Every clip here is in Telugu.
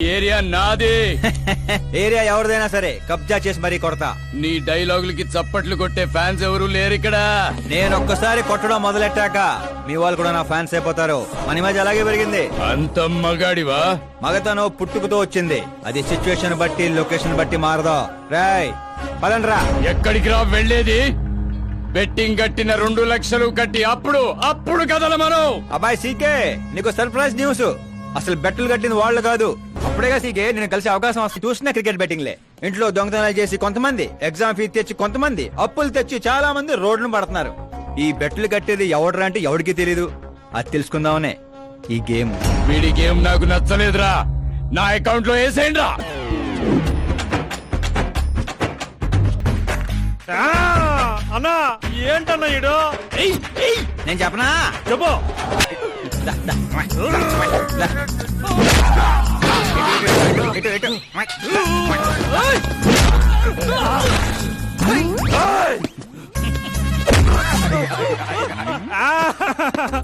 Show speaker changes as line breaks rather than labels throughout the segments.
ఏరియా నాది.
ఏరియా ఎవరిదైనా సరే కబ్జా చేసి మరీ కొడతా.
నీ డైలాగులకి చప్పట్లు కొట్టే ఫ్యాన్స్ ఎవరు లేరు ఇక్కడ.
నేను ఒక్కసారి కొట్టడం మొదలెట్టాక మీ వాళ్ళు కూడా నా ఫ్యాన్స్ అయిపోతారు. మన ఇమేజ్ అలాగే పెరిగింది.
అంత మగాడివా?
మగతనం పుట్టుకుతో వచ్చింది. అది సిచ్యువేషన్ బట్టి లొకేషన్ బట్టి మారదా. రాయ్ పదండ్రా.
ఎక్కడికి రా వెళ్ళేది? బెట్టింగ్ కట్టిన 2 లక్షలు కట్టి అప్పుడు కదల మనం.
అబ్బాయి సీకే, నీకు సర్ప్రైజ్ న్యూస్. అసలు బెట్టులు కట్టింది వాళ్ళు కాదు. అప్పుడేగా సీకే నేను కలిసే అవకాశం వస్తే చూసిన క్రికెట్ బెట్టింగ్లే. ఇంట్లో దొంగతనాలు చేసి కొంతమంది, ఎగ్జామ్ ఫీ తెచ్చి కొంతమంది, అప్పులు తెచ్చి చాలా మంది రోడ్లను పడుతున్నారు. ఈ బెట్టులు కట్టేది ఎవడరా అంటే ఎవడికి తెలీదు. అది తెలుసుకుందామనే ఈ గేమ్.
వీడి గేమ్ నాకు నచ్చలేదురా. నా అకౌంట్ లో వేసేయండి రా.
అన్నా ఏంటన్నా ఇడు?
నేను చెప్పనా?
చెప్పు.
ఇటు, ఇటు.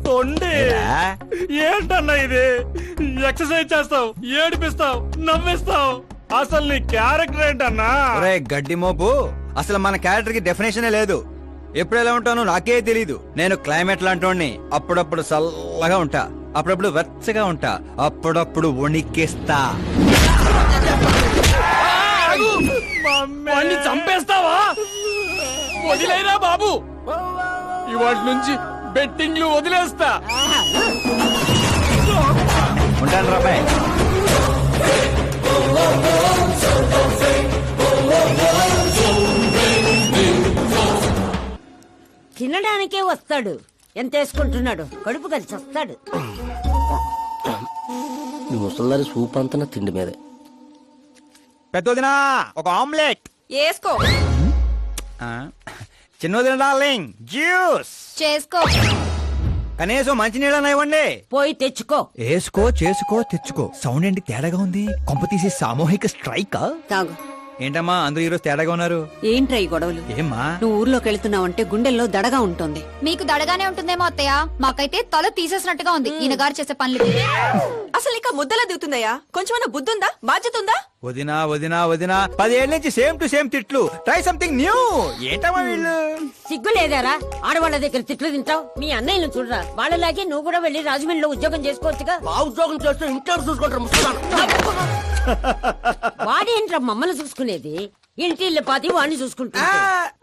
తొండి ఏంటన్నా ఇది? ఎక్సర్సైజ్ చేస్తావు, ఏడిపిస్తావు, నవ్విస్తావు. అసలు నీ క్యారెక్టర్ ఏంటన్నా?
ఒరే గడ్డి మోపు, అసలు మన క్యారెక్టర్ కి డెఫినేషనే లేదు. ఎప్పుడు ఎలా ఉంటానో నాకే తెలీదు. నేను క్లైమేట్ లాంటోడిని. అప్పుడప్పుడు చల్లగా ఉంటా, అప్పుడప్పుడు వెచ్చగా ఉంటా, అప్పుడప్పుడు వణికిస్తా.
వాణ్ణి చంపేస్తావా? వదిలేరా బాబు. ఇవాటి నుంచి బెట్టింగ్లు వదిలేస్తా.
ఉంటాను రాబాయ్.
తినడానికే వస్తాడు. ఎంత వేసుకుంటున్నాడు? కడుపు కలిసి వస్తాడు.
ముసల్దారి సూప్ అంతా తిండి మీదే.
పెద్దదినా ఒక ఆమ్లెట్
వేసుకో.
చిన్నదిన డార్లింగ్ జ్యూస్
చేసుకో.
కనీసం మంచినీళ్ళని ఇవ్వండి.
పోయి తెచ్చుకో.
వేసుకో, చేసుకో, తెచ్చుకో. సౌండ్ ఏంటి తేడాగా ఉంది? కొంప తీసి సామూహిక స్ట్రైక్.
తాగు.
ఏంటమ్మా అందరూ ఈరోజు తేడాగా ఉన్నారు?
ఏంట్రా ఈ గొడవలు?
ఏమ్మా
నువ్వు ఊర్లోకి వెళ్తున్నావంటే గుండెల్లో దడగా ఉంటుంది.
మీకు దడగానే ఉంటుందేమో అత్తయ్య, మాకైతే తల తీసేసినట్టుగా ఉంది ఈయన గారు చేసే పనులు.
అసలు ఇంకా ముద్దలా దిగుతుందయ్యా? కొంచెమన్నా బుద్ధుందా, బాధ్యత ఉందా?
వదినా వదినా వదినా 10 ఏళ్ళ నుంచి సేమ్ టు సేమ్ తిట్లు. Try something new. ఏంటమ్మా వీళ్ళు?
సిగ్గు లేదారా? ఆడవాళ్ళ దగ్గర తిట్లు తింటావు. మీ అన్నయ్యను చూడరా, వాళ్ళలాగే నువ్వు కూడా వెళ్లి రాజమండ్రిలో ఉద్యోగం చేసుకోవచ్చుగా.
మా ఉద్యోగం చేస్తే ఇంట్లో చూసుకుంటారు
వాడేంట్రా మమ్మల్ని చూసుకునేది? ఇంటి పాతి వాడిని చూసుకుంటా.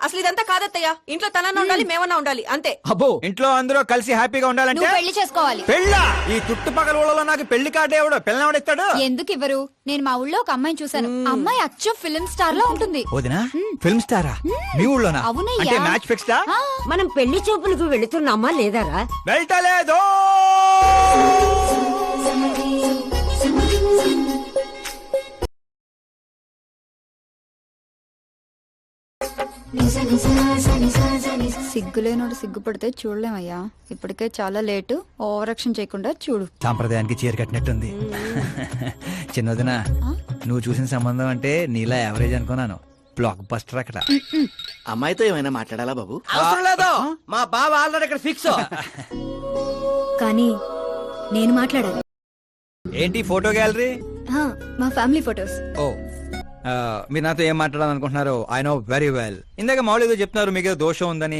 అసలు ఇదంతా కాదత్తయ్యా. ఇంట్లో తనన్నా ఉండాలి, మేమన్నా ఉండాలి, అంతే.
అబ్బో ఇంట్లో అందరూ కలిసి హ్యాపీగా ఉండాలంటే
నువ్వు పెళ్లి చేసుకోవాలి.
పెళ్ళా? ఈ చుట్టుపక్కల ఊళ్ళలో నాకు పెళ్లి కార్డు ఎవడు పిల్లవాడిస్తాడు?
ఎందుకు ఇవ్వరు? నేను మా ఊళ్ళో ఒక అమ్మాయిని చూసాను. అమ్మాయి అచ్చు ఫిల్మ్ స్టార్ లో ఉంటుంది.
వదినా ఫిల్మ్ స్టారా? మీ ఊళ్ళోనా?
అవునయ్యా.
అంటే మ్యాచ్ ఫిక్స్డా?
మనం పెళ్లి చూపులకు వెళుతున్నామా లేదారా?
వెళ్ళలేదు.
సిగ్గులేనోడు సిగ్గుపడితే చూడలేమయ్యా. ఇప్పటికే చాలా లేటు. ఓవరాక్షన్ చేయకుండా చూడు.
సాంప్రదాయానికి చీర కట్టినట్టుంది. చిన్నదినా నువ్వు చూసిన సంబంధం అంటే నీలా యావరేజ్ అనుకున్నాను. బ్లాక్ బస్టర్ అక్కడ.
అమ్మాయితో ఏమైనా మాట్లాడాలా బాబు?
అవసరం లేదు.
మా బావ ఆల్రెడీ ఇక్కడ ఫిక్స్.
కానీ నేను మాట్లాడాలి.
ఏంటి ఫోటో గ్యాలరీ?
మా ఫ్యామిలీ ఫొటోస్.
ఓ మీరు నాతో ఏం మాట్లాడాలనుకుంటున్నారు? I know very well. ఇందాక మామూలు ఏదో చెప్తున్నారు మీకు ఏదో దోషం ఉందని.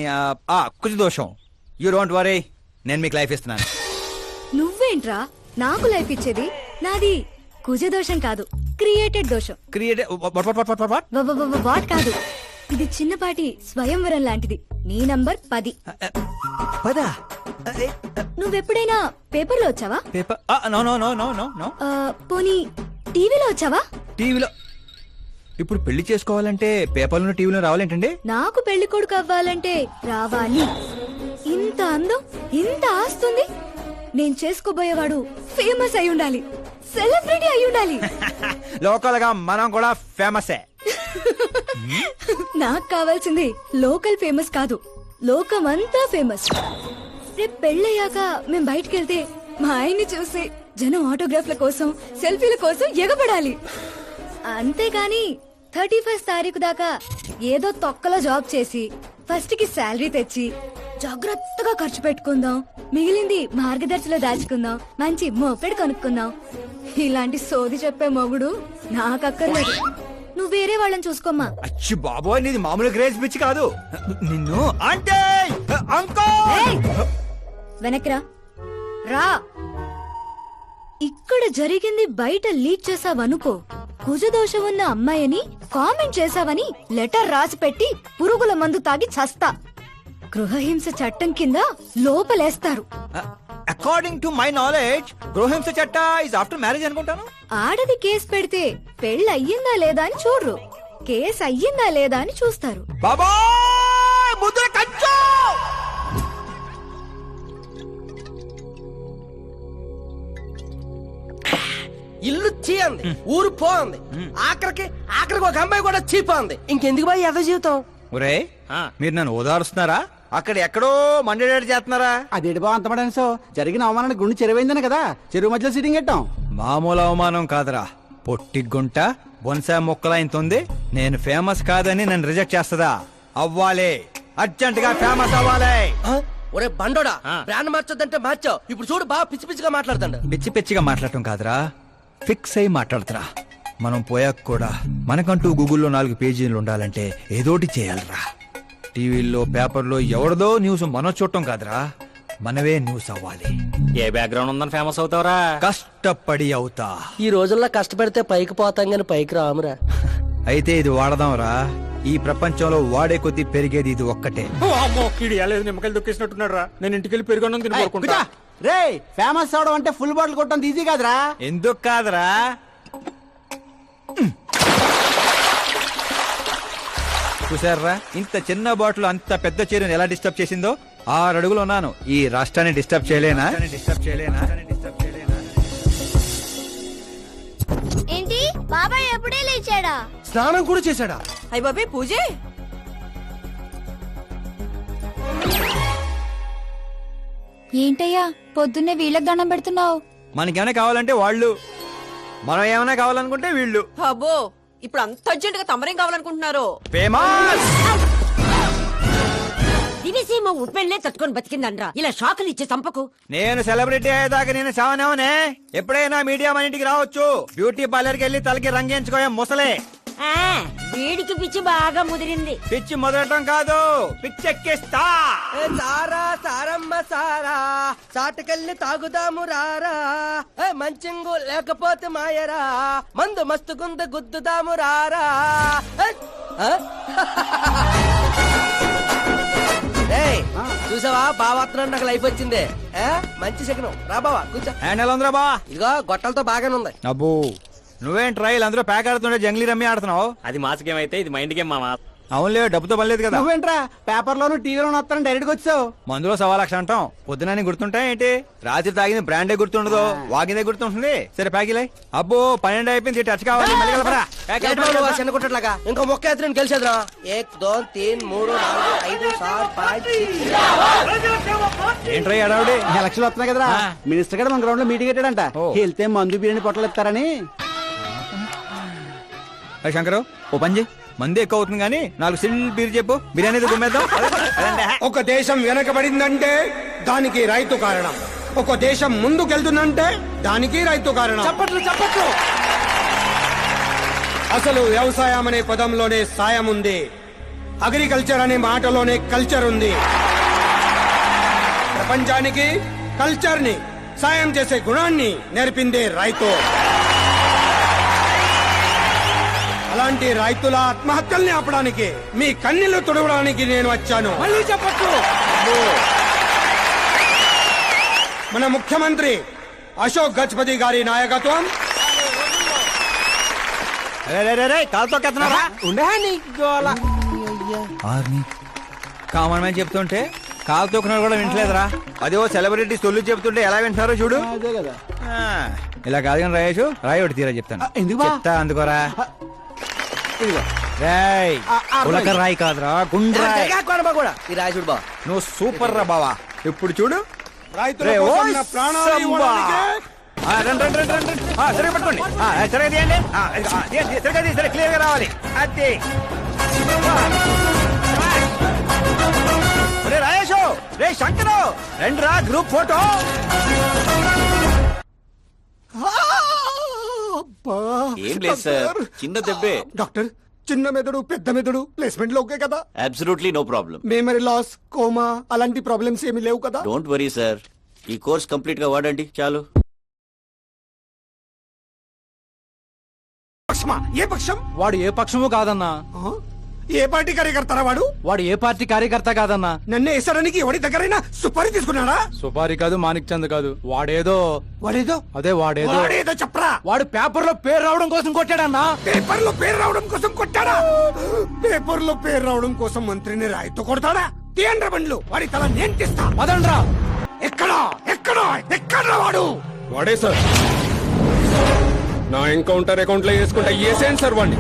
కొంచెం దోషం. యూ డోంట్ వరీ, నేను మీకు లైఫ్ ఇస్తున్నాను.
నువ్వేంట్రా నాకు లైఫ్ ఇచ్చేది? నాది కుజ దోషం కాదు, క్రియేటెడ్ దోషం. వాట్ కాదు, ఇది చిన్నపాటి స్వయంవరం లాంటిది. నీ నంబర్ 10. నువ్వెప్పుడైనా పేపర్లో వచ్చావా?
Paper? No no no no no no.
పోనీ టీవీలో వచ్చావా?
టీవీలో? ఇప్పుడు పెళ్లి చేసుకోవాలంటే పేపర్లో టీవీలో రావాలేంటండి?
నాకు పెళ్లి కొడుకు అవ్వాలంటే రావాలి. ఇంత అందం, ఇంత ఆస్తుంది. నేను చేసుకోబోయేవాడు ఫేమస్ అయి ఉండాలి, సెలబ్రిటీ అయి ఉండాలి.
లోకల్ గా మనం కూడా ఫేమసే.
నాకు కావాల్సింది లోకల్ ఫేమస్ కాదు, లోకమంతా ఫేమస్. రేపు పెళ్ళయ్యాక మేం బయటకెళ్తే మా ఆయన్ని చూసి జనం ఆటోగ్రాఫ్ల కోసం, సెల్ఫీల కోసం ఎగబడాలి. అంతేగాని 31st తారీఖు దాకా ఏదో తొక్కలో జాబ్ చేసి ఫస్ట్ కి శాలరీ తెచ్చి జాగ్రత్తగా ఖర్చు పెట్టుకుందాం, మిగిలింది మార్గదర్శిలో దాచుకుందాం, మంచి మోపెడు కొనుక్కుందాం. ఇలాంటి సోది చెప్పే మొగుడు నాకక్కర్లేదు. నువ్వు వేరే వాళ్ళని చూసుకోమ్మా.
అచ్చి బాబోయ్, నీది మామూలు గ్రేజ్ పిచ్చి కాదు. నిన్ను అంటే అంకో
ఏయ్! వెనక్రా రా. ఇక్కడ జరిగింది బయట లీక్ చేసావనుకో, కుజదోషం ఉన్న అమ్మాయిని కామెంట్ చేసావని లెటర్ రాసి పెట్టి పురుగుల మందు తాగి చస్తా. గృహహింస చట్టం కింద లోపలేస్తారు.
అకార్డింగ్ టు మై నాలెడ్జ్ గృహహింస చట్ట ఇస్ ఆఫ్టర్ మ్యారేజ్ అనుకుంటాను.
ఆడది కేసు పెడితే పెళ్ళి అయ్యిందా లేదా అని చూడరు, కేసు అయ్యిందా లేదా అని చూస్తారు.
బాబోయ్ ముద్ర కంచు.
ఇల్లు చీ అంది, ఊరు పో అంది, ఆఖరికి ఒక అమ్మాయి కూడా చీపో అంది. ఇంకెందుకు బాయ్ ఎద జీవితం?
ఒరే మీరు నన్ను ఓదారుస్తున్నారా? అక్కడ ఎక్కడో మండేడాడు చేస్తున్నారా?
అదేంటి బా అంత సో జరిగిన అవమానానికి గుండె చెరువైందని కదా చెరువు మధ్యలో సిట్టింగ్ పెట్టాం.
మామూలు అవమానం కాదురా, పొట్టి గుంట బొన్సా మొక్కలైంతుంది. నేను ఫేమస్ కాదని నన్ను రిజెక్ట్ చేస్తుందా? అవ్వాలి, అర్జెంట్ గా ఫేమస్ అవ్వాలి.
ఒరే బండోడా, బ్రాండ్ మార్చొద్దంటే మార్చావు. ఇప్పుడు చూడు బాగా పిచ్చి పిచ్చిగా మాట్లాడుతాడు.
పిచ్చి పిచ్చిగా మాట్లాడటం కాదురా, ఫిక్స్ అయి మాట్లాడుతురా. మనం పోయాక కూడా మనకంటూ గూగుల్లో 4 పేజీలు ఉండాలంటే ఏదోటి చేయాలరా. టీవీల్లో పేపర్లో ఎవరిదో న్యూస్ మనం చూడటం కాదురా, మనవే న్యూస్ అవ్వాలి.
ఏ బ్యాక్గ్రౌండ్ ఉందని ఫేమస్ అవుతావురా?
కష్టపడి అవుతా.
ఈ రోజుల్లో కష్టపడితే పైకి పోతాం గాని పైకి రామురా.
అయితే ఇది వాడదాంరా. ఈ ప్రపంచంలో వాడే కొద్దీ పెరిగేది ఇది ఒక్కటే.
నిమ్మకాయలు దొక్కేసినట్టున్నాడు రా. నేను ఇంటికి వెళ్ళి పెరుగొన్నం తిని పడుకుంటా.
రే ఫేమస్ అవడం అంటే ఫుల్ బాటిల్ కొట్టడం ఈజీ కాదురా.
ఎందుకు కాదురా? చూసారా, ఇంత చిన్న బాటిల్ అంత పెద్ద చీరను ఎలా డిస్టర్బ్ చేసిందో. 6 అడుగులు ఉన్నాను, ఈ రాష్ట్రాన్ని డిస్టర్బ్ చేయలేనా?
ఏంటి బాబాయ్ ఎప్పుడే లేచాడా?
స్నానం కూడా చేశాడా?
అయ్య బాబే పూజే.
ఏంటయ్యా పొద్దున్నే వీళ్ళకి దండం పెడుతున్నావు?
మనకేమైనా కావాలంటే వాళ్ళు, మనం ఏమైనా కావాలనుకుంటే వీళ్ళు.
అబ్బో ఇప్పుడు అంత అర్జెంట్ గా తమరేం కావాలనుకుంటున్నారు?
ఫేమస్.
దివిసీమ ఉప్పెళ్లే తట్టుకొని బతికిందనరా. ఇలా షాకులు ఇచ్చే చంపకు.
నేను సెలబ్రిటీ అయ్యేదాకా నేను సావనేవనే. ఎప్పుడైనా మీడియా మన ఇంటికి రావచ్చు. బ్యూటీ పార్లర్కి వెళ్ళి తలకి రంగేయించుకోయా ముసలే.
ఆ, వీడికి పిచ్చి బాగా ముదిరింది.
పిచ్చి మొదలటం కాదు, పిచ్చెక్కిస్తా.
సారా సారమ్మ సారా, చాటుకెళ్ళి తాగుదాము రారా. మంచింగు లేకపోతే మాయరా, మందు మస్తు గుంద గుద్దుదాము రారా. చూసావా బావాత్రం నాకు లైఫ్ వచ్చింది. మంచి శకనం. రా బావా కూర్చో.
హ్యాండ్ ఎలా ఉందిరా బా?
ఇదిగో గొట్టలతో బాగానే ఉంది.
అబ్బో నువ్వేం ట్రైల్ అందరూ ప్యాక్ ఆడుతుండే జంగ్లీ రమ్మి ఆడుతున్నావు.
అది మాస్ గేమ్ అయితే ఇది మైండ్ గేమ్ మామా.
అవునులే, డబ్బుతో పనిలేదు కదా.
నువ్వేంట్రా పేపర్ లోను టీవీలోను వస్తాను డైరెక్ట్ గా వచ్చావు.
మందులో 1,00,000 అంటాం. పొద్దునని గుర్తుంటాయి ఏంటి? రాత్రి తాగింది బ్రాండే గుర్తుండదు, వాగిందే గుర్తుంటుంది. సరే ప్యాకిలే. అబ్బో 12 అయిపోయింది, టచ్ కావాలి. మళ్ళీ కలపరా.
చిన్న కుట్టట్లాగా ఇంకో మొక్క ఎత్తున గెలిచేద్రా. 1 2 3 4 5 7 5
ఏంట్రై అడావుడి?
ఎలక్షన్ వస్తున్నాయి కదరా, మినిస్టర్ గారు మన గ్రౌండ్ లో మీటింగ్ పెట్టాడంట. వెళ్తే మందు బిర్యానీ పొట్టలు ఇస్తారని.
శంకరు ఓ పని చేయి, మంది ఎక్కువ అవుతుంది కానీ 4 సిల్ బీర్ చెప్పు, బిర్యానీ గుమ్మేద్దాం.
ఒక దేశం వెనకబడిందంటే దానికి రైతు కారణం. ఒక దేశం ముందుకెళ్తుందంటే దానికి రైతు కారణం.
చప్పట్లు చప్పట్లు.
అసలు వ్యవసాయం అనే పదంలోనే సాయం ఉంది. అగ్రికల్చర్ అనే మాటలోనే కల్చర్ ఉంది. ప్రపంచానికి కల్చర్ ని, సాయం చేసే గుణాన్ని నేర్పిందే రైతు. అలాంటి రైతుల ఆత్మహత్యల్ని ఆపడానికి, మీ కన్నీళ్లు తుడవడానికి నేను వచ్చాను.
మళ్ళీ చెప్పట్లు.
మన ముఖ్యమంత్రి అశోక్ గజపతి గారి నాయకత్వం.
కాలుతో కెత్తనారా? కామన్ మ్యాన్ చెప్తుంటే కాలు తొక్కున్నారు కూడా వింటలేదురా. అదే సెలబ్రిటీ సొల్లు చెప్తుంటే ఎలా వింటున్నారో చూడు.
అదే కదా.
ఇలా కాదు కానీ రాయేషు, రాయి ఒకటి తీరా చెప్తాను.
ఎందుకు బా?
చెప్తా అందుకోరా.
ఇదిగో.
రాయ్ ఉలక రాయి కాదురా, గుండ్రాయ్.
కూడా ఈ రాజుడు బా,
నువ్వు సూపర్ రా బావా. ఇప్పుడు చూడు.
రైతుల కోసం నా ప్రాణాలు ఇవ్వడానికే
సరిగా పట్టుకోండి, సరిగా తీయండి. సరిగా తీ, సరే క్లియర్ గా రావాలి. అది రే రాయేషు, రే శంకరు, రండిరా గ్రూప్ ఫోటో.
ఏం లేదు సార్, చిన్న దెబ్బే.
డాక్టర్, చిన్న మెదడు పెద్ద మెదడు ప్లేస్మెంట్ లో ఓకే కదా?
Absolutely no problem.
Memory loss, coma అలాంటి ప్రాబ్లమ్స్ ఏమీ లేవు కదా?
డోంట్ వరీ సార్, ఈ కోర్స్ కంప్లీట్ గా వాడండి చాలు.
పక్షమా? ఏ పక్షం?
వాడు ఏ పక్షము కాదన్నా.
ఆ? ఏ పార్టీ కార్యకర్తారా వాడు?
వాడు ఏ పార్టీ కార్యకర్త కాదన్నా.
నన్ను వేసడానికి ఎవరి దగ్గరైనా సుపారీ తీసుకున్నాడా?
సుపారి కాదు, మాణిక్ చంద్ కాదు. వాడేదో
వాడేదో
వాడేదో
చెప్పరా.
వాడు పేపర్ లో పేరు రావడం కోసం కొట్టాడన్నా.
పేపర్ లో పేరు రావడం కోసం కొట్టాడా? పేపర్ లో పేరు రావడం కోసం మంత్రిని రాయితో కొడతాడా? తీయండ్ర బండ్లు, వాడి తల నేను తీస్తా.
పదండ్రా.
ఎక్కడా ఎక్కడా ఎక్కడ్రా వాడు?
వాడే సార్. నా ఎన్కౌంటర్ అకౌంట్ లో వేసుకుంటా వేసేయండి సార్ వాడిని.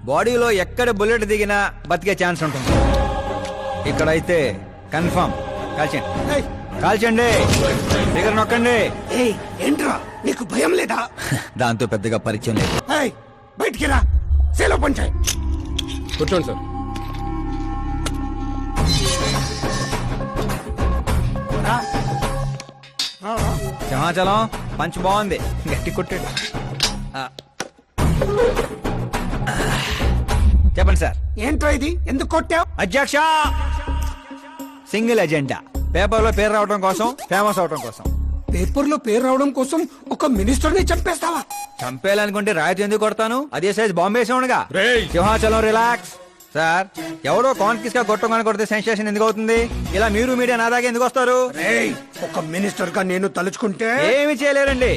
బాడీలో ఎక్కడ బుల్లెట్ దిగినా బతికే ఛాన్స్ ఉంటుంది. ఇక్కడైతే కన్ఫర్మ్. కాల్చండి,
ఏయ్,
కాల్చండి, దగ్గర నొక్కండి.
ఏయ్, ఏంట్రా నీకు భయం లేదా?
దాంతో పెద్దగా పరిచయం లేదు.
ఏయ్, బయటికి రా, సేలో పంచాయి.
కూర్చోండి సార్.
సింహాచలం పంచ్ బాగుంది, గట్టి కొట్టాడు. చెప్పండి సార్.
ఏంట్రా ఇది, ఎందుకు కొట్టావు?
అధ్యక్ష, సింగిల్ ఎజెండా, పేపర్ లో పేరు రావడం కోసం, ఫేమస్ అవడం కోసం.
పేపర్ లో పేరు రావడం కోసం ఒక మినిస్టర్ ని చంపేస్తావా?
చంపేయాలనుకుంటే రాయితీ ఎందుకు కొడతాను? అదే సైజ్ బాంబే సౌండ్గా.
రేయ్.
సింహాచలం రిలాక్స్. సార్, ఎవడో కాన్ఫిస్ గా కొట్టగానే కొడితే సెన్సేషన్ ఎందుకు అవుతుంది? ఇలా మీరు మీడియా నా దాకా ఎందుకు వస్తారు?
ఏయ్, ఒక మినిస్టర్ గా నేను తలుచుకుంటే
ఏమి చేయలేరండి.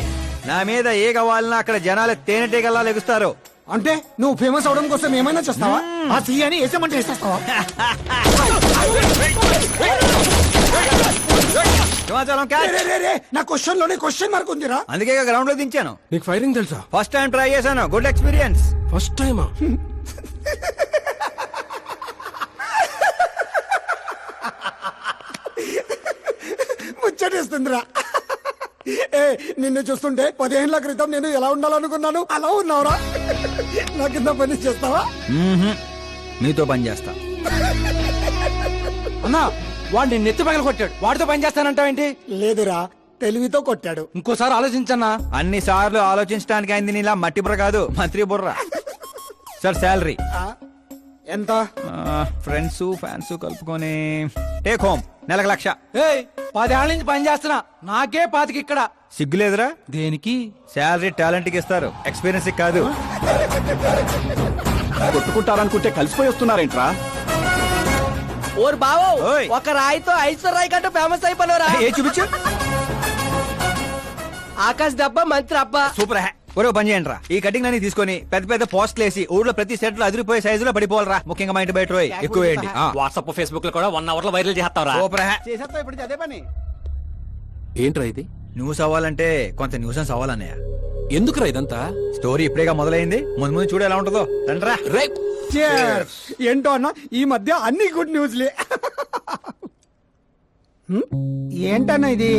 నా మీద ఏ కావాలన్నా అక్కడ జనాలు తేనెటీగల్లా లెగుస్తారు.
అంటే నువ్వు ఫేమస్ అవడం కోసం ఏమైనా చేస్తావా? ఆ సీఎని వేసేమంటే వేసేస్తావా?
సింహాచలం క్యాచ్.
రే, రే, రే, నా క్వశ్చన్ లోనే క్వశ్చన్ మార్క్ ఉందిరా.
అందుకే గ్రౌండ్ లో దించాను.
నీకు ఫైరింగ్ తెలుసా?
ఫస్ట్ టైం ట్రై చేశాను, గుడ్ ఎక్స్పీరియన్స్.
ఫస్ట్ టైమా?
ముచ్చటేస్తుందిరా. ఏ, నిన్ను చూస్తుంటే 15 ఏళ్ల క్రితం నేను ఎలా ఉండాలనుకున్నాను అలా ఉన్నావురా. నా కింద పని చేస్తావా?
మీతో పని చేస్తా.
అన్నా, వాడిని నెత్తి పగల కొట్టాడు. వాడితో పని చేస్తానంటావేంటి?
లేదురా, తెలివితో కొట్టాడు.
ఇంకోసారి ఆలోచించన్నా.
అన్ని సార్లు ఆలోచించడానికి అయింది నీలా మట్టి బుర్ర కాదు, మంత్రి బుర్ర. సార్, శాలరీ
ఎంత?
ఫ్రెండ్స్ ఫ్యాన్స్ కలుపుకొని టేక్ హోమ్ నెలకు 1,00,000.
ఏయ్, 10 ఏళ్ల నుంచి పని చేస్తున్నా, నాకే 25 ఇక్కడ.
సిగ్గులేదురా?
దేనికి?
శాలరీ టాలెంట్ కి ఇస్తారు, ఎక్స్పీరియన్స్ కాదు.
కొట్టుకుంటారనుకుంటే కలిసిపోయి వస్తున్నారేంట్రా?
ఓరు బావో,
ఓయ్.
ఒక రాయితో ఐశ్వర్ రాయ్ కంటే ఫేమస్ అయిపోయినరా.
ఏ చూపించు.
ఆకాశ్ దెబ్బ మంత్రి అబ్బా.
సూపర్ హ్యా. ఒరే, పని చేయండి రా. ఈ కటింగ్ అన్ని తీసుకొని పెద్ద పెద్ద పోస్టులు వేసి ఊర్లో ప్రతి సెట్ లో అదిరిపోయే సైజులో పడిపోవాలరా. ముఖ్యంగా మా ఇంటి బయట రోయ్ ఎక్కువ వేయండి.
వాట్సాప్ ఫేస్బుక్ లో కూడా 1 hour లో వైరల్ చేస్తావరా?
సూపర్ హ్యా.
చేసేస్తా ఇప్పుడు అదే పని.
ఏంట్రా ఇది?
న్యూస్ అవ్వాలంటే కొంత న్యూసెన్స్ అవ్వాలన్నయ్య.
ఎందుకురా ఇదంతా?
స్టోరీ ఇప్పుడేగా మొదలైంది, ముందు ముందు చూడు ఎలా ఉంటుందో. రండ్రా.
Cheers. ఏంటో అన్న, ఈ మధ్య అన్ని గుడ్ న్యూస్లే. ఏంటన్నా ఇది?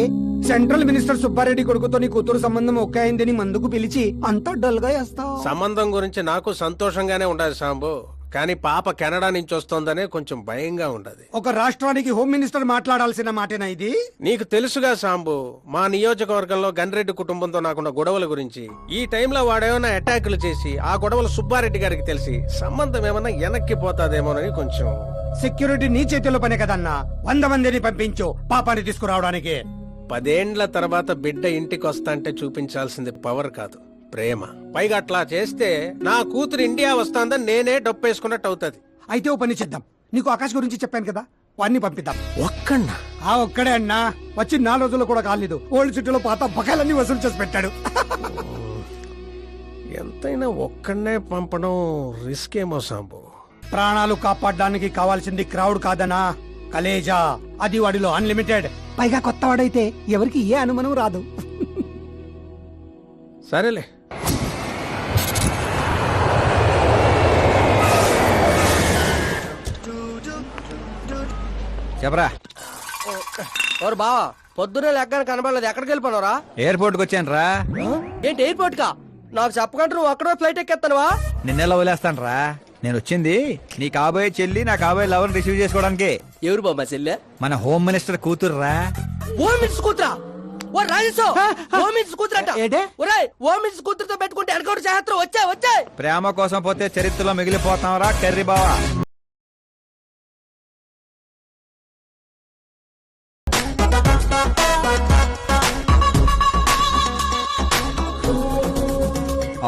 సెంట్రల్ మినిస్టర్ సుబ్బారెడ్డి కొడుకుతో నీ కూతురు సంబంధం ఒకే అయిందని మందుకు పిలిచి అంతా డల్ గా వేస్తావు.
సంబంధం గురించి నాకు సంతోషంగానే ఉండదు సాంబు, కానీ పాప కెనడా నుంచి వస్తోందనే కొంచెం భయంగా ఉండదు.
ఒక రాష్ట్రానికి హోమ్ మినిస్టర్ మాట్లాడాల్సిన మాటేనా ఇది?
నీకు తెలుసుగా సాంబు, మా నియోజకవర్గంలో గన్రెడ్డి కుటుంబంతో నాకున్న గొడవల గురించి. ఈ టైంలో వాడేమైనా అటాకులు చేసి ఆ గొడవలు సుబ్బారెడ్డి గారికి తెలిసి సంబంధం ఏమన్నా వెనక్కి పోతాదేమోనని కొంచెం.
సెక్యూరిటీ నీ చేతిలో పనే కదన్నా. 100 మందిని పంపించు పాపాన్ని తీసుకురావడానికి.
10 ఏండ్ల తర్వాత బిడ్డ ఇంటికి వస్తాంటే చూపించాల్సింది పవర్ కాదు, ప్రేమ. పైగా అట్లా చేస్తే నా కూతురు ఇండియా వస్తాందని నేనే డొప్పేసుకున్నట్టు అవుతుంది.
అయితే ఓ పని చేద్దాం, నీకు ఆకాశ్ గురించి చెప్పాను కదా, వాడిని పంపిద్దాం.
ఒక్కన్నా?
ఆ ఒక్కడే అన్నా, వచ్చి 4 రోజులు కూడా కాలేదు. ఓల్డ్ సిటీలో పాత బకాయిలన్నీ వసూలు చేసి పెట్టాడు.
ఎంతైనా ఒక్కడనే పంపడం రిస్క్ ఏమో సాంబు.
ప్రాణాలు కాపాడడానికి కావాల్సింది క్రౌడ్ కాదనా, కలేజా. అది వాడిలో అన్లిమిటెడ్. పైగా కొత్తవాడైతే ఎవరికి ఏ అనుమానం రాదు.
సరేలే.
చెప్పరా.
ఓరు బావా, పొద్దునే లెక్కన కనబడలేదు. ఎక్కడికి వెళ్ళిపోనరా?
ఎయిర్పోర్ట్ కి వచ్చాను రా.
ఏంటి ఎయిర్పోర్ట్ కా? నాకు చెప్పకుండా నువ్వు అక్కడ ఫ్లైట్ ఎక్కేస్తానువా?
నిన్నెలా వదిలేస్తాను రా. నేను వచ్చింది నీ కాబోయే చెల్లి నా కాబోయే లవర్ రిసీవ్ చేసుకోవడానికి.
ఎవరు బాబా చెల్లె?
మన హోమ్ మినిస్టర్ కూతురు రా.
ఓ మినిట్స్ కూతురా? ఓ రాజేశో, ఓ మినిట్స్ కూతురట. ఒరేయ్, ఓ మినిట్స్ కూతురుతో పెట్టుకుంటే ఎన్కౌంటర్ చేస్తారు. వచ్చే
ప్రేమ కోసం పోతే చరిత్రలో మిగిలిపోతాం రా టెర్రీ బావా.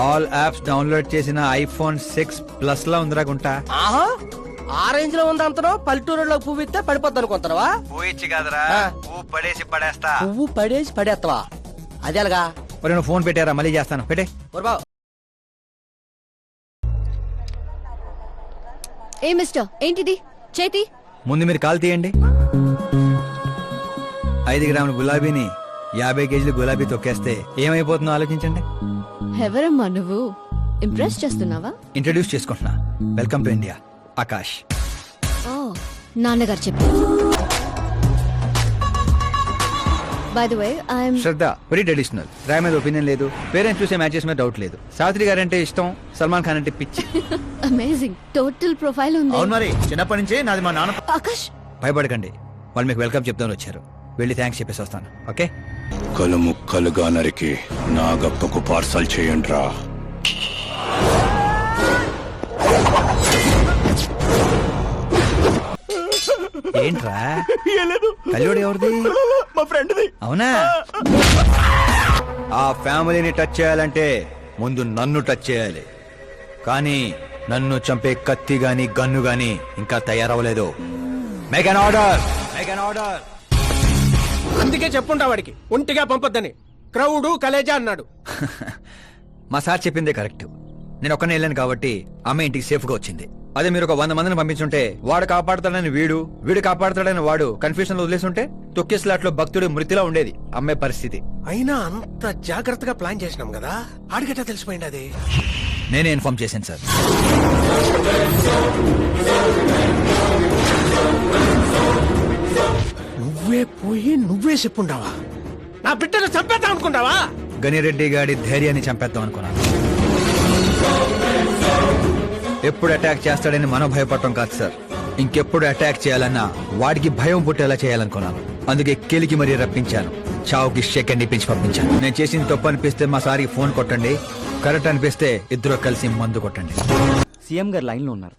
ఆల్ యాప్స్ డౌన్లోడ్ చేసిన ఐఫోన్ 6 ప్లస్ లా ఉందిరా గుంటా.
ఆహా, ఆ రేంజ్ లో ఉంది అంతనో. పల్లెటూరులో పువ్వు ఇస్తే పడిపోద్ది అనుకుంటావా?
పోయిచ్చి కదరా పువ్వు పడేసి పడేస్తా.
పువ్వు పడేసి పడేస్తావా? అదే అలాగా.
మరి నువ్వు ఫోన్ పెట్టారా? మళ్ళీ చేస్తాను, పెట్టే.
ఏ మిస్టర్, ఏంటిది చేతి?
ముందు మీరు కాల్ తీయండి. 5 గ్రాముల గులాబీని 50 కేజీలు గులాబీ తొక్కేస్తే ఏమైపోతుందో ఆలోచించండి.
ఎవరమ్మా నువ్వు? ఇంప్రెస్ చేస్తున్నావా?
ఇంట్రడ్యూస్ చేసుకుంటున్నా. Welcome to India, Akash.
ఓ, నాన్నగారు చెప్పారు. By the way, I'm
Shraddha. Very traditional. రాయ్ మీద ఒపీనియన్ లేదు, పేరెంట్స్ చూసే మ్యాచెస్ మీద డౌట్ లేదు. సావిత్రి గారు అంటే ఇష్టం, సల్మాన్ ఖాన్ అంటే పిచ్చి.
అమేజింగ్, టోటల్ ప్రొఫైల్ ఉంది.
అవును మరి, చిన్నప్పటి నుంచే నాది మా నాన్న.
ఆకాష్,
భయపడకండి, వాళ్ళు మీకు వెల్కమ్ చెప్తాను వచ్చారు. వెళ్ళి థ్యాంక్స్ చెప్పేసి వస్తాను. ఓకే.
ముక్కలు ముక్కలుగా నరికి నా గప్పకు పార్సల్ చేయండి రా.
ఏంట్రా కల్లుడు ఎవరిది?
మా ఫ్రెండ్ది.
అవునా? ఆ ఫ్యామిలీని టచ్ చేయాలంటే ముందు నన్ను టచ్ చేయాలి. కానీ నన్ను చంపే కత్తి గాని గన్ను గాని ఇంకా తయారవలేదు. Make an order, make an order.
అందుకే చెప్పుంటా వాడికి ఒంటిగా పంపొద్దని. క్రౌడు కలేజా అన్నాడు.
మా సార్ చెప్పిందే కరెక్ట్. నేను ఒక్కనే వెళ్ళాను కాబట్టి అమ్మ ఇంటికి సేఫ్ గా వచ్చింది. అదే మీరు ఒక 100 మందిని పంపించుంటే వాడు కాపాడతాడని వీడు కాపాడతాడని వాడు కన్ఫ్యూజన్ లో వదిలేసుంటే తొక్కేస్లాట్ లో భక్తుడు మృతిలా ఉండేది అమ్మే పరిస్థితి.
అయినా అంత జాగ్రత్తగా ప్లాన్ చేసినాం కదా, ఆడిగట్టా తెలిసిపోయింది. అది
నేనే ఇన్ఫార్మ్ చేశాను సార్.
నువ్వే పోయి నువ్వే చెప్పుండావా? నా బిడ్డను చంపేద్దాం అనుకుంటావా?
గనిరెడ్డి గాడి ధైర్యాన్ని చంపేద్దాం అనుకున్నాను. ఎప్పుడు అటాక్ చేస్తాడని మనం భయపడటం కాదు సార్, ఇంకెప్పుడు అటాక్ చేయాలన్నా వాడికి భయం పుట్టేలా చేయాలనుకున్నాను. అందుకే కెలికి మరీ రప్పించాను. చావుకి సెకండ్ ఇప్పించి పంపించాను. నేను చేసిన తప్పు అనిపిస్తే మా సారికి ఫోన్ కొట్టండి, కరెక్ట్ అనిపిస్తే ఇద్దరు కలిసి మందు కొట్టండి.
సీఎం గారు లైన్ లో ఉన్నారు.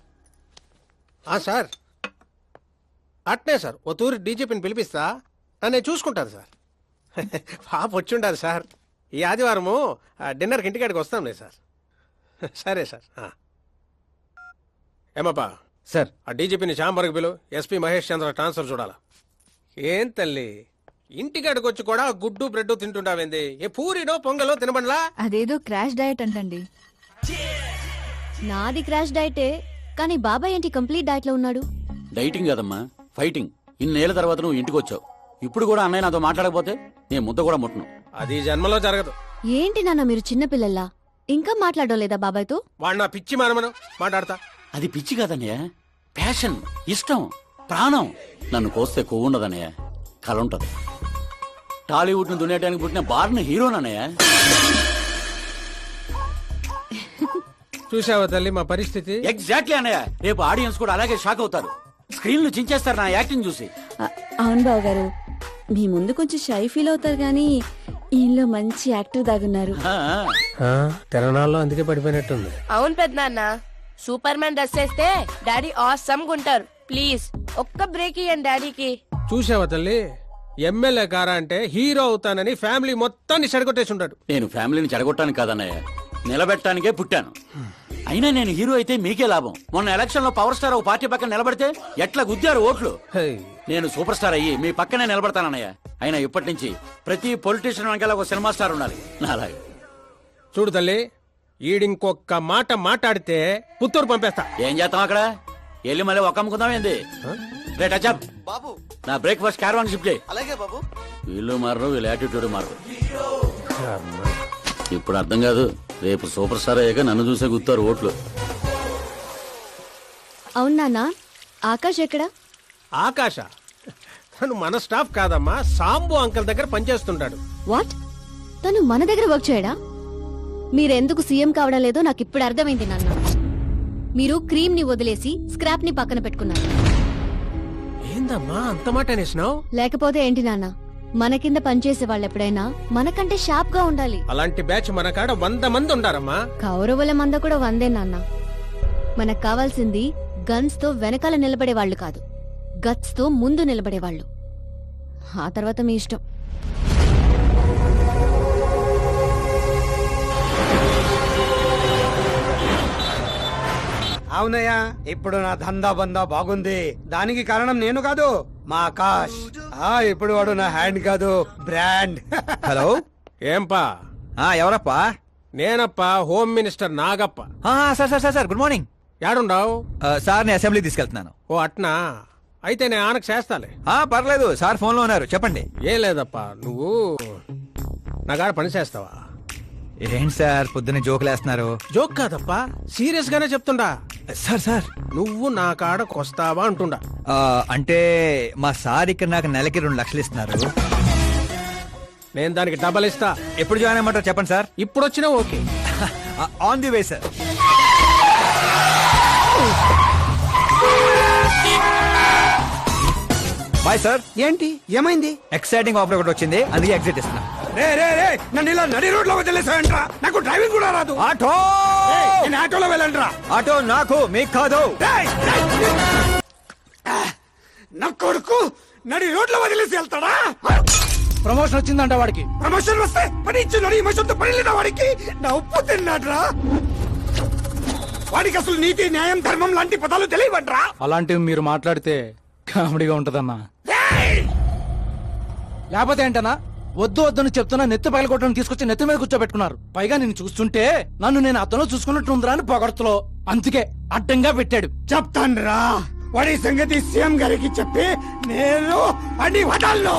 సార్ అట్నే సార్, ఓ తూరి డీజీపీని పిలిపిస్తా, నన్ను చూసుకుంటారు సార్. పాప వచ్చిండారు సార్. ఈ ఆదివారము డిన్నర్కి ఇంటికాడికి వస్తాంలే సార్. సరే సార్. ఏమప్పా
సార్,
ఆ డీజీపీని చాంబర్కి పిలు, ఎస్పీ మహేష్ చంద్ర ట్రాన్స్ఫర్ చూడాలా. ఏం తల్లి, ఇంటికాడికి వచ్చి కూడా గుడ్డు బ్రెడ్ తింటుంటావేంది? ఏ పూరినో పొంగలో తినబండ్లా?
అదేదో క్రాష్ డయట్ అంటండి. నాది క్రాష్ డయటే, కానీ బాబాయ్ ఏంటి కంప్లీట్ డయట్ లో ఉన్నాడు?
డైటింగ్ కదమ్మా, ఫైటింగ్. ఇన్నేళ్ల తర్వాత నువ్వు ఇంటికి వచ్చావు. ఇప్పుడు కూడా అన్నయ్య నాతో మాట్లాడకపోతే నేను ముద్ద కూడా ముట్టను.
అది జన్మలో జరగదు.
ఏంటి నాన్న మీరు చిన్నపిల్లల్లా ఇంకా మాట్లాడడం లేదా బాబాయ్తో?
వాడు నా పిచ్చి మనమను మాట్లాడతా.
అది పిచ్చి కాదన్నయ్య, ప్యాషన్, ఇష్టం, ప్రాణం. నన్ను కోస్తే కొవ్వు ఉండదన్నయ్య, కల ఉంటది. టాలీవుడ్ ను దున్నేయడానికి పుట్టిన బార్న్ హీరోనన్నయ్య.
చూసావా తల్లి మా పరిస్థితి?
ఎగ్జాక్ట్లీ అన్నయ్య, రేపు ఆడియన్స్ కూడా అలాగే షాక్ అవుతారు. స్క్రీన్లు చించేస్తారు నా యాక్టింగ్ చూసి.
అవును బావ గారు, మీ ముందు కొంచెం షై ఫీల్ అవుతారు కానీ ఈయనలో మంచి యాక్టర్ దాగున్నారు.
తెలంగాణలో అందుకే పడిపోయినట్టుంది.
అవును పెద్దనాన్న, సూపర్ మ్యాన్ డ్రెస్ వేస్తే డాడీ ఆసమ్ గుంటారు. ప్లీజ్ ఒక్క బ్రేక్ ఇయ్యండి డాడీకి.
చూసావా తల్లి, ఎమ్మెల్యే కారా అంటే హీరో అవుతానని ఫ్యామిలీ మొత్తాన్ని చెడగొట్టేసి ఉంటాడు.
నేను ఫ్యామిలీని చెడగొట్టాను కాదన్నయ్య, నిలబెట్టడానికే పుట్టాను. అయినా నేను హీరో అయితే మీకే లాభం. మొన్న ఎలక్షన్ లో పవర్ స్టార్ ఒక పార్టీ పక్కన నిలబడితే ఎట్లా గుద్దారు ఓట్లు. నేను సూపర్ స్టార్ అయ్యి మీ పక్కనే నిలబడతానన్నయ్య. అయినా ఇప్పటి నుంచి ప్రతి పొలిటీషియన్ వెనకాల ఒక సినిమా స్టార్ ఉండాలి నాలాగే.
చూడు తల్లి, ఈడింకొక్క మాట మాట్లాడితే పుత్తూరు పంపేస్తా.
ఏం చేస్తాం అక్కడ? వెళ్ళి మళ్ళీ ఒక్క అమ్ముకుందాం ఏంది? రేట్ అచ్చాప్ బాబు, నా బ్రేక్ఫాస్ట్ క్యారవాన్ షిఫ్ట్ చేయి. అలాగే బాబు. వీళ్ళు మారరు, వీళ్ళ యాటిట్యూడ్ మారరు. ఇప్పుడు అర్థం కాదు, రేపు సూపర్ స్టార్ అయ్యాక నన్ను చూసే గుర్తారు ఓట్లు.
అవునా? ఆకాష్ ఎక్కడ?
ఆకాశ తను మన స్టాఫ్ కాదమ్మా, సాంబు అంకల్ దగ్గర పనిచేస్తుంటాడు.
వాట్? తను మన దగ్గర వర్క్ చేయడా? మీరెందుకు సీఎం కావడం లేదో నాకు ఇప్పుడు అర్థమైంది నాన్న. మీరు క్రీమ్ ని వదిలేసి స్క్రాప్ ని పక్కన పెట్టుకున్నారు.
ఏందమ్మా అంత మాట అనేసినావు?
లేకపోతే ఏంటి నాన్న, మన కింద పనిచేసే వాళ్ళు ఎప్పుడైనా మనకంటే షార్ప్ గా ఉండాలి.
అలాంటి బ్యాచ్ మన కాడ 100 మంది ఉండారమ్మా.
కౌరవుల మంద కూడా 100 నాన్న. మనకు కావాల్సింది గన్స్ తో వెనకాల నిలబడే వాళ్ళు కాదు, గట్స్ తో ముందు నిలబడే వాళ్ళు. ఆ తర్వాత మీ ఇష్టం.
అవునయ్యా, ఇప్పుడు నా దందా బందా బాగుంది. దానికి కారణం నేను కాదు, మా ఆకాష్. ఇప్పుడు వాడు నా హ్యాండ్ కాదు, బ్రాండ్.
హలో,
ఏంపా?
ఎవరప్పా?
నేనప్పా, home minister Nagappa.
Sir sir sir sir, good morning.
యాడుండావు?
సార్ ని అసెంబ్లీ తీసుకెళ్తున్నాను.
ఓ అట్నా, అయితే నేను ఆనకు చేస్తాలే.
పర్లేదు సార్, ఫోన్ లో ఉన్నారు, చెప్పండి.
ఏం లేదప్పా, నువ్వు నా కాడ పని చేస్తావా?
ఏంటి సార్ పొద్దున్నే జోకులేస్తున్నారు?
జోక్ కాదప్పా, సీరియస్ గానే చెప్తుండా.
సార్ సార్,
నువ్వు నా కాడకు వస్తావా అంటుండా.
అంటే మా సార్ ఇక్కడ నాకు నెలకి 2 లక్షలు ఇస్తున్నారు.
నేను దానికి డబల్ ఇస్తా.
ఎప్పుడు జాయిన్ అయ్యమంటారు చెప్పండి సార్.
ఇప్పుడు వచ్చినా okay.
On the way sir. Bye sir.
ఏంటి ఏమైంది?
ఎక్సైటింగ్ ఆఫర్ ఒకటి వచ్చింది, అందుకే ఎగ్జిట్ ఇస్తున్నా.
రే రే రే, నన్ను ఇలా నడి రోడ్ లో వదిలేసాయంట్రా. నాకు డ్రైవింగ్ కూడా రాదు.
ఆటో,
నేను ఆటోలో వెళ్ళండిరా.
ఆటో నాకు, మీకు కాదు.
నా కొడుకు నడి రోడ్ లో వదిలేసి వెళ్తాడా?
ప్రమోషన్ వచ్చిందంట వాడికి.
ప్రమోషన్ వస్తే పని ఇచ్చిన ఈ మనుషులతో పని లేదా వాడికి? నా ఉప్పు తిన్నాడ్రా. వాడికి అసలు నీతి, న్యాయం, ధర్మం లాంటి పదాలు తెలియవట్రా.
అలాంటివి మీరు మాట్లాడితే కామెడీగా ఉంటదన్నా. లేకపోతే ఏంటన్నా, వద్దు వద్దని చెప్తున్నా నెత్తి పగలగొట్టడం తీసుకొచ్చి నెత్తి మీద కూర్చోబెట్టుకున్నారు. పైగా నేను చూస్తుంటే నన్ను నేను అతను చూసుకున్నట్టుందిరా అని పొగడతలో, అందుకే అడ్డంగా పెట్టాడు.
చెప్తాన్రా, వాడి సంగతి సీఎం గారికి చెప్పి నేను అన్ని వదలను.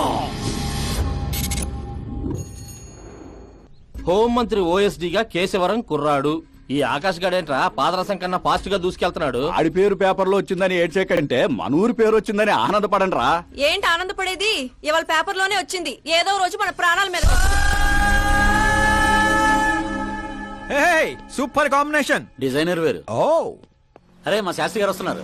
హోంమంత్రి ఓఎస్డీగా కేశవరం కుర్రాడు. ఈ ఆకాశ్ గడేంట్రా పాదరసం కన్నా ఫాస్ట్ గా దూసుకెళ్తున్నాడు.
ఆడి పేరు పేపర్ లో వచ్చిందని ఏడ్చేకంటే మన ఊరి పేరు వచ్చిందని ఆనందపడండి రా.
ఏంటి ఆనందపడేది? ఇవాళ పేపర్ లోనే వచ్చింది. ఏదో రోజు మన ప్రాణాల మీద.
Super combination.
డిజైనర్ వేరు.
ఓ,
అరే మా శాస్త్రి గారు వస్తున్నారు.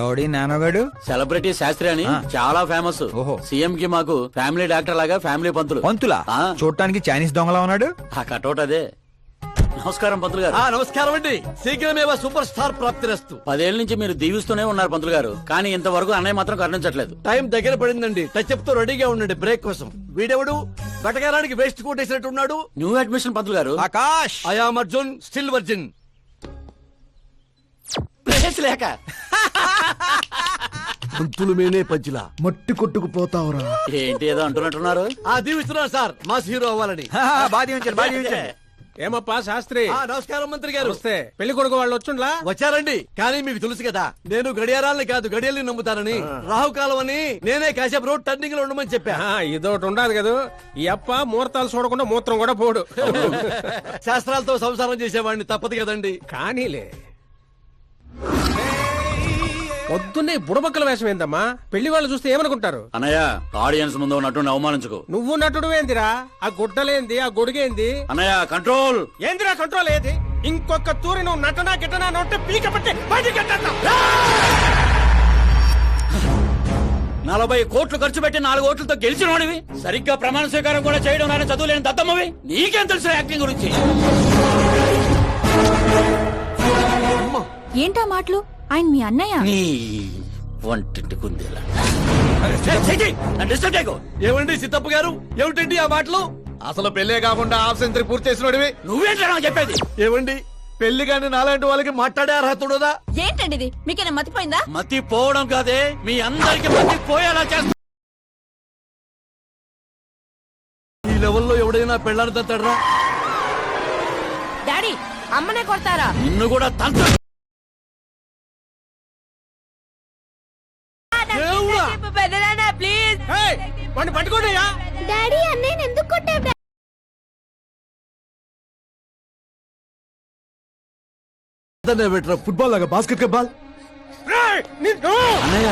ఎవడి నానోగాడు?
సెలబ్రిటీ శాస్త్రి అని చాలా ఫేమస్. సీఎం కి మాకు ఫ్యామిలీ డాక్టర్ లాగా ఫ్యామిలీ పంతులు.
పంతులా? చూడటానికి చైనీస్ దొంగలా ఉన్నాడు.
ఆ కటౌట్ అదే. నమస్కారం పంతులు గారు.
నమస్కారం అండి. శీఘ్రమే సూపర్ స్టార్ ప్రాప్తిరస్తు.
10 ఏళ్ల నుంచి మీరు దీవిస్తూనే ఉన్నారు పంతులు గారు, కానీ ఇంతవరకు అన్నయ్య మాత్రం కరుణించట్లేదు.
టైం దగ్గర పడిందండి. టచ్ తో రెడీగా ఉండండి బ్రేక్ కోసం. వీడెవడు బటకారానికి వేస్ట్ కోట్ వేసినట్టు ఉన్నాడు.
న్యూ అడ్మిషన్ పంతులు గారు.
Akash,
I am Arjun, still virgin.
లేక
పంతులు మేనే పంచిలా మట్టి కొట్టుకుపోతావురా.
ఏంటి ఏదో అంటున్నట్టున్నారు?
దీవిస్తున్నా సార్, మాస్ హీరో అవ్వాలని.
ఏమప్పా శాస్త్రి?
నమస్కారం మంత్రి గారు.
వస్తే పెళ్లి కొడుకు వాళ్ళు వచ్చిండ్లా?
వచ్చారండి. కానీ మీకు తెలుసు కదా, నేను గడియారాలని కాదు గడియల్ని నమ్ముతానని. రాహుకాలం అని నేనే కాసేపు రోడ్ టర్నింగ్ లో ఉండమని చెప్పా.
ఇదొకటి ఉండదు కదా, ఈ అప్ప ముహూర్తాలు చూడకుండా మూత్రం కూడా పోడు.
శాస్త్రాలతో సంసారం చేసేవాడిని, తప్పదు కదండి.
కానీలే. పొద్దున్నే బుడబక్కల వేషం ఏందమ్మా? పెళ్లి వాళ్ళు చూస్తే ఏమనుకుంటారు?
అన్నయ్య, ఆడియన్స్ ముందు నటుని అవమానించుకో.
నువ్వు నటుడు ఏందిరా? ఆ గుడ్డలేంది, ఆ గొడుగేంది?
అన్నయ్య కంట్రోల్.
ఏందిరా కంట్రోల్ ఏది? ఇంకొక తూరి నువ్వు నటనా గిట్టనా నొట్టే పీక పట్టి బయటికి
40 కోట్లు ఖర్చు పెట్టి 4 ఓట్లతో గెలిచినోడివి, సరిగ్గా ప్రమాణ స్వీకారం కూడా చేయడం నాని చదువు లేని దత్తమ్మవి. నీకేం తెలుసు యాక్టింగ్ గురించి?
ఏంటా మాటలు? ఆయన మీ అన్నయ్య.
నీ వంటింటి కుందేలా.
ఏమండి సిద్ధప్ప గారు, ఏమిటండి ఆ మాటలు?
అసలు పెళ్లే కాకుండా హాఫ్ సెంచరీ పూర్తి చేసినోడివి
నువ్వేంటా చెప్పేది?
ఏమండి, పెళ్లి కానీ నాలాంటి వాళ్ళకి మాట్లాడే అర్హత ఉండదా?
ఏంటండి ఇది? మీకేనా మతిపోయిందా?
మతి పోవడం కాదే, మీ అందరికి మతి పోయేలా చేస్తా.
ఈ లెవెల్లో ఎవడైనా పెళ్ళాన్ని తట్టడరా?
డాడీ, అమ్మనే కొడతారా?
నిన్ను కూడా తంత.
ప్లీజ్
వాడిని పట్టుకోండియా.
డాడీ, అన్నయ్య ఎందుకు కొట్టావు?
ఫుట్బాల్ లాగా బాస్కెట్ బాల్
అన్నయ్య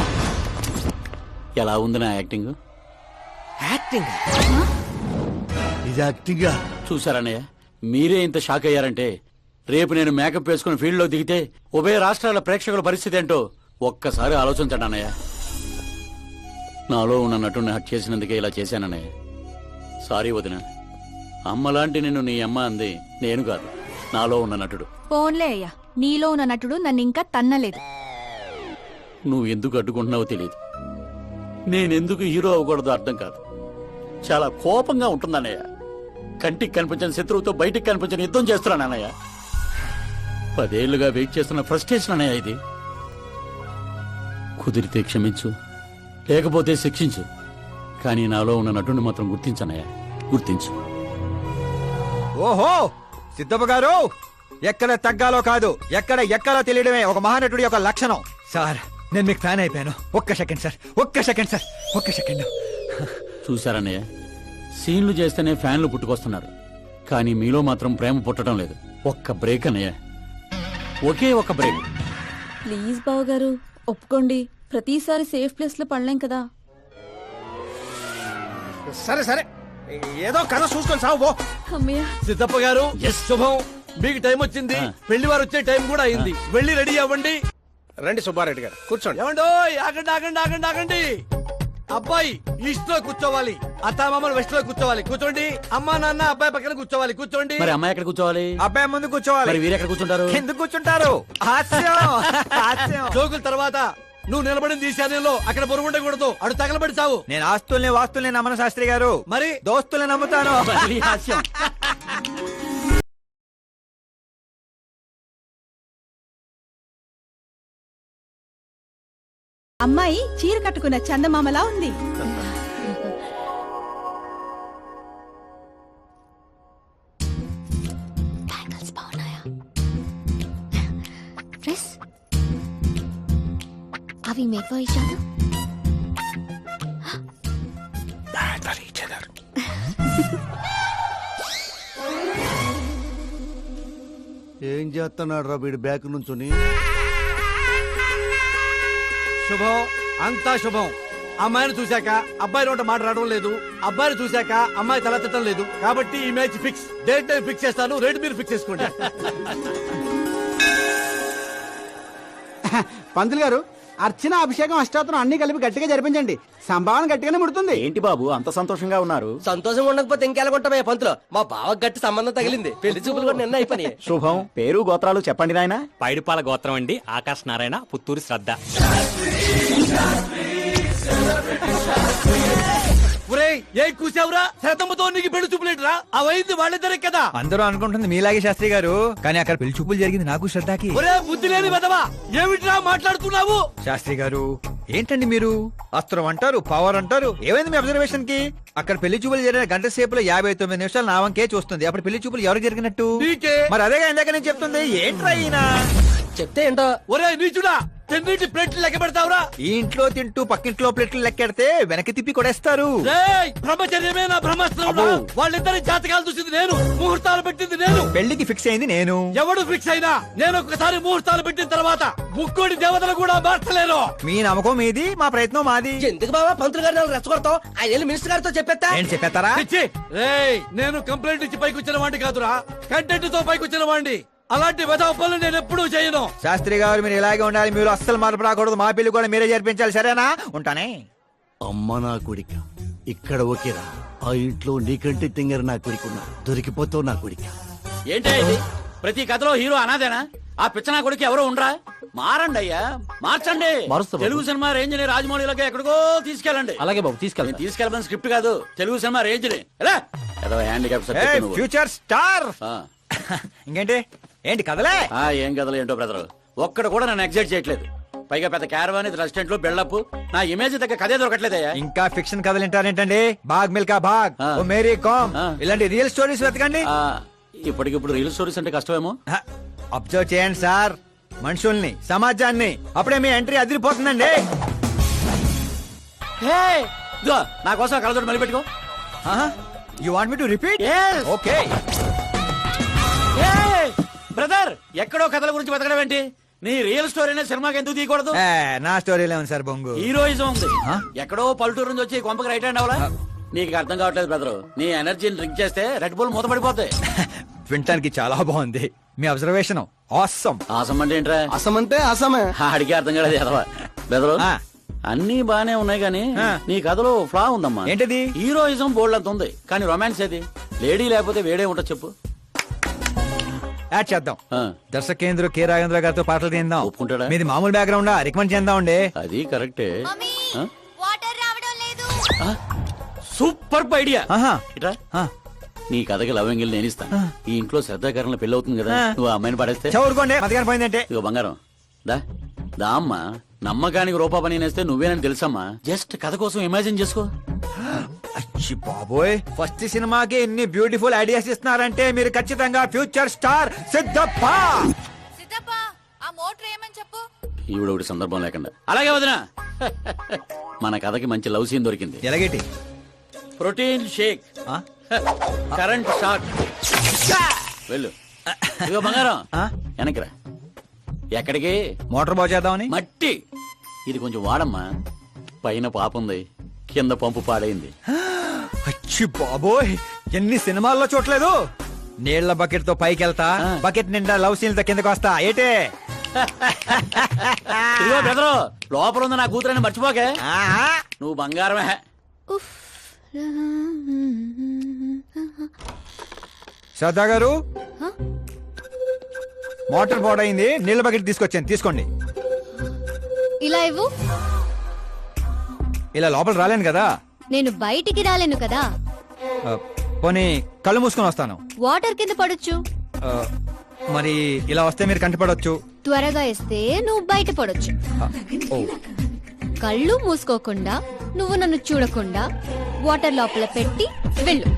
ఎలా ఉంది నా యాక్టింగ్?
ఇది యాక్టింగ్.
చూసారన్నయ్య, మీరే ఇంత షాక్ అయ్యారంటే రేపు నేను మేకప్ వేసుకుని ఫీల్డ్ లో దిగితే ఉభయ రాష్ట్రాల ప్రేక్షకుల పరిస్థితి ఏంటో ఒక్కసారి ఆలోచించండి అన్నయ్య. నాలో ఉన్న నటుని హట్ చేసినందుకే ఇలా చేశానన్నయ్య. సారీ వదిన. అమ్మలాంటి నిన్ను నీ అమ్మ అంది నేను కాదు, నాలో ఉన్న నటుడు.
పోన్లే అయ్యా, నీలో ఉన్న నటుడు నన్ను ఇంకా తన్నలేదు.
నువ్వు ఎందుకు అడ్డుకుంటున్నావో తెలియదు. నేనెందుకు హీరో అవ్వకూడదో అర్థం కాదు. చాలా కోపంగా ఉంటుందన్నయ్య. కంటికి కనిపించిన శత్రువుతో బయటికి కనిపించిన యుద్ధం చేస్తున్నాను అన్నయ్య. 10 ఏళ్లుగా వెయిట్ చేస్తున్న ఫ్రస్ట్రేషన్ అన్నయ్య ఇది. కుదిరితే క్షమించు, లేకపోతే శిక్షించు, కానీ నాలో ఉన్న నటుని మాత్రం గుర్తించనయ్య, గుర్తించు.
ఓహో సిద్ధప్ప గారు, ఎక్కడ తగ్గాలో కాదు, ఎక్కడ ఎక్కాలో తెలియడమే ఒక మహానటుడి యొక్క లక్షణం. సార్ నేను మీకు ఫ్యాన్ అయిపోయాను. ఒక్క సెకండ్ సార్, ఒక్క సెకండ్ సార్, ఒక్క సెకండ్.
చూశారన్నయ్య, సీన్లు చేస్తేనే ఫ్యాన్లు పుట్టుకొస్తున్నారు, కానీ మీలో మాత్రం ప్రేమ పుట్టడం లేదు. ఒక్క బ్రేక్ అన్నయ్య, ఒకే ఒక్క బ్రేక్.
ప్లీజ్ బావ గారు ఒప్పుకోండి, ప్రతిసారి సేఫ్ ప్లేస్ లో పడలేం కదా.
సరే సరే, ఏదో కథ చూసుకొని సాగు పో.
అమ్మయ్య,
సిద్ధప్ప గారు శుభం, మీకు టైం వచ్చింది. పెళ్లి వారు వచ్చే టైం కూడా అయింది. వెళ్ళి రెడీ అవ్వండి.
రండి సుబ్బారెడ్డి గారు, కూర్చోండి.
ఏమండో, ఆగండి ఆగండి ఆగండి ఆగండి. అబ్బాయి ఈస్ట్ లో కూర్చోవాలి, అత్తామామలు వెస్ట్ లో కూర్చోవాలి. కూర్చోండి. అమ్మా నాన్న అబ్బాయి పక్కన కూర్చోవాలి. కూర్చోండి.
మరి అమ్మాయి ఎక్కడ కూర్చోవాలి?
అబ్బాయి ముందు కూర్చోవాలి.
మరి వీరు ఎక్కడ కూర్చుంటారు?
ఎందుకు కూర్చుంటారు? హాస్యం, హాస్యం.
జోకుల తర్వాత నువ్వు నిలబడింది ఈశాన్యంలో, అక్కడ బరువు ఉండకూడదు. అడు తగలబడి చావు.
నేను ఆస్తుల్ని వాస్తుల్ని నమ్మను శాస్త్రి గారు,
మరి
దోస్తుల్ని నమ్ముతాను.
మళ్ళీ హాస్యం.
అమ్మాయి చీర కట్టుకున్న చందమామలా ఉంది.
అవి మేక్ ఫర్ ఈచ్ అదర్.
ఏం చేస్తున్నాడు రా వీడి బ్యాక్ నుంచుని?
శుభం, అంతా శుభం. అమ్మాయిని చూశాక అబ్బాయి నోట మాట రావడం లేదు, అబ్బాయిని చూశాక అమ్మాయి తల తిట్టడం లేదు. కాబట్టి ఈ మ్యాచ్ ఫిక్స్. డేట్ నేను ఫిక్స్ చేస్తాను, రేట్ మీరు ఫిక్స్ చేసుకోండి.
పంతులు గారు, అర్చన అభిషేకం అష్టాత్రం అన్ని కలిపి గట్టిగా జరిపించండి. సంభావన గట్టిగానే ముడుతుంది.
ఏంటి బాబు అంత సంతోషంగా ఉన్నారు?
సంతోషంగా ఉండకపోతే ఇంకెలాగుంటామే పంతులు. మా బావ గట్టి సంబంధం తగిలింది. పెళ్లి చూపులు కూడా నిన్న అయిపోయి.
శుభం. పేరు గోత్రాలు చెప్పండి నాయన.
పైడిపాల గోత్రం అండి, ఆకాశ్ నారాయణ, పుత్తూరు శ్రద్ధ.
ఏ కూసావురా? శతంతో నీకు పెళ్లి చూపులేట్రా? అవైంది వాళ్ళిద్దరే కదా.
అందరూ అనుకుంటుంది మీలాగే శాస్త్రి గారు, కానీ అక్కడ పెళ్లి చూపులు జరిగింది నాకు శ్రద్ధకి.
ఒరే బుద్ధి లేని వెదవా, ఏమిట్రా మాట్లాడుతున్నావు?
శాస్త్రి గారు ఏంటండి మీరు? అస్త్రం అంటారు, పవర్ అంటారు. ఏమైంది మీ అబ్జర్వేషన్ కి? అక్కడ పెళ్లి చూపులు జరిగిన గంట సేపులో 59 నిమిషాలు నా వంకే చూస్తుంది. అప్పుడు పెళ్లి చూపులు ఎవరు జరిగినట్టు? మరి అదేగా ఇందాక నేను చెప్తుంది. ఏంట్రా ఈయన
చెప్తే ఏంటో.
ఒరే నీచుడా, తిన్నింటి ప్లేట్లు లెక్క పెడతావురా?
ఈ ఇంట్లో తింటూ పక్కింట్లో ప్లేట్లు లెక్కెడితే వెనక్కి తిప్పి కొడేస్తారు.
బ్రహ్మచర్యమే నా బ్రహ్మాస్త్రం. వాళ్ళిద్దరి జాతకాలు చూసింది నేను, ముహూర్తాలు పెట్టింది నేను,
పెళ్లికి ఫిక్స్ అయింది నేను.
ఎవడు ఫిక్స్ అయినా నేను ఒక్కసారి ముహూర్తాలు పెట్టిన తర్వాత ముక్కోడి దేవతలు కూడా మార్చలేను.
మీ నమ్మకం మీది, మా ప్రయత్నం మాది.
ఎందుకు బాబా పంతులు గారిని రెచ్చగొడతావు? ఆయన మినిస్టర్ గారితో చెప్పేస్తా.
ఏంటి చెప్పేస్తారా?
నేను కంప్లైంట్ ఇచ్చి పైకి వచ్చిన వాడిని కాదురా, కంటెంట్ తో పైకి వచ్చిన వాడిని. అలాంటి వెధవ పనులు నేను ఎప్పుడూ చేయను.
శాస్త్రి గారు మీరు ఇలాగే ఉండాలి. మీరు అస్సలు మార్పు రాకూడదు. మా పెళ్లి కూడా మీరే జరిపించాలి, సరేనా? ఉంటానే.
అమ్మ నా కొడిక, ఇక్కడ ఓకేరా. ఆ ఇంట్లో నీకంటే తింగర నా కొడుకున్నా, దొరికిపోతావు నా కొడిక.
ఏంటి ఇది? ప్రతి కథలో హీరో అనాదేనా? ఆ పిచ్చనా కొడుకు ఎవరో ఉండరా? మారండి అయ్యా, మార్చండి. తెలుగు సినిమా రేంజ్ ని రాజమౌళిలోకి ఎక్కడికో తీసుకెళ్ళండి.
అలాగే బాబు, తీసుకెళ్ళండి.
తీసుకెళ్ళమని స్క్రిప్ట్ కాదు, తెలుగు సినిమా రేంజ్ ని.
Future star. ఇంకేంటి? ఏంటి కదలే?
ఏం కథలు ఏంటో బ్రదర్, ఒక్కడ కూడా నన్ను ఎగ్జైట్ చేయట్లేదు. పైగా పెద్ద క్యారవాన్, రెస్టారెంట్ లో బిల్డప్, నా ఇమేజ్ దగ్గర కథే దొరకట్లేదయ్యా.
ఇంకా ఫిక్షన్ కథలు వింటారేంటండి? బాగ్ మిల్కా బాగ్, ఓ మేరీ కామ్, ఇలాంటి రియల్ స్టోరీస్ వెతకండి.
ఇప్పటికిప్పుడు రియల్ స్టోరీస్ అంటే కష్టమేమో.
అబ్జర్వ్ చేయండి సార్ మనుషుల్ని, సమాజాన్ని. అప్పుడే మీ ఎంట్రీ అదిరిపోతుందండి.
నా కోసం కలదోడు మళ్ళీ పెట్టుకో.
You want me to repeat? Okay.
Brother, ఎక్కడో కథల గురించి బతకడం ఏంటి? నీ రియల్ స్టోరీనే సినిమాకి ఎందుకు తీయకూడదు?
నా స్టోరీలో ఉంది సార్ బొంగు.
హీరోయిజం ఉంది. ఎక్కడో పల్లెటూరు నుంచి వచ్చి కొంపకి రైట్ హ్యాండ్ అవలా? నీకు అర్థం కావట్లేదు బ్రదర్. నీ ఎనర్జీని డ్రింక్ చేస్తే రెడ్ బుల్ మూతపడిపోతాయి.
వినటానికి చాలా బాగుంది మీ అబ్జర్వేషన్. ఆసమ్.
ఆసం అంటే ఏంట్రా?
అసం అంటే అసమే.
అడిగే అర్థం కాలేదు ఎదవా. బెదరు అన్ని బానే ఉన్నాయి కానీ నీ కథలో ఫ్లా ఉందమ్మా.
ఏంటది?
హీరోయిజం బోల్డ్ అంత ఉంది కానీ రొమాన్స్ ఏది? లేడీ లేకపోతే వేడే ఉంటా చెప్పు.
యాడ్ చేద్దాం. దర్శకేంద్ర కె రాఘేంద్ర గారితో పాటలు తీద్దాం.
ఒప్పుకుంటాడా?
మీది మామూలు బ్యాక్గ్రౌండ్ రికమెండ్ చేద్దాం అండి.
అది కరెక్టే. Super idea. ఇట్రా నీ కథకి లవ్ ఎంగిల్ నేను ఇస్తాను. ఈ ఇంట్లో శ్రద్ధాకరణ పెళ్లి అవుతుంది కదా, నువ్వు ఆ అమ్మాయిని పడేస్తే
చదువుకోండి మధ్యాహ్నం పోయిందంటే.
ఇగో బంగారం దా దా అమ్మా. నమ్మకానికి రూపా పని నేస్తే నువ్వేనని తెలుసమ్మా. జస్ట్ కథ కోసం ఇమాజిన్ చేసుకో.
అచ్చి బాబోయ్, ఫస్ట్ సినిమాకి ఎన్ని బ్యూటిఫుల్ ఐడియాస్ ఇస్తున్నారంటే మీరు ఖచ్చితంగా ఫ్యూచర్ స్టార్ సిద్ధప్ప.
ఈవిడ ఒకటి సందర్భం లేకుండా. అలాగే వదినా, మన కథకి మంచి లవ్ సీన్ దొరికింది.
ఎలాగేటి?
Protein shake, current shock. వెళ్ళు. ఇగో బంగారం వెనక్కిరా. ఎక్కడికి?
మోటార్ బాగు చేద్దామని.
మట్టి ఇది కొంచెం వాడమ్మా. పైన పాపుంది, కింద పంపు పాడైంది.
అచ్చి బాబోయ్, ఎన్ని సినిమాల్లో చూడలేదు. నీళ్ల బకెట్ తో పైకి వెళ్తా, బకెట్ నిండా లవ్ సీన్ తో కిందకి వస్తా. ఏటే
ఇదిగో బెదరు, లోపల ఉంది నా కూతురని మర్చిపోకే. నువ్వు బంగారమే.
శ్రద్ధా గారు, మోటార్ పాడైంది, నీళ్ల బకెట్ తీసుకొచ్చాను, తీసుకోండి.
ఇలా ఇవ్వు.
ఇలా లోపల రాలేను కదా.
నేను బయటికి రాలేను కదా.
పోనీ కళ్ళు మూసుకొని వస్తాను.
వాటర్ కింద పడొచ్చు.
మరి ఇలా వస్తే మీరు కంటిపడవచ్చు.
త్వరగా ఇస్తే నువ్వు బయట పడొచ్చు. కళ్ళు మూసుకోకుండా నువ్వు నన్ను చూడకుండా వాటర్ లోపల పెట్టి వెళ్ళు.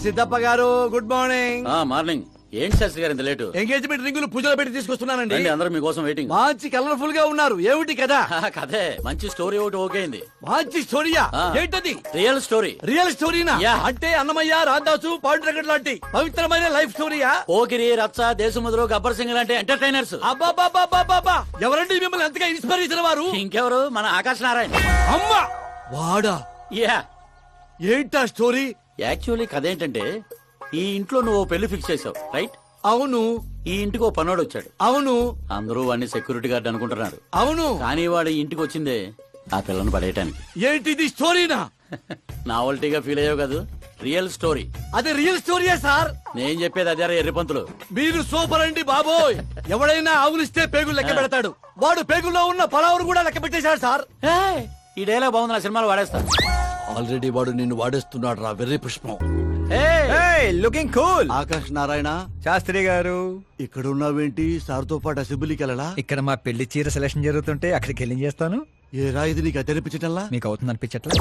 సిద్ధప్ప గారు గుడ్ మార్నింగ్.
మార్నింగ్. ఏంటి శాస్త్రి గారు ఇంత లేటు?
ఎంగేజ్మెంట్ రింగులు పూజలో పెట్టి తీసుకొస్తున్నానండి.
అందరూ మీకోసం వెయిటింగ్.
మంచి కలర్ఫుల్ గా ఉన్నారు. ఏమిటి కదా?
కథే మంచి స్టోరీ ఒకటి ఓకే అయింది.
మంచి స్టోరీయా? ఏంటది?
Real story.
రియల్ స్టోరీనా? అంటే అన్నమయ్య, రాధాసు, పాండురంగడ్ లాంటి పవిత్రమైన లైఫ్ స్టోరీయా?
పోకిరి, రచ్చ, దేశముద్రు, గబ్బర్ సింగ్ లాంటి ఎంటర్టైనర్స్.
అబ్బాబాబాబాబా, ఎవరండి మిమ్మల్ని ఎంతగా ఇన్స్పైర్ చేసిన వారు?
ఇంకెవరు, మన ఆకాశ్ నారాయణ.
అమ్మా వాడా?
యా.
ఏంటా స్టోరీ?
యాక్చువల్లీ కథ ఏంటంటే, ఈ ఇంట్లో నువ్వు పెళ్లి ఫిక్స్ చేసావు, రైట్?
అవును.
ఈ ఇంటికి ఓ పనోడు వచ్చాడు.
అవును.
అందరూ వాడిని సెక్యూరిటీ గార్డ్ అనుకుంటున్నారు.
అవును.
కానీ వాడు ఇంటికి వచ్చిందే ఆ పిల్లను పడేయటానికి.
ఏంటిది స్టోరీనా?
నావల్టీగా ఫీల్ అయ్యావు కాదు, రియల్ స్టోరీ.
అది రియల్ స్టోరీయే సార్.
నేను చెప్పేది అదే ఎర్రిపంతులు.
మీరు సూపర్ అండి బాబోయ్. ఎవడైనా ఆవులిస్తే పేగులు లెక్క పెడతాడు. వాడు పేగుల్లో ఉన్న పలావురు కూడా లెక్క పెట్టేశాడు సార్.
ఈ డైలాగ్ బాగుంది, నా సినిమాలో వాడేస్తా.
ఆల్రెడీ వాడు నిన్ను వాడేస్తున్నాడు రా వెర్రి పుష్పం.
Looking cool.
ఆకాశ్ నారాయణ
శాస్త్రి గారు,
ఇక్కడ ఉన్నావేంటి? సార్తో పాటు అసెంబ్లీకి వెళ్ళలా?
ఇక్కడ మా పెళ్లి చీర సెలక్షన్ జరుగుతుంటే అక్కడికి వెళ్ళి చేస్తాను.
ఏ రా ఇది నీకు తెరిపించటల్లా?
మీకు అవుతుంది అనిపించట్లా?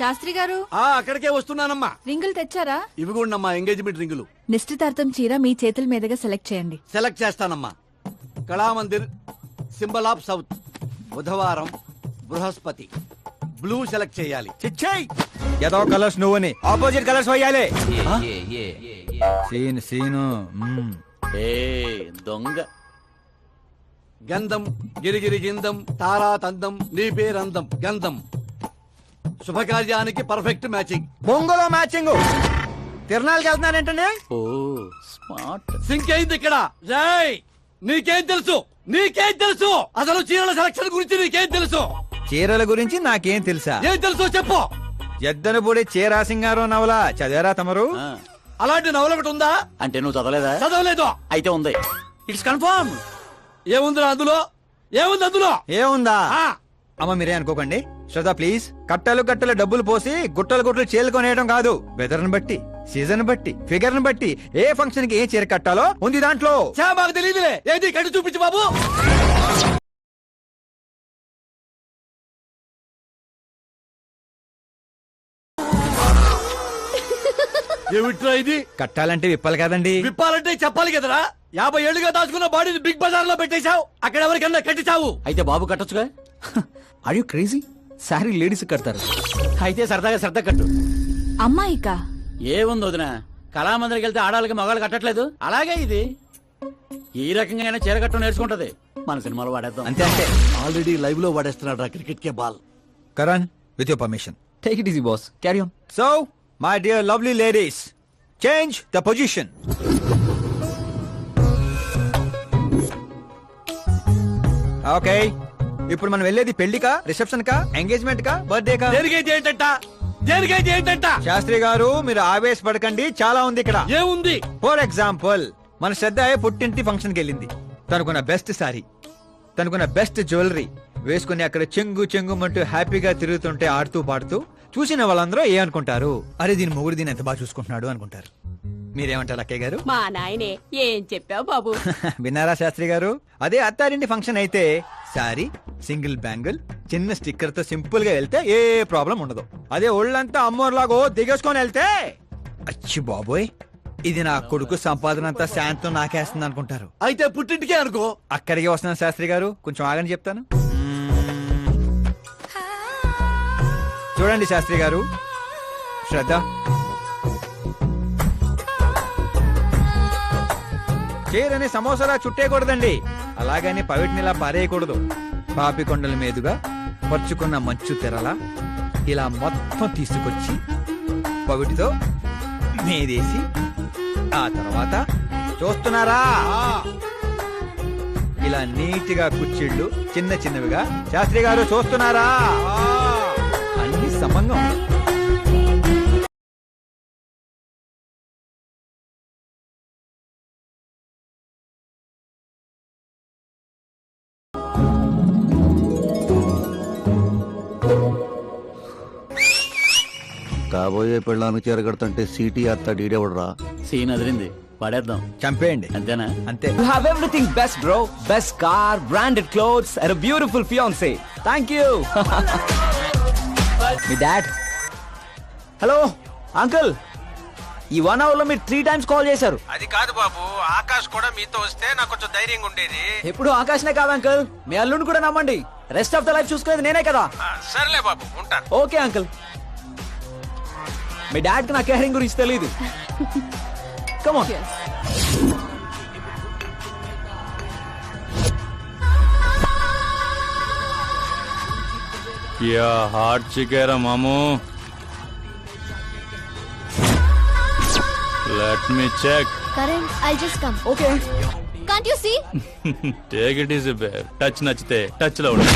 శాస్త్రి గారు,
అక్కడికే వస్తున్నానమ్మా.
రింగులు తెచ్చారా?
ఇవి కూడా అమ్మా ఎంగేజ్మెంట్ రింగులు.
నిశ్చితార్థం చీర మీ చేతుల మీదుగా సెలెక్ట్ చేయండి.
సెలెక్ట్ చేస్తానమ్మా. కళామందిర్, సింబల్ ఆఫ్ సౌత్, బుధవారం, బృహస్పతి. బ్లూ సెలెక్ట్ చేయాలి.
చిచ్చాయి ఏదో కలర్స్ నువ్వని ఆపోజిట్ కలర్స్ వేయాలి. Scene scene.
దొంగ.
గంధం గిరిగిరి గిందం తారా తందం నీ పేరందం గంధం. శుభకార్యానికి పర్ఫెక్ట్ మ్యాచింగ్.
బొంగులో మ్యాచింగ్. తిరణాలకి వెళ్తున్నానంటే
ఓ స్మార్ట్.
సింక్ అయింది ఇక్కడ. జై నీకేం తెలుసు? నీకేం తెలుసు? అసలు చీరల సెలక్షన్ గురించి నీకేం తెలుసు?
చీరల గురించి నాకేం తెలుసా?
ఏం తెలుసు చెప్పు.
ఎద్దను పొడి చీరా సింగారం నవల చదివారా తమరు?
అలాంటి నవల ఒకటి ఉందా?
అంటే నువ్వు చదవలేదా?
చదవలేదు.
అయితే ఉంది. It's confirm.
ఏముందిరా అందులో? ఏముంది అందులో?
ఏముందా? అమ్మ మీరే అనుకోకండి. శ్రద్ధ ప్లీజ్. కట్టలు కట్టలు డబ్బులు పోసి గుట్టలు గుట్టలు చీరలుకొనేయడం కాదు. వెదర్ ని బట్టి, సీజన్ బట్టి, ఫిగర్ ని బట్టి ఏ ఫంక్షన్ కి ఏ చీర కట్టాలో ఉంది దాంట్లో.
మాకు తెలియదులే. ఏది కట్టి చూపించు బాబు. ఏమిట్రా ఇది?
కట్టాలంటే విప్పాలి కదండి.
విప్పాలంటే చెప్పాలి కదరా. 50 ఏళ్లుగా దాచుకున్న బాడీని బిగ్ బజార్ లో పెట్టేశావు. అక్కడ ఎవరికన్నా కట్టించావు.
అయితే బాబు కట్టొచ్చుగా.
Are you crazy?
Sari ladies కడతారు. అయితే సరదాగా శ్రద్ధ కట్టు.
అమ్మాయికా?
ఏముంది వదిన, కళామందిరికి వెళ్తే ఆడాలకి మగాళ్ళు కట్టట్లేదు, అలాగే ఇది ఈ రకంగా చీర కట్టడం నేర్చుకుంటది. మన సినిమాలో వాడేద్దాం.
అంతే అంతే.
ఆల్రెడీ లైవ్ లో వాడేస్తున్నాడు క్రికెట్ కే ball.
Karan, with your permission.
Take it easy boss, carry on.
So my dear lovely ladies, change the position. Okay, ఇప్పుడు మనం వెళ్ళేది పెళ్లికా, రిసెప్షన్ కా, ఎంగేజ్మెంట్ కా, బర్త్డే కా?
దేనికైతే ఏంటంట?
శాస్త్రి గారు, మీరు ఆవేశపడకండి, చాలా ఉంది ఇక్కడ.
ఏముంది?
ఫర్ ఎగ్జాంపుల్, మన శ్రద్ధ పుట్టింటి ఫంక్షన్ కి వెళ్ళింది. తనకున్న బెస్ట్ సారీ, తనకున్న బెస్ట్ జ్యువెలరీ వేసుకుని అక్కడ చెంగు చెంగుమంటూ హ్యాపీగా తిరుగుతుంటే ఆడుతూ పాడుతూ చూసిన వాళ్ళందరూ ఏమనుకుంటారు? అరే, దీని మొగుడు దీని ఎంత బాగా చూసుకుంటున్నాడు అనుకుంటారు. మీరేమంటారు అక్కయ్య గారు?
మా నాయనే ఏం చెప్పావు బాబు.
విన్నారా శాస్త్రి గారు? అదే అత్తారింటి ఫంక్షన్ అయితే సారీ, సింగిల్ బ్యాంగిల్, చిన్న స్టిక్కర్ తో సింపుల్ గా వెళ్తే ఏ ప్రాబ్లం ఉండదు. అదే ఒళ్ళంతా అమ్మోర్లాగో దిగేసుకొని వెళ్తే అచ్చి బాబోయ్, ఇది నా కొడుకు సంపాదన అంతా శాంతం నాకేస్తుంది అనుకుంటారు.
అయితే పుట్టింటికే అనుకో.
అక్కడికి వస్తున్నాను శాస్త్రి గారు, కొంచెం ఆగని చెప్తాను. చూడండి శాస్త్రి గారు, శ్రద్ధ, చీరని సమోసాలా చుట్టేయకూడదండి, అలాగని పవిటినిలా పారేయకూడదు. పాపికొండల మీదుగా పరుచుకున్న మంచు తెరలా ఇలా మొత్తం తీసుకొచ్చి పవిటితో మీదేసి ఆ తర్వాత చూస్తున్నారా, ఇలా నీట్గా కుచ్చిళ్ళు చిన్న చిన్నవిగా. శాస్త్రి గారు చూస్తున్నారా? అన్ని సమంగా ఉన్నాయి.
కాబోయే పెళ్ళానికి చేరగడుతుంటే సీటీ అత్త డీడేవడరా.
సీన్ అదిరింది, వాడేద్దాం.
చంపేయండి.
అంతేనా?
అంతే.
You have everything best, bro. Best car, branded clothes, and a beautiful fiancé. Thank you. Me dad. Hello uncle, ఈ 1 hour లో మీరు 3 times కాల్ చేశారు.
అది కాదు బాబు, ఆకాష్ కూడా మీతో వస్తే నాకు కొంచెం ధైర్యంగా ఉండేది.
ఎప్పుడు ఆకాశనే కాదు అంకుల్, మీ అల్లుని కూడా నమ్మండి. రెస్ట్ ఆఫ్ ద లైఫ్ చూసుకునేది నేనే కదా.
సర్లే బాబు, ఉంటాను.
Okay uncle. మీ డాడ్ కి నా కేరింగ్ గురించి తెలీదు. Come on.
क्या हार्ट चिकेरा मामू. Let me check.
Karan, I'll just come.
Okay.
Can't you see?
Take it easy, babe. Touch నచ్చితే టచ్ లో ఉండు.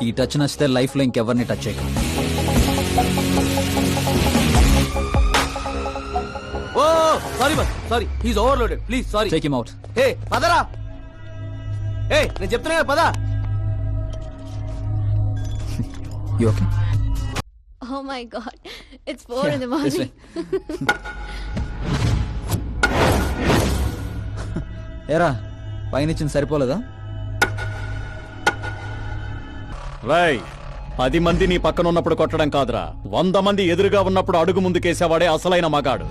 ఈ టచ్ నచ్చితే లైఫ్ లో ఇంకెవరిని టచ్ చేయకు.
Oh sorry boss, sorry, he's overloaded, please sorry.
Take him out.
ఏ పదరా, ఏ నేను చెప్తున్నా కదా, పద.
You okay?
Oh my God, it's 4 in the morning.
ఏరా, పైన సరిపోలేదా?
రై, 10 మంది నీ పక్కన ఉన్నప్పుడు కొట్టడం కాదురా, 100 మంది ఎదురుగా ఉన్నప్పుడు అడుగు ముందుకేసేవాడే అసలైన మగాడు.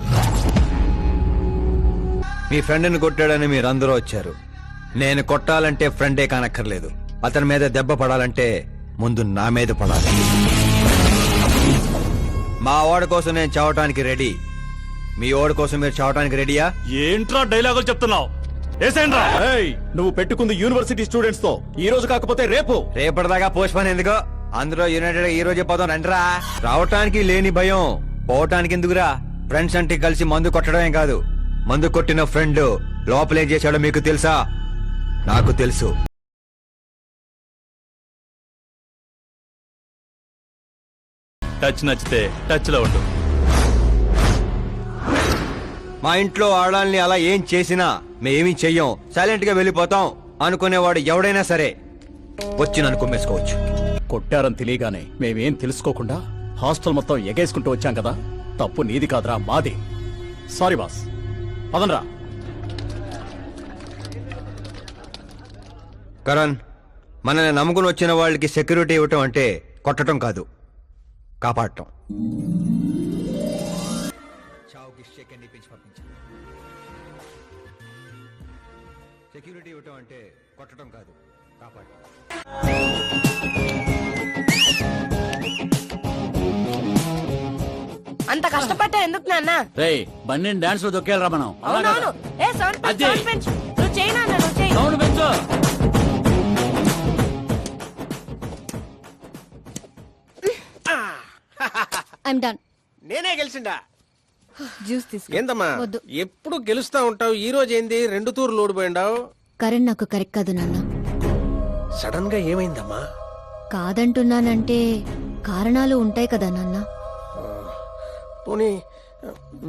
మీ ఫ్రెండ్ని కొట్టాడని మీరందరూ వచ్చారు. నేను కొట్టాలంటే ఫ్రెండే కానక్కర్లేదు, అతని మీద దెబ్బ పడాలంటే ముందు నా మీద పడాలి. మా వాడి కోసం నేను చావటానికి రెడీ, మీ వాడి కోసం మీరు చావటానికి రెడీయా?
ఏంట్రా డైలాగులు చెప్తున్నావు? నువ్వు పెట్టుకుంది యూనివర్సిటీ స్టూడెంట్స్ తో, ఈ రోజు కాకపోతే రేపు.
రేపటిదాకా పోస్ట్ పోన్ ఎందుకో, అందరూ యునైటెడ్ ఈ రోజే పోదాం రండిరా. రావటానికి లేని భయం, పోవటానికి ఎందుకురా? ఫ్రెండ్స్ అంటే కలిసి మందు కొట్టడమే కాదు, మందు కొట్టిన ఫ్రెండ్ లోపలేం చేశాడో మీకు తెలుసా? నాకు తెలుసు.
టచ్ నచ్చితే టచ్ లో ఉండు.
మా ఇంట్లో ఆడాలని అలా ఏం చేసినా మేమేమీ చెయ్యం, సైలెంట్ గా వెళ్ళిపోతాం అనుకునేవాడు ఎవడైనా సరే వచ్చి నన్ను కుమ్మేసుకోవచ్చు.
కొట్టారని తెలియగానే మేమేం తెలుసుకోకుండా హాస్టల్ మొత్తం ఎగేసుకుంటూ వచ్చాం కదా, తప్పు నీది కాదురా, మాది. Sorry boss, పదనరా.
కరణ్, మనల్ని నమ్ముకుని వచ్చిన వాళ్ళకి సెక్యూరిటీ ఇవ్వటం అంటే కొట్టడం కాదు, కాపాడటం. సెక్యూరిటీ ఇవ్వటం అంటే కొట్టడం కాదు, కాపాడటం.
అంత కష్టపడ్డా ఎందుకు నాన్న?
రేయ్ బండిని డాన్స్ లో దొక్కేయాలరా మనం.
అవునవును. ఏ సౌండ్ పెంచు,
అదే.
సౌండ్ పెంచు. నువ్వు చేయి నాన్న, నువ్వు చేయి.
సౌండ్ పెంచు.
I'm done.
నేనే గెలిచిండా?
జ్యూస్ తీసుకో.
ఏందమ్మా
వద్దు.
ఎప్పుడు గెలుస్తా ఉంటావు, ఈ రోజు ఏంది 2 తూర్లు ఓడిపోయిండావు?
కరణ్ నాకు కరెక్ట్ కాదు నాన్న.
సడన్ గా ఏమైందమ్మా?
కాదంటున్నానంటే కారణాలు ఉంటాయి కదా నాన్న.
పోనీ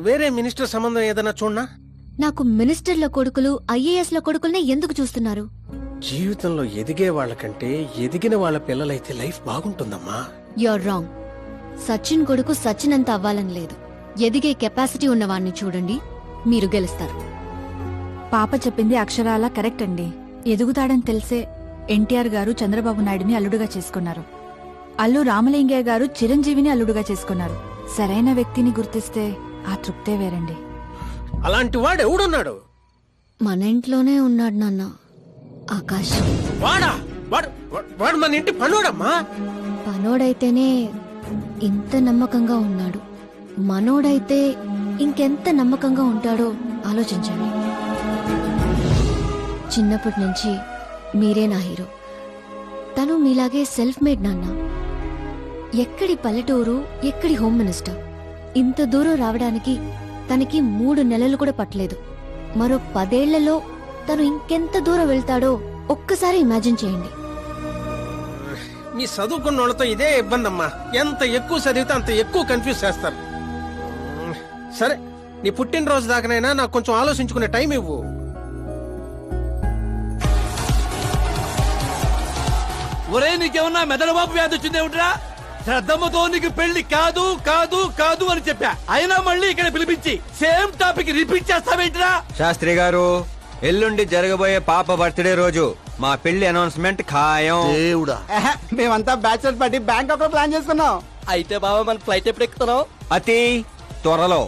వేరే మినిస్టర్ సంబంధం ఏదైనా చూడనా?
నాకు మినిస్టర్ల కొడుకులు ఐఏఎస్ ల కొడుకుల్నే ఎందుకు చూస్తున్నారు?
జీవితంలో ఎదిగే వాళ్ళకంటే ఎదిగిన వాళ్ళ పిల్లలైతే లైఫ్ బాగుంటుందమ్మా.
You're wrong. సచిన్ కొడుకు సచిన్ అంత అవ్వాలని లేదు. ఎదిగే కెపాసిటీ ఉన్నవాణ్ణి చూడండి, మీరు గెలుస్తారు.
పాప చెప్పింది అక్షరాలా కరెక్ట్ అండి. ఎదుగుతాడని తెలిసే ఎన్టీఆర్ గారు చంద్రబాబు నాయుడిని అల్లుడుగా చేసుకున్నారు. అల్లు రామలింగయ్య గారు చిరంజీవిని అల్లుడుగా చేసుకున్నారు. సరైన వ్యక్తిని గుర్తిస్తే ఆ తృప్తే వేరండి.
అలాంటి వాడు ఎవడున్నాడు?
మన ఇంట్లోనే ఉన్నాడు నాన్న, ఆకాష్.
వాడా? వాడు మన ఇంటి పనుడమ్మా.
పనోడైతేనే ఇంత నమ్మకంగా ఉన్నాడు. మనోడైతే ఇంకెంత నమ్మకంగా ఉంటాడో ఆలోచించండి. చిన్నప్పటి నుంచి మీరే నా హీరో. తను మీలాగే సెల్ఫ్ మేడ్ నాన్న. ఎక్కడి పల్లెటూరు, ఎక్కడి హోమ్ మినిస్టర్. ఇంత దూరం రావడానికి తనకి 3 నెలలు కూడా పట్టలేదు. మరో 10 ఏళ్లలో తను ఇంకెంత దూరం వెళ్తాడో ఒక్కసారి ఇమాజిన్ చేయండి.
మీ చదువుకున్న వాళ్ళతో ఇదే ఇబ్బంది అమ్మా. ఎంత ఎక్కువ చదివితే అంత ఎక్కువ కన్ఫ్యూజ్ చేస్తారు. సరే, నీ పుట్టినరోజు దాకానైనా నాకు కొంచెం ఆలోచించుకునే టైం ఇవ్వు.
ఒరే నీకేమన్నా మెదడువాపు వ్యాధి వచ్చిందేమిట్రా? శ్రద్ధమ్మతో నీకు పెళ్లి కాదు కాదు కాదు అని చెప్పా, అయినా మళ్ళీ ఇక్కడ పిలిపించి సేమ్ టాపిక్ రిపీట్ చేస్తావేంట్రా?
శాస్త్రి గారు, ఎల్లుండి జరగబోయే పాప బర్త్డే రోజు మా పెళ్లి అనౌన్స్మెంట్ ఖాయం.
దేవుడా,
మేమంతా బ్యాచులర్ పార్టీ బ్యాంకాక్ లో ప్లాన్ చేసుకున్నాం.
అయితే బాబా మన ఫ్లైట్ ఎప్పుడు ఎక్కుతున్నావు?
అతి త్వరలో.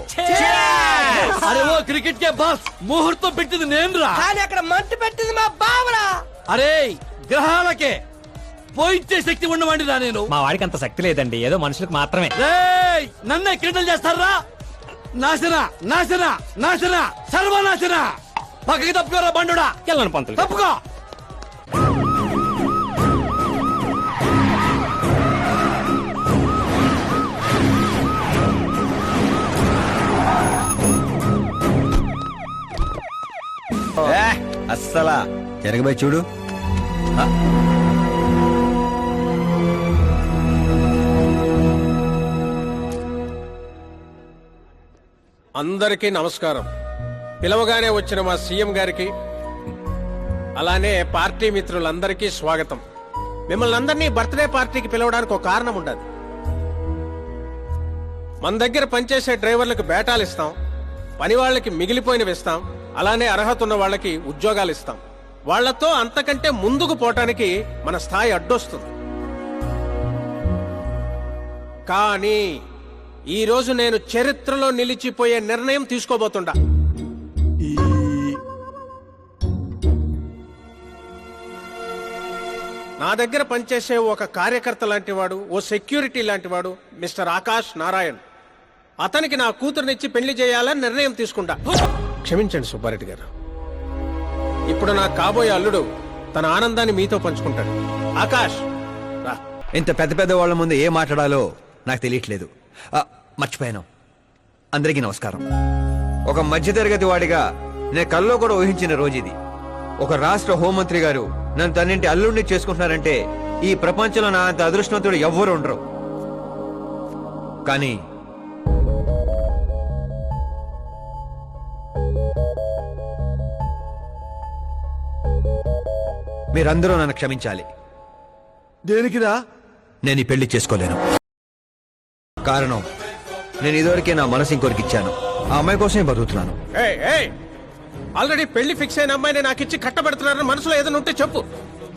అరే ఓ క్రికెట్ కే బాస్, ముహూర్తం పెట్టింది నేనురా.
కానీ అక్కడ మంట పెట్టింది మా బావరా.
అరే గ్రహాలకే పోయించే శక్తి ఉన్నవాడిరా నేను.
మా వాడికి అంత శక్తి లేదండి, ఏదో మనుషులకు మాత్రమే.
రేయ్, నన్నే క్రీడలు చేస్తారా? నాశన నాశన నాశన సర్వనాశన. పక్కకి తప్పుకోరా బండుడా.
వెళ్ళను పంతులు.
తప్పుకో.
అస్సలా జరగబోయే చూడు.
అందరికీ నమస్కారం. పిలవగానే వచ్చిన మా సీఎం గారికి, అలానే పార్టీ మిత్రులందరికీ స్వాగతం. మిమ్మల్ని అందరినీ బర్త్డే పార్టీకి పిలవడానికి ఒక కారణం ఉండదు. మన దగ్గర పనిచేసే డ్రైవర్లకు బేటాలు ఇస్తాం, పని వాళ్ళకి మిగిలిపోయినవి ఇస్తాం, అలానే అర్హత ఉన్న వాళ్ళకి ఉద్యోగాలు ఇస్తాం. వాళ్లతో అంతకంటే ముందుకు పోవటానికి మన స్థాయి అడ్డొస్తుంది. కానీ ఈ రోజు నేను చరిత్రలో నిలిచిపోయే నిర్ణయం తీసుకోబోతుండా. నా దగ్గర పనిచేసే ఒక కార్యకర్త లాంటి వాడు, ఓ సెక్యూరిటీ లాంటి వాడు మిస్టర్ ఆకాష్ నారాయణ్. అతనికి నా కూతురునిచ్చి పెళ్లి చేయాలని నిర్ణయం తీసుకుంటా. క్షమించండి సుబ్బారెడ్డి గారు. ఇప్పుడు నా కాబోయే అల్లుడు తన ఆనందాన్ని మీతో పంచుకుంటాడు. ఆకాష్ రా.
ఇంత పెద్ద పెద్ద వాళ్ళ ముందు ఏం మాట్లాడాలో నాకు తెలియట్లేదు. మర్చిపోయాను. అందరికీ నమస్కారం. ఒక మధ్యతరగతి వాడిగా నేను కల్లో కూడా ఊహించిన రోజు ఇది. ఒక రాష్ట్ర హోంమంత్రి గారు నన్ను తన్నింటి అల్లుడిని చేసుకుంటున్నారంటే ఈ ప్రపంచంలో నా అంత అదృష్టవంతుడు ఎవ్వరు ఉండరు. కానీ మీరందరూ నన్ను క్షమించాలి.
దేనికిరా?
నేను ఈ పెళ్లి చేసుకోలేను. కారణం, నేను ఇదివరకే నా మనసు ఇంకోరికి ఇచ్చాను. ఆ అమ్మాయి కోసమే బతుకుతున్నాను.
ఆల్రెడీ పెళ్లి ఫిక్స్ అయిన అమ్మాయిని నాకు ఇచ్చి కట్టబెడుతున్నారని మనసులో ఏదైనా ఉంటే చెప్పు.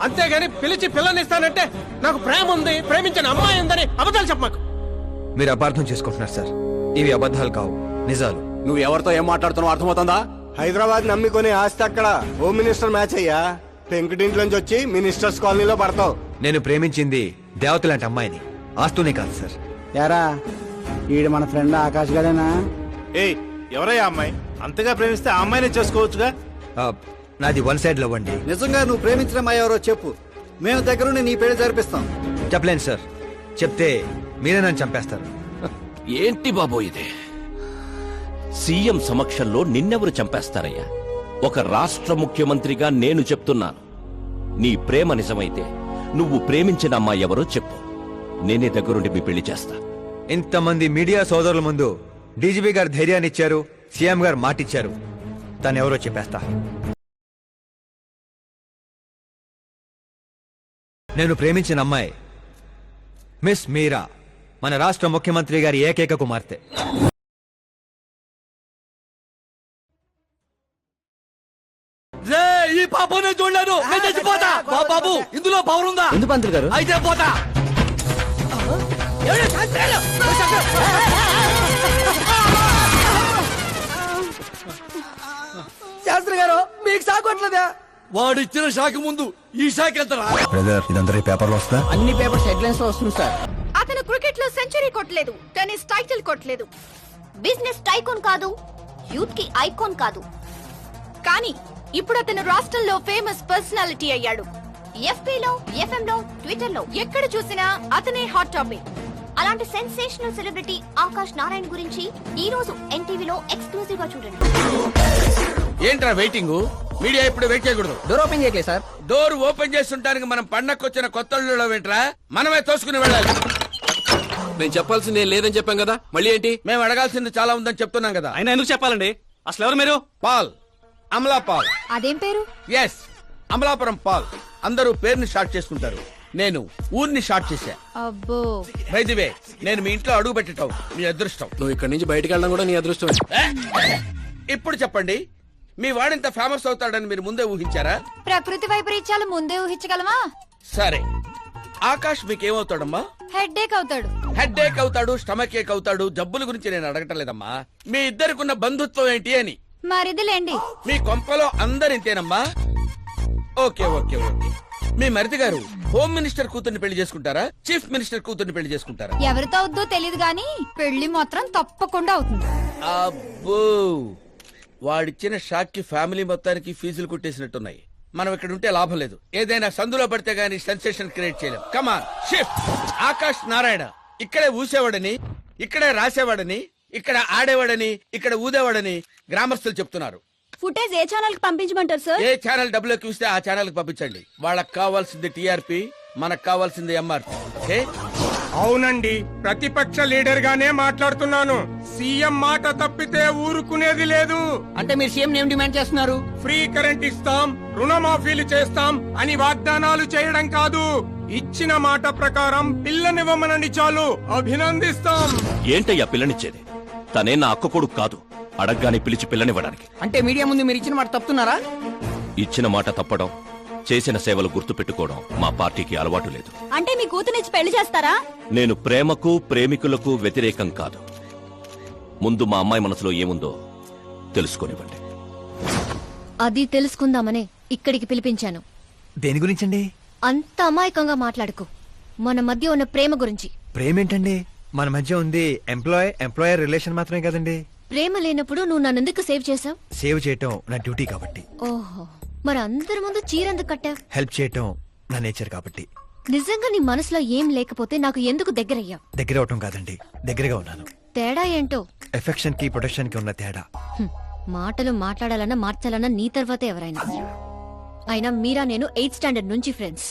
అంతేగాని పిలిచి పిల్లనిస్తానంటే నాకు ప్రేమ ఉంది, ప్రేమించిన అమ్మాయి ఉందని అబద్ధాలు చెప్పమాకు.
మీరు అపార్థం చేసుకుంటున్నారు సార్. ఇవి అబద్ధాలు కావు, నిజాలు.
నువ్వు ఎవరితో ఏం మాట్లాడుతున్నావు అర్థమవుతుందా?
హైదరాబాద్ నమ్మికొని ఆస్తి అక్కడ హోమ్ మినిస్టర్ మ్యాచ్ అయ్యా. పెంకుటింట్లోంచి వచ్చి మినిస్టర్స్ కాలనీలో పడతావు.
నేను ప్రేమించింది దేవత లాంటి అమ్మాయిని, ఆస్తునే కాదు సార్.
యారా
ఈడు మన ఫ్రెండ్ ఆకాష్ గడేనా?
ఏయ్ ఎవరయ్యా అమ్మాయి? అంతగా ప్రేమిస్తే ఆ అమ్మాయినే చేసుకోవచ్చుగా.
నాది వన్ సైడ్ లవ్ అండి.
నిజంగా నువ్వు ప్రేమించిన అమ్మాయి ఎవరో చెప్పు, మేము దగ్గరుండి నీ పెళ్లి జరిపిస్తాం.
చెప్పలేను సార్, చెప్తే మీరే నన్ను చంపేస్తారు.
ఏంటి బాబో ఇది? సీఎం సమక్షంలో నిన్నెవరు చంపేస్తారయ్యా? ఒక రాష్ట్ర ముఖ్యమంత్రిగా నేను చెప్తున్నాను, నీ ప్రేమ నిజమైతే నువ్వు ప్రేమించిన అమ్మాయి ఎవరో చెప్పు, నేనే దగ్గరుండి మీ పెళ్లి చేస్తా.
ఇంతమంది మీడియా సోదరుల ముందు డీజీపీ గారు ధైర్యాన్ని ఇచ్చారు, సీఎం గారు మాటిచ్చారు. తను ఎవరో చెప్పేస్తా. నేను ప్రేమించిన అమ్మాయి మిస్ మీరా, మన రాష్ట్ర ముఖ్యమంత్రి గారి ఏకైక కుమార్తె.
ఈ పాప నేను చూడలేను, నేను చచ్చిపోతా. బాబు ఇందులో పవర్ ఉందా?
ఎందుకు పంతులు గారు?
అయితే పోతా.
శాస్త్రి గారు మీకు సాగొట్లేదా?
వాడు ఇచ్చిన షాక్ ముందు ఈ షాక్ ఎంత?
బ్రదర్, ఇదంతా పేపర్లో వస్తా.
అన్ని పేపర్స్ హెడ్లైన్స్ లో వస్తుంది సార్.
అతను క్రికెట్ లో సెంచరీ కొట్టలేదు, టెన్నిస్ టైటిల్ కొట్టలేదు, బిజినెస్ టైకోన్ కాదు, యూత్ కి ఐకాన్ కాదు, కానీ ఇప్పుడు అతను రాష్ట్రంలో ఫేమస్ పర్సనాలిటీ అయ్యాడు. ఎఫ్బీలో, ఎఫ్ఎం లో, ట్విట్టర్ లో ఎక్కడ చూసినా అతనే హాట్ టాపిక్. అలాంటి సెన్సేషనల్ సెలబ్రిటీ ఆకాష్ నారాయణ గురించి ఈ రోజు ఎన్టీవీలో ఎక్స్క్లూజివ్ గా చూడండి.
ఏంట్రా వెయిటింగ్? మీడియా ఇప్పుడు వెయిట్ చేయకూడదు.
డోర్ ఓపెన్ చేయట్లేదు సార్.
డోర్ ఓపెన్ చేస్తుంటానికి మనం పండక్కొచ్చిన కొత్త అల్లుళ్ళ వెంట్రా మనమే తోసుకుని వెళ్ళాలి.
నేను చెప్పాల్సింది ఏం లేదని చెప్పాం కదా, మళ్ళీ ఏంటి?
మేము అడగాల్సింది చాలా ఉందని చెప్తున్నాం కదా.
అయినా ఎందుకు చెప్పాలండి? అసలు ఎవరు మీరు?
Paul, Amala Paul.
అదేం పేరు?
Yes, Amalapuram Paul. అందరూ పేరుని షార్ట్ చేసుకుంటారు, నేను ఊరిని షార్ట్ చేశా.
అబ్బో.
బై ది వే, నేను మీ ఇంట్లో అడుగు పెట్టటం మీ అదృష్టం.
నువ్వు ఇక్కడి నుంచి బయటికి వెళ్ళడం కూడా నీ అదృష్టం.
ఇప్పుడు చెప్పండి, మీ వాడింత ఫేమస్ అవుతాడని మీరు ముందే ఊహించారా?
ప్రకృతి వైపరీత్యాలు ముందే ఊహించగలమా?
సరే, ఆకాష్ మీకేమవుతాడమ్మా?
హెడ్ఏక్ అవుతాడు.
హెడ్ ఏక్ అవుతాడు, స్టమక్ ఏక్ అవుతాడు. జబ్బుల గురించి నేను అడగటం లేదమ్మా, మీ ఇద్దరికున్న బంధుత్వం ఏంటి అని.
మరిదిలేండి.
మీ కొంపలో అందరింతేనమ్మా? Okay okay okay. మీ మరిది గారు హోమ్ మినిస్టర్ కూతుర్ని పెళ్లి చేసుకుంటారా, చీఫ్ మినిస్టర్ కూతుర్ని పెళ్లి చేసుకుంటారా?
ఎవరితో అవుద్దో తెలియదు గాని పెళ్లి మాత్రం తప్పకుండా అవుతుంది.
అబ్బో, వాడిచ్చిన షాక్ కి ఫ్యామిలీ మొత్తానికి ఫీజులు కుట్టేసినట్టున్నాయి. మనం ఇక్కడ ఉంటే లాభం లేదు, ఏదైనా సందులో పడితే గానీ సెన్సేషన్ క్రియేట్ చేయలేం. Come on shift. ఆకాష్ నారాయణ ఇక్కడే ఊసేవాడని, ఇక్కడే రాసేవాడని, ఇక్కడ ఆడేవాడని, ఇక్కడ ఊదేవాడని గ్రామస్తులు చెప్తున్నారు.
ఫుటేజ్ ఏ ఛానల్ కి పంపించమంటారు సార్?
ఏ ఛానల్ డబ్బులు ఎక్కువ ఇస్తే ఆ ఛానల్ కి పంపించండి. వాళ్ళకి కావాల్సింది టీఆర్పీ, మనకు కావాల్సింది ఎంఆర్పీ. ఓకే?
అవునండి, ప్రతిపక్ష లీడర్ గానే మాట్లాడుతున్నాను. సీఎం మాట తప్పితే ఊరుకునేది లేదు.
అంటే మీరు సీఎం ఏం డిమాండ్ చేస్తున్నారు?
ఫ్రీ కరెంట్ ఇస్తాం, రుణమాఫీలు చేస్తాం అని వాగ్దానాలు చేయడం కాదు, ఇచ్చిన మాట ప్రకారం పిల్లనివ్వమనండి చాలు, అభినందిస్తాం.
ఏంటయ్యా పిల్లనిచ్చేది? తనే నా అక్క కొడుకు కాదు, అడగ్గానే పిలిచి పిల్లనివ్వడానికి.
అంటే మీడియా ముందు మీరు ఇచ్చిన మాట తప్పుతున్నారా?
ఇచ్చిన మాట తప్పడం, చేసిన సేవలు గుర్తు పెట్టుకోవడం మా పార్టీకి అలవాటు లేదు.
అంటే మీ కూతునిచ్చి పెళ్లి చేస్తారా?
నేను ప్రేమకు ప్రేమికులకు వ్యతిరేకం కాదు. ముందు మా అమ్మాయి మనసులో ఏముందో తెలుసుకోనివ్వండి.
అది తెలుసుకుందామనే ఇక్కడికి పిలిపించాను.
దేని గురించండి?
అంత అమాయకంగా మాట్లాడుకో, మన మధ్య ఉన్న ప్రేమ గురించి.
ప్రేమేంటండి? మన మధ్య ఉంది ఎంప్లాయర్ రిలేషన్ మాత్రమే కదండి.
ప్రేమ లేనప్పుడు నువ్వు నన్నెందుకు సేవ్ చేసావు?
సేవ్ చేయటం నా డ్యూటీ కాబట్టి.
ఓహో, మరి అందరి ముందు చీరెందుకు కట్టావు?
హెల్ప్ చేయటం నా నేచర్ కాబట్టి.
నిజంగా నీ మనసులో ఏం లేకపోతే నాకు ఎందుకు దగ్గరయ్యావు?
దగ్గర అవటం కాదండి, దగ్గరగా ఉన్నాను.
తేడా ఏంటో?
ఎఫెక్షన్ కి ప్రొటెక్షన్ కి ఉన్న తేడా.
మాటలు మాట్లాడాలన్నా మార్చాలన్నా నీ తర్వాతే ఎవరైనా. అయినా మీరా నేను 8th స్టాండర్డ్ నుంచి ఫ్రెండ్స్.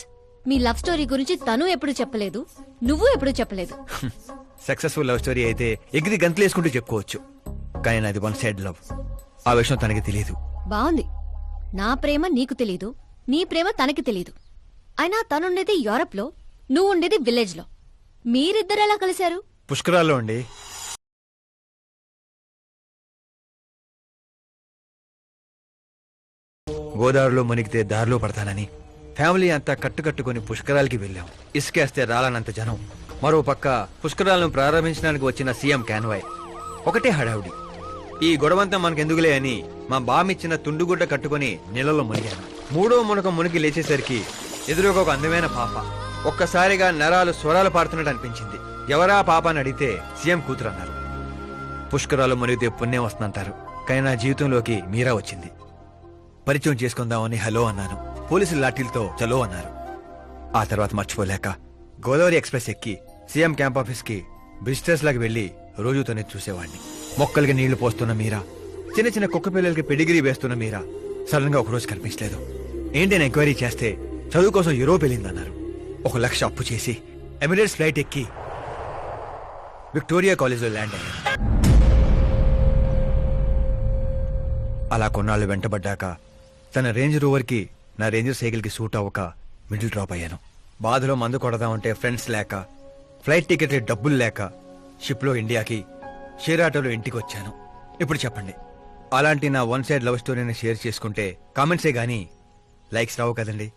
మీ లవ్ స్టోరీ గురించి తను ఎప్పుడు చెప్పలేదు, నువ్వు ఎప్పుడు చెప్పలేదు.
సక్సెస్ఫుల్ లవ్ స్టోరీ అయితే ఎగిరి గంతులు వేసుకుంటూ చెప్పుకోవచ్చు, కానీ నాది వన్ సైడ్ లవ్. ఆ విషయం తనకి తెలియదు.
బాగుంది, నా ప్రేమ నీకు తెలీదు, నీ ప్రేమ తనకి తెలీదు. అయినా తనుండేది యూరప్ లో, నువ్వు ఉండేది విలేజ్ లో. మీరిద్దరు ఎలా కలిశారు?
పుష్కరాల్లో అండి. గోదావరిలో మునిగితే దారిలో పడతానని ఫ్యామిలీ అంతా కట్టుకట్టుకుని పుష్కరాలకి వెళ్ళాం. ఇసుకేస్తే రాలనంత జనం. మరో పక్క పుష్కరాలను ప్రారంభించడానికి వచ్చిన సీఎం కాన్వాయ్. ఒకటే హడావుడి. ఈ గొడవంతా మనకెందుకులే అని మా బామిచ్చిన తుండుగుడ్డ కట్టుకుని నీళ్ళలో మునిగాను. మూడో మునక మునిగి లేచేసరికి ఎదురుగా ఒక అందమైన పాప. ఒక్కసారిగా నరాలు స్వరాలు పాడుతున్నట్టు అనిపించింది. ఎవరా పాప అని అడిగితే సీఎం కూతురు అన్నారు. పుష్కరాలు మునిగితే పుణ్యం వస్తుందంటారు, కానీ నా జీవితంలోకి మీరా వచ్చింది. పరిచయం చేసుకుందామని హలో అన్నాను. పోలీసులు లాఠీలతో చలో అన్నారు. ఆ తర్వాత మర్చిపోలేక గోదావరి ఎక్స్ప్రెస్ ఎక్కి సీఎం క్యాంప్ ఆఫీస్ కి విజిటర్స్ లాగా వెళ్లి రోజుతోనే చూసేవాడిని. మొక్కలకి నీళ్లు పోస్తున్న మీరా, చిన్న చిన్న కుక్క పిల్లలకి పెడిగిరీ వేస్తున్న మీరా సడన్ గా ఒకరోజు కనిపించలేదు. ఏంటని ఎంక్వైరీ చేస్తే చదువు కోసం యూరోప్ వెళ్ళిందన్నారు. 1 లక్ష అప్పు చేసి ఎమిరేట్స్ ఫ్లైట్ ఎక్కి విక్టోరియా కాలేజ్లో ల్యాండ్ అయ్యాను. అలా కొన్నాళ్ళు వెంటబడ్డాక తన రేంజ్ రోవర్ కి నా రేంజర్ సైకిల్ కి సూట్ అవ్వక మిడిల్ డ్రాప్ అయ్యాను. బాధలో మందు కొడదామంటే ఫ్రెండ్స్ లేక, ఫ్లైట్ టికెట్ డబ్బులు లేక షిప్ లో ఇండియాకి, షేర్ ఆటోలో ఇంటికి వచ్చాను. ఇప్పుడు చెప్పండి, అలాంటి నా 1 సైడ్ లవ్ స్టోరీని షేర్ చేసుకుంటే కామెంట్సే గానీ లైక్స్ రావు కదండి.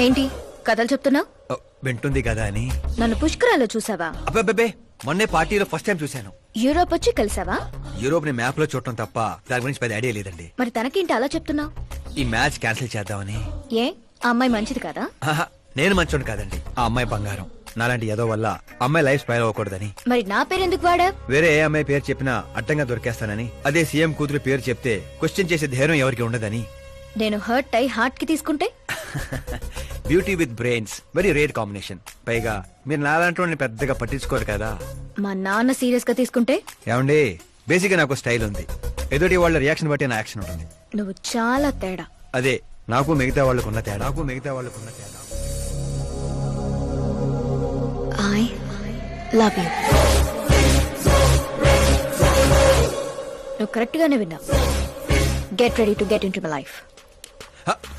ఏంటి కథలు చెప్తున్నావు?
వింటుంది కదా అని.
నన్ను పుష్కరాల్లో చూసావా?
అబ్బే మొన్నే పార్టీలో ఫస్ట్ టైం చూశాను.
యూరోప్ వచ్చి కలిసావా?
యూరోప్ ని మ్యాప్ లో చూడటం తప్ప దాని గురించి పెద్ద ఐడియా లేదండి.
మరి తనకేంటి అలా చెప్తున్నావు?
ఈ మ్యాచ్ క్యాన్సిల్ చేద్దామని.
ఏ ఆ అమ్మాయి మంచిది కాదా?
ఆహా, నేను మంచోడు కాదండి. ఆ అమ్మాయి బంగారం. నాలాంటి ఏదో వల్ల అమ్మాయి లైఫ్ స్పైల్ అవ్వకూడదని.
మరి నా పేరు ఎందుకు వాడా?
వేరే ఏ అమ్మాయి పేరు చెప్పినా అడ్డంగా దొరికేస్తానని. అదే సీఎం కూతురు పేరు చెప్తే క్వశ్చన్ చేసే ధైర్యం ఎవరికి ఉండదని.
నేను హర్ట్ అయి హార్ట్ కి తీసుకుంటే?
Beauty with brains very rare combination. పైగా మీరు నాలాంటి పెద్దగా పట్టించుకోరు కదా.
మా నాన్న సీరియస్ గా తీసుకుంటే?
ఏమండి, బేసిక్ గా నాకు స్టైల్ ఉంది. ఎదుటి వాళ్ళ రియాక్షన్ బట్టి నా యాక్షన్ ఉంటుంది.
నువ్వు చాలా తేడా.
అదే నాకు మిగతా వాళ్ళకున్న తేడా.
I love you. నువ్వు కరెక్ట్ గానే విన్నావు. Get ready to get into my life.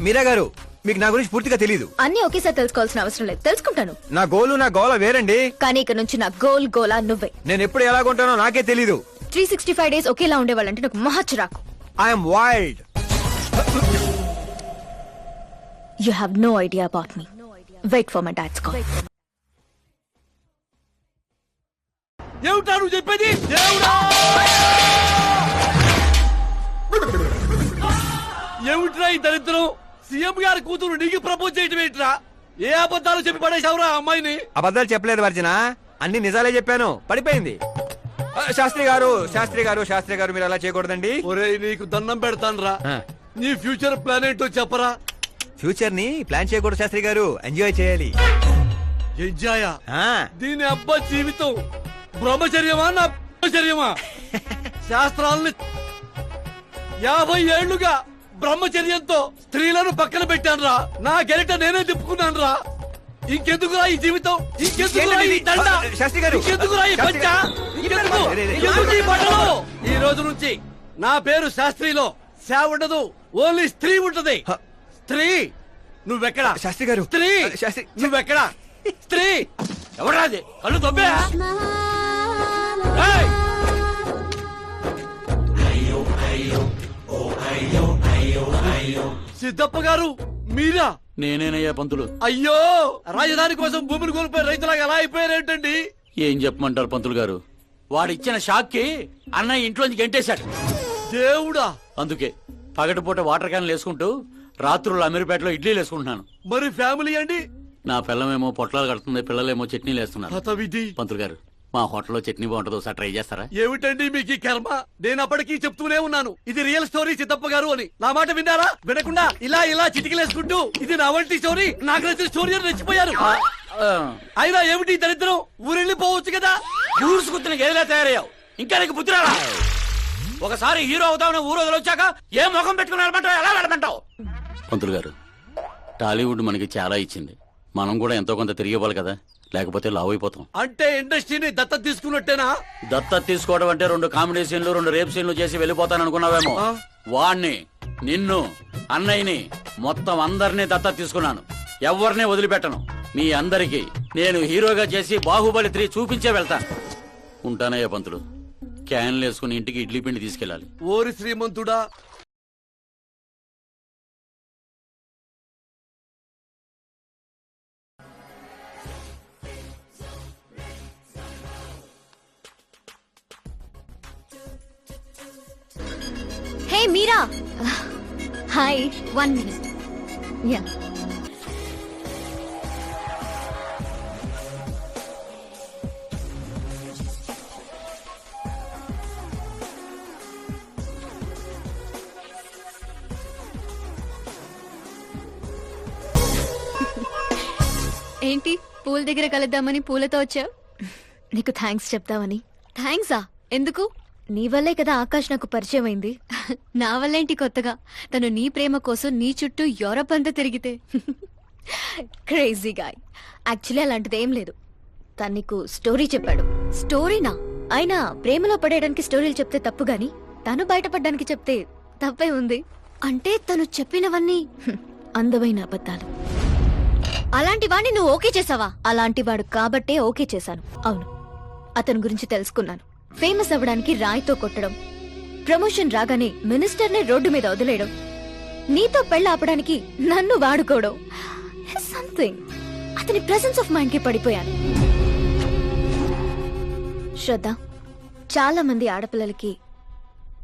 Meera గారు, మీకు నా గురించి పూర్తిగా తెలీదు.
అన్ని ఒకేసారి తెలుసుకోవాల్సిన అవసరం లేదు, తెలుసుకుంటాను.
నా గోలు నా గోల వేరండి.
కానీ ఇక నుంచి నా గోలా నువ్వే.
నేను ఎప్పుడు ఎలాగుంటానో నాకే తెలీదు.
365 days ఒకేలా ఉండేవాళ్ళంటే నాకు మహచ్చిరాకు.
I'm wild.
You have no idea about me. Wait for my dad's call.
ఏమిటా నువ్వు చెప్పేది? దేవుడా! ఏమిట్రా ఈ దరిద్రం? సీఎం గారి కూతురు నీకు ప్రపోజ్ చేయటం ఏంట్రా? ఏ అబద్ధాలు చెప్పి పడేశావురా అమ్మాయిని?
అబద్ధాలు చెప్పలేదు వర్జన, అన్ని నిజాలే చెప్పాను. పడిపోయింది. శాస్త్రి గారు మీరు అలా చేయకూడదండి.
ఒరేయ్, నీకు దండం పెడతానురా. నీ ఫ్యూచర్ ప్లాన్ ఏంటో చెప్పరా?
ఫ్యూచర్ ని ప్లాన్ చేయకూడదు శాస్త్రి గారు, ఎంజాయ్ చేయాలి.
ఎంజాయా? దీని అబ్బా జీవితం బ్రహ్మచర్యమా నా బ్రహ్మచర్యమా? శాస్త్రాలని 50 ఏళ్లుగా బ్రహ్మచర్యంతో స్త్రీలను పక్కన పెట్టానురా. నా గెరిట నేనే తిప్పుకున్నాను రా. ఇంకెందుకురా ఈ జీవితం? ఇంకెందుకురా ఈ దండ? ఇంకెందుకురా ఈ పంచ? ఇంకెందుకు ఈ బట్టలు? ఈ రోజు నుంచి నా పేరు శాస్త్రిలో శా ఉండదు, ఓన్లీ స్త్రీ ఉంటది. స్త్రీ నువ్వెక్కడా?
శాస్త్రి గారు.
స్త్రీ నువ్వెక్కడా? స్త్రీ ఎవరాది? కళ్ళు తొబ్బే. సిద్ధప్ప గారు మీరా?
నేనేనయ్యా పంతులు.
అయ్యో, రాజధాని కోసం భూమిని కోల్పోయి రైతులాగా ఎలా అయిపోయారేంటండి?
ఏం చెప్పమంటారు పంతులు గారు, వాడిచ్చిన షాక్ కి అన్నయ్య ఇంట్లోంచి గెంటేశాడు.
దేవుడా!
అందుకే పగటిపూట వాటర్ క్యాన్లు వేసుకుంటూ రాత్రులు అమీర్పేటలో ఇడ్లీలు వేసుకుంటున్నాను.
మరి ఫ్యామిలీ అండి?
నా పిల్లమేమో పొట్లాలు కడుతుంది, పిల్లలేమో చట్నీలు వేస్తున్నారు.
హతవిధి.
పంతులు గారు, మా హోటల్లో చట్నీ బాగుంటుంది, ఒకసారి ట్రై చేస్తారా?
ఏమిటండి మీకు ఈ కర్మ? నేను అప్పటికీ చెప్తూనే ఉన్నాను ఇది రియల్ స్టోరీ సిద్ధప్ప గారు అని. నా మాట విన్నారా? వినకుండా ఇలా చిటికలేసుకుంటూ ఇది నా వంటి స్టోరీ, నాకు నచ్చిన స్టోరీ అని రెచ్చిపోయారు. అయినా ఏమిటి దరిద్రం? ఊరెళ్ళిపోవచ్చు కదా.
ఊరుసుకుతున్న గదిలా తయారయ్యావు, ఇంకా నీకు బుద్ధి రాలా? ఒకసారి హీరో అవుతామని ఊరు వదిలొచ్చాక ఏ ముఖం పెట్టుకుని వెళ్ళమంటావు, ఎలా వెళ్ళమంటావు? పంతులు గారు, టాలీవుడ్ మనకి చాలా ఇచ్చింది, మనం కూడా ఎంతో కొంత తిరిగి ఇవ్వాలి కదా, లేకపోతే లావు అయిపోతాం.
అంటే ఇండస్ట్రీని దత్తత తీసుకున్నట్టేనా?
దత్తత తీసుకోవడం అంటే 2 కామెడీ సీన్లు 2 రేప్ సీన్లు చేసి వెళ్ళిపోతాను అనుకున్నావేమో. వాణ్ణి, నిన్ను, అన్నయ్యని, మొత్తం అందరినీ దత్తత తీసుకున్నాను. ఎవరిని వదిలిపెట్టను. మీ అందరికీ నేను హీరోగా చేసి బాహుబలి 3 చూపించే వెళ్తాను. ఉంటానయ్యా పంతులు. క్యాన్లు వేసుకుని ఇంటికి ఇడ్లీ పిండి తీసుకెళ్ళాలి.
ఓరి శ్రీమంతుడా!
హే మీరా, హాయ్. 1 minute. యా. ఏంటి పూల దగ్గర కలుద్దామని పూలతో వచ్చావు? నీకు థ్యాంక్స్ చెప్తామని. థ్యాంక్సా? ఎందుకు? నీ వల్లే కదా ఆకాష్ నాకు పరిచయం అయింది. నా వల్లేంటి కొత్తగా? తను నీ ప్రేమ కోసం నీ చుట్టూ యూరప్ అంతా తిరిగితే. Crazy guy. యాక్చువల్లీ అలాంటిది ఏం లేదు. తను నీకు స్టోరీ చెప్పాడు. స్టోరీనా? అయినా ప్రేమలో పడేయడానికి స్టోరీలు చెప్తే తప్పు గాని తను బయటపడడానికి చెప్తే తప్పే ఉంది. అంటే తను చెప్పినవన్నీ అందమైన అబద్ధాలు. అలాంటి వాడిని నువ్వు ఓకే చేసావా? అలాంటి వాడు కాబట్టే ఓకే చేశాను. అవును, అతని గురించి తెలుసుకున్నాను. ఫేమస్ అవ్వడానికి రాయితో కొట్టడం, ప్రమోషన్ రాగానే మినిస్టర్నే రోడ్డు మీద వదిలేయడం, నీతో పెళ్లి ఆపడానికి నన్ను వాడుకోవడం. సంథింగ్. అతని ప్రెసెన్స్ ఆఫ్ మైండ్ కి పడిపోయాను. శ్రద్ధ, చాలా మంది ఆడపిల్లలకి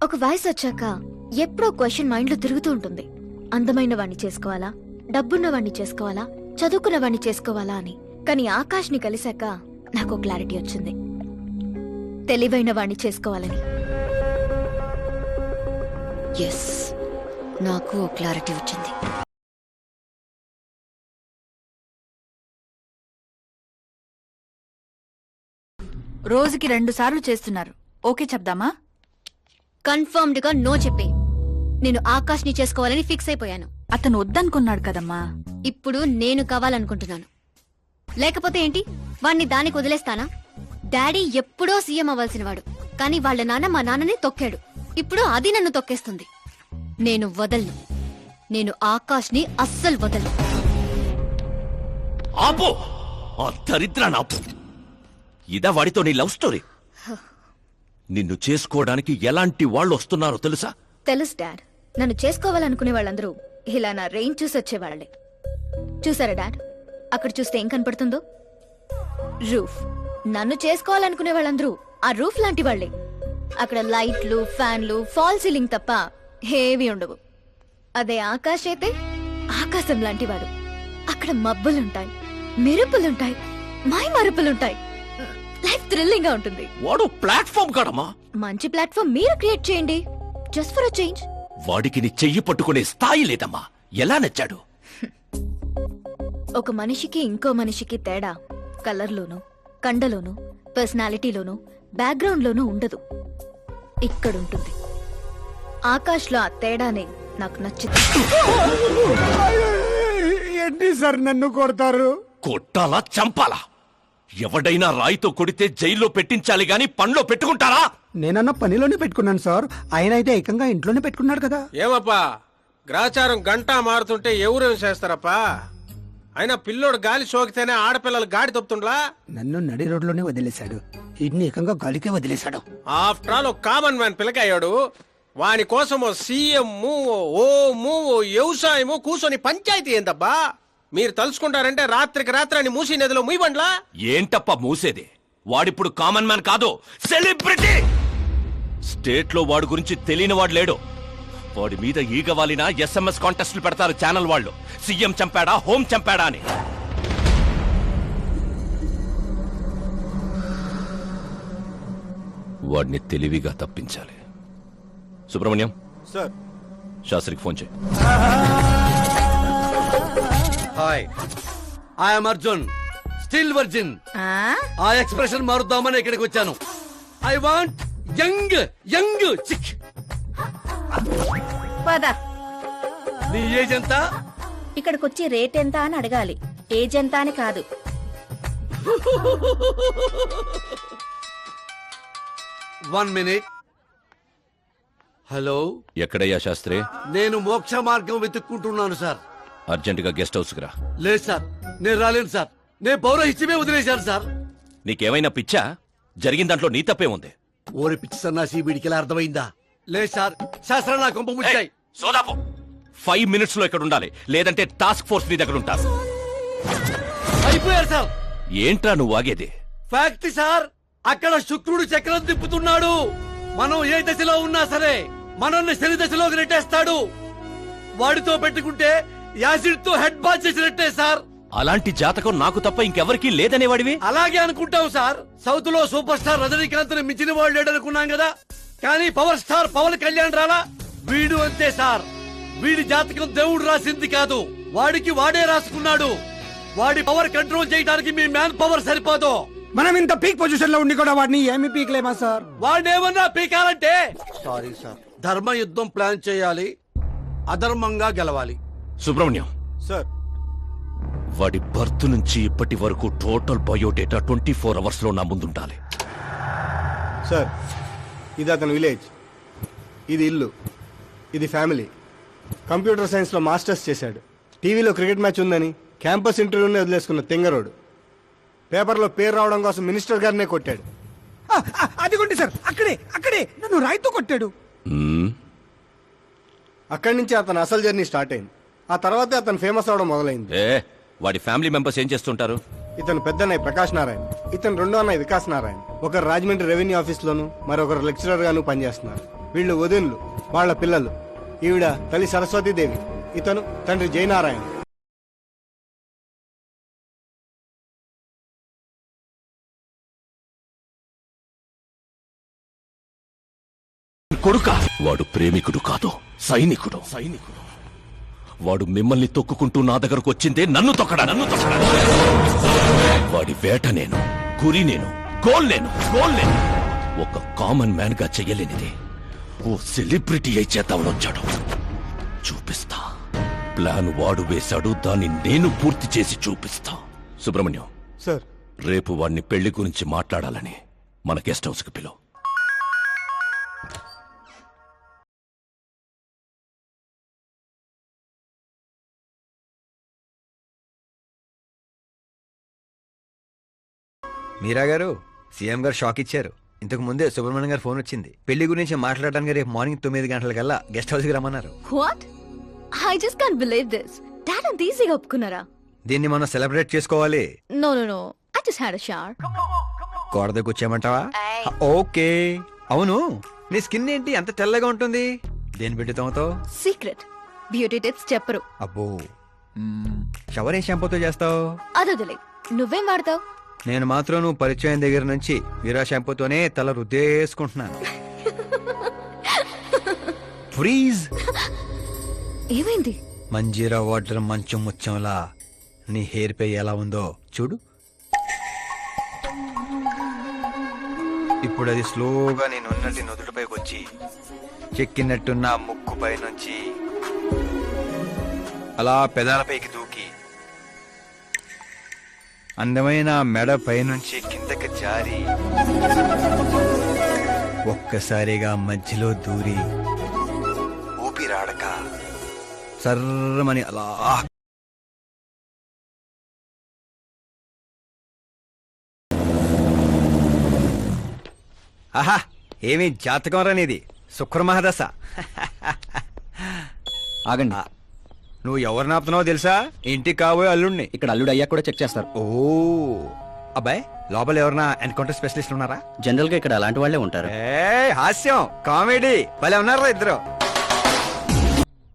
ఒక వయసు వచ్చాక ఎప్పుడో క్వశ్చన్ మైండ్ లో తిరుగుతూ ఉంటుంది. అందమైన వాణ్ణి చేసుకోవాలా, డబ్బున్న వాణ్ణి చేసుకోవాలా, చదువుకున్న వాణ్ణి చేసుకోవాలా అని. కానీ ఆకాష్ ని కలిశాక నాకు క్లారిటీ వచ్చింది. తెలివైన వాణ్ణి చేసుకోవాలని. ఎస్, నాకు క్లారిటీ వచ్చింది.
రోజుకి 2 సార్లు చేస్తున్నారు. ఓకే చెప్దామా?
కన్ఫర్మ్డ్ గా నో చెప్పే. నేను ఆకాష్ ని చేసుకోవాలని ఫిక్స్ అయిపోయాను.
అతను వద్దనుకున్నాడు కదమ్మా.
ఇప్పుడు నేను కావాలనుకుంటున్నాను. లేకపోతే ఏంటి? వాణ్ణి దానికి వదిలేస్తానా? డాడీ ఎప్పుడో సీఎం అవ్వాల్సిన వాడు, కానీ వాళ్ళ నాన్న మా నాన్నని తొక్కాడు. ఇప్పుడు అది నన్ను తొక్కేస్తుంది. నేను వదలను. నేను ఆకాష్ ని అస్సలు వదలను.
ఆపో! ఆ దరిద్రాన్ని ఆపు. ఇదా వాడితో నీ లవ్ స్టోరీ? నిన్ను చేసుకోవడానికి ఎలాంటి వాళ్ళు వస్తున్నారో తెలుసా?
తెలుసు డాడ్. నన్ను చేసుకోవాలనుకునే వాళ్ళందరూ ఇలా నా రేంజ్ చూసి వచ్చేవాళ్లే. చూసారా డాడ్, అక్కడ చూస్తే ఏం కనపడుతుందో? రూఫ్. నన్ను చేసుకోవాలనుకునే వాళ్ళందరూ ఆ రూఫ్ లాంటి వాళ్లే. అక్కడ లైట్లు, ఫ్యాన్లు, ఫాల్ సీలింగ్ తప్ప హేవీ ఉండవు. అదే ఆకాశ్ అయితే ఆకాశం లాంటి వాడు. అక్కడ మబ్బులుంటాయి, మెరుపులుంటాయి, మై మరుపులుంటాయి. లైఫ్ థ్రిల్లింగ్ గా ఉంటుంది.
వాడు ప్లాట్ఫామ్ కాడమ్మా.
మంచి ప్లాట్ఫామ్ మీరు క్రియేట్ చేయండి. Just for a change.
వాడికి నీ చెయ్యి పట్టుకునే స్థాయి లేదమ్మా. ఎలా నచ్చాడు?
ఒక మనిషికి ఇంకో మనిషికి తేడా కలర్లోనూ, కండలోనూ, పర్సనాలిటీలోనూ, బ్యాక్గ్రౌండ్ లోనూ ఉండదు. ఇక్కడుంటుంది. ఆకాష్ లో ఆ తేడానే నాకు నచ్చింది.
ఏంటి సార్ నన్ను కొడతారు?
కొట్టాలా, చంపాలా? ఎవడైనా రాయితో కొడితే జైల్లో పెట్టించాలి గాని పనిలో పెట్టుకుంటారా?
నేనన్న పనిలోనే పెట్టుకున్నాను సార్. ఆయన అయితే ఏకంగా ఇంట్లోనే పెట్టుకున్నాడు కదా.
ఏమప్పా, గ్రాచారం గంటా మారుతుంటే ఎవరేం చేస్తారప్పా? అయినా పిల్లోడు గాలి సోకితేనే ఆడపిల్లలు గాడి తప్పుతుండ్లా?
నన్ను నడి రోడ్లోనే వదిలేశాడు. ఇన్ని ఏకంగా గాలికే వదిలేశాడు.
ఆఫ్టర్ ఆల్ ఒక కామన్ మ్యాన్ పిల్లకయ్యాడు. వాని కోసం ఓ సీఎం, ఓ వ్యవసాయము కూర్చొని పంచాయతీ ఏందబ్బా? మీరు తలుచుకుంటారంటే రాత్రికి రాత్రాన్ని మూసి నదిలో ముయ్యబండ్లా?
ఏంటప్ప మూసేది? వాడిప్పుడు కామన్ మ్యాన్ కాదు, సెలబ్రిటీ. స్టేట్ లో వాడి గురించి తెలియని వాడు లేడు. వాడి మీద ఈగ వాలిన SMS కాంటెస్ట్లు పెడతారు ఛానల్ వాళ్ళు. సీఎం చంపాడా, హోం చంపాడా అని. వాడిని తెలివిగా తప్పించాలి. సుబ్రహ్మణ్యం
సార్,
శాస్త్రికి ఫోన్ చేయి.
Hi, I'm Arjun, still virgin. ఆ ఎక్స్ప్రెషన్ మారుద్దామని ఇక్కడికి వచ్చాను. I want young young chick. నీ ఏజ్ ఎంత?
ఇక్కడికి వచ్చి రేట్ ఎంత అని అడగాలి, ఏజ్ ఎంత అని కాదు.
One minute. హలో,
ఎక్కడయ్యా శాస్త్రి?
నేను మోక్ష మార్గం వెతుక్కుంటున్నాను సార్.
అర్జెంటుగా గెస్ట్ హౌస్ కి రా.
లేదు సార్, నేను రాలేను సార్. నేను పౌరహిత్యమే వదిలేశాను సార్.
నీకేమైనా పిచ్చా? జరిగిన దాంట్లో నీ తప్పే ఉంది.
ఓరి పిచ్చి సన్నాసి, వీడికి అర్థమైందా? లేదు సార్, శాస్త్రం నా కొంప ముచ్చాయి.
సోదాపు 5 minutes లో ఇక్కడ ఉండాలి, లేదంటే టాస్క్ ఫోర్స్ నీ దగ్గర ఉంటారు.
అయిపోయారు సార్.
ఏంట్రా నువ్వు ఆగేది?
ఫ్యాక్ట్ సార్, అక్కడ శుక్రుడు చక్రం తిప్పుతున్నాడు. మనం ఏ దశలో ఉన్నా సరే మనల్ని శని దశలోకి నెట్టేస్తాడు. వాడితో పెట్టుకుంటే యాసిడ్ తో హెడ్ బాత్ చేసినట్టే సార్.
అలాంటి జాతకం నాకు తప్ప ఇంకెవరికీ లేదనేవాడివి.
అలాగే అనుకుంటాం సార్. సౌత్ లో సూపర్ స్టార్ రజనీకాంత్ ని మించిన వాడు లేడనుకున్నాం కదా, కానీ పవర్ స్టార్ పవన్ కళ్యాణ్ రాలా. వీడు అంతే సార్. వీడి జాతకం దేవుడు రాసింది కాదు, వాడికి వాడే రాసుకున్నాడు. వాడి పవర్ కంట్రోల్ చేయడానికి మీ మ్యాన్ పవర్ సరిపోదు.
మనం ఇంత పీక్ పొజిషన్ లో ఉండి కూడా వాడిని ఏమి పీక్లేమా సార్?
వాడేమన్నా పీకాలంటే
సారీ సార్,
ధర్మ యుద్ధం ప్లాన్ చేయాలి, అధర్మంగా గెలవాలి.
సుబ్రహ్మణ్యం
సార్,
వాడి బర్త్ నుంచి ఇప్పటి వరకు టోటల్ బయోడేటా 24 అవర్స్ లో నా ముందుండాలి.
సార్, ఇది అతని విలేజ్, ఇది ఇల్లు, ఇది ఫ్యామిలీ. కంప్యూటర్ సైన్స్ లో మాస్టర్స్ చేశాడు. టీవీలో క్రికెట్ మ్యాచ్ ఉందని క్యాంపస్ ఇంటర్వ్యూనే వదిలేసుకున్న తెంగరోడు. పేపర్లో పేరు రావడం కోసం మినిస్టర్ గారినే కొట్టాడు.
అదిగోండి సార్, అక్కడే నన్ను రాయితో కొట్టాడు.
అక్కడి నుంచి అతను అసలు జర్నీ స్టార్ట్ అయింది. ఆ తర్వాతే అతను ఫేమస్ అవడం మొదలైంది.
వాడి ఫ్యామిలీ మెంబర్స్ ఏం చేస్తుంటారు?
ఇతను పెద్దన్నయ్య ప్రకాష్ నారాయణ, ఇతను రెండో అన్నయ్య వికాస్ నారాయణ. ఒకరు రాజమండ్రి రెవెన్యూ ఆఫీస్ లోను, మరొకరు లెక్చరర్ గాను పనిచేస్తున్నారు. వీళ్ళు వదినులు, వాళ్ళ పిల్లలు. ఈవిడ తల్లి సరస్వతీదేవి, ఇతను తండ్రి జయనారాయణ.
కొడుక వాడు ప్రేమికుడు కాదు, సైనికుడు. వాడు మిమ్మల్ని తొక్కుకుంటూ నా దగ్గరకు వచ్చిందే నన్ను తొక్కడా. వాడి వేట నేను, గురి నేను, గోల్ నేను. ఒక కామన్ మ్యాన్ గా చెయ్యలేనిది ఓ సెలబ్రిటీ అయి చేద్దామని వచ్చాడు. చూపిస్తా. ప్లాన్ వాడు వేశాడు, దాన్ని నేను పూర్తి చేసి చూపిస్తా. సుబ్రహ్మణ్యం
సార్,
రేపు వాడిని పెళ్లి గురించి మాట్లాడాలని మన గెస్ట్ హౌస్ కి పిలువు.
మీరా గారు, సీఎం గారు షాక్ ఇచ్చారు. ఇంతకు ముందే సుబ్రహ్మణ్యం గారు ఫోన్ వచ్చింది. పెళ్లి గురించి మాట్లాడడానికి రేపు మార్నింగ్ 9 గంటలకల్లా గెస్ట్ హౌస్ కి రమ్మన్నారు.
What? I just can't believe this. Dad అంత ఈజీగా ఒప్పుకున్నారా?
దీన్ని మనం సెలబ్రేట్ చేసుకోవాలి.
No I just had a shower.
కోడద కూర్చోమంటావా? ఓకే. అవును, నీ స్కిన్ ఏంటి అంత తెల్లగా ఉంటుంది? దేని పెట్టి తోమతో?
సీక్రెట్ బ్యూటీ టిప్స్ చెప్పరు.
అబ్బో, షవర్ ఏ షాంపూతో చేస్తావు?
అదొదిలే, నువ్వేం వాడతావు?
నేను మాత్రం నువ్వు పరిచయం దగ్గర నుంచి వీరా షాంపూతోనే తల రుద్దేసుకుంటున్నాను. ఫ్రీజ్.
ఏమైంది?
మంజీరా వాటర్ మంచం ముచ్చంలా నీ హెయిర్ పై ఎలా ఉందో చూడు. ఇప్పుడు అది స్లోగా నేను ఉన్నట్టు నుదుటిపైకి వచ్చి చెక్కినట్టున్న ముక్కు పై నుంచి అలా పెదాలపైకి దూకి అందమైన మెడ పైనుంచి కిందకి జారి ఒక్కసారిగా మధ్యలో దూరి ఊపిరాడక సర్రమని అలా ఆహా, ఏమి జాతకం రానిది, శుక్రమహాదశ.
ఆగండి,
నువ్వు ఎవరిని ఆపుతున్నావో తెలుసా? ఇంటికి కాబోయే అల్లుడిని.
ఇక్కడ అల్లుడు అయ్యాక కూడా చెక్ చేస్తారు.
ఓ అబ్బాయి, లోపల ఎవరన్నా ఎన్కౌంటర్ స్పెషలిస్ట్ ఉన్నారా?
జనరల్ గా ఇక్కడ అలాంటి వాళ్ళే ఉంటారు.
హాస్యం, కామెడీ భలే ఉన్నారా ఇద్దరు.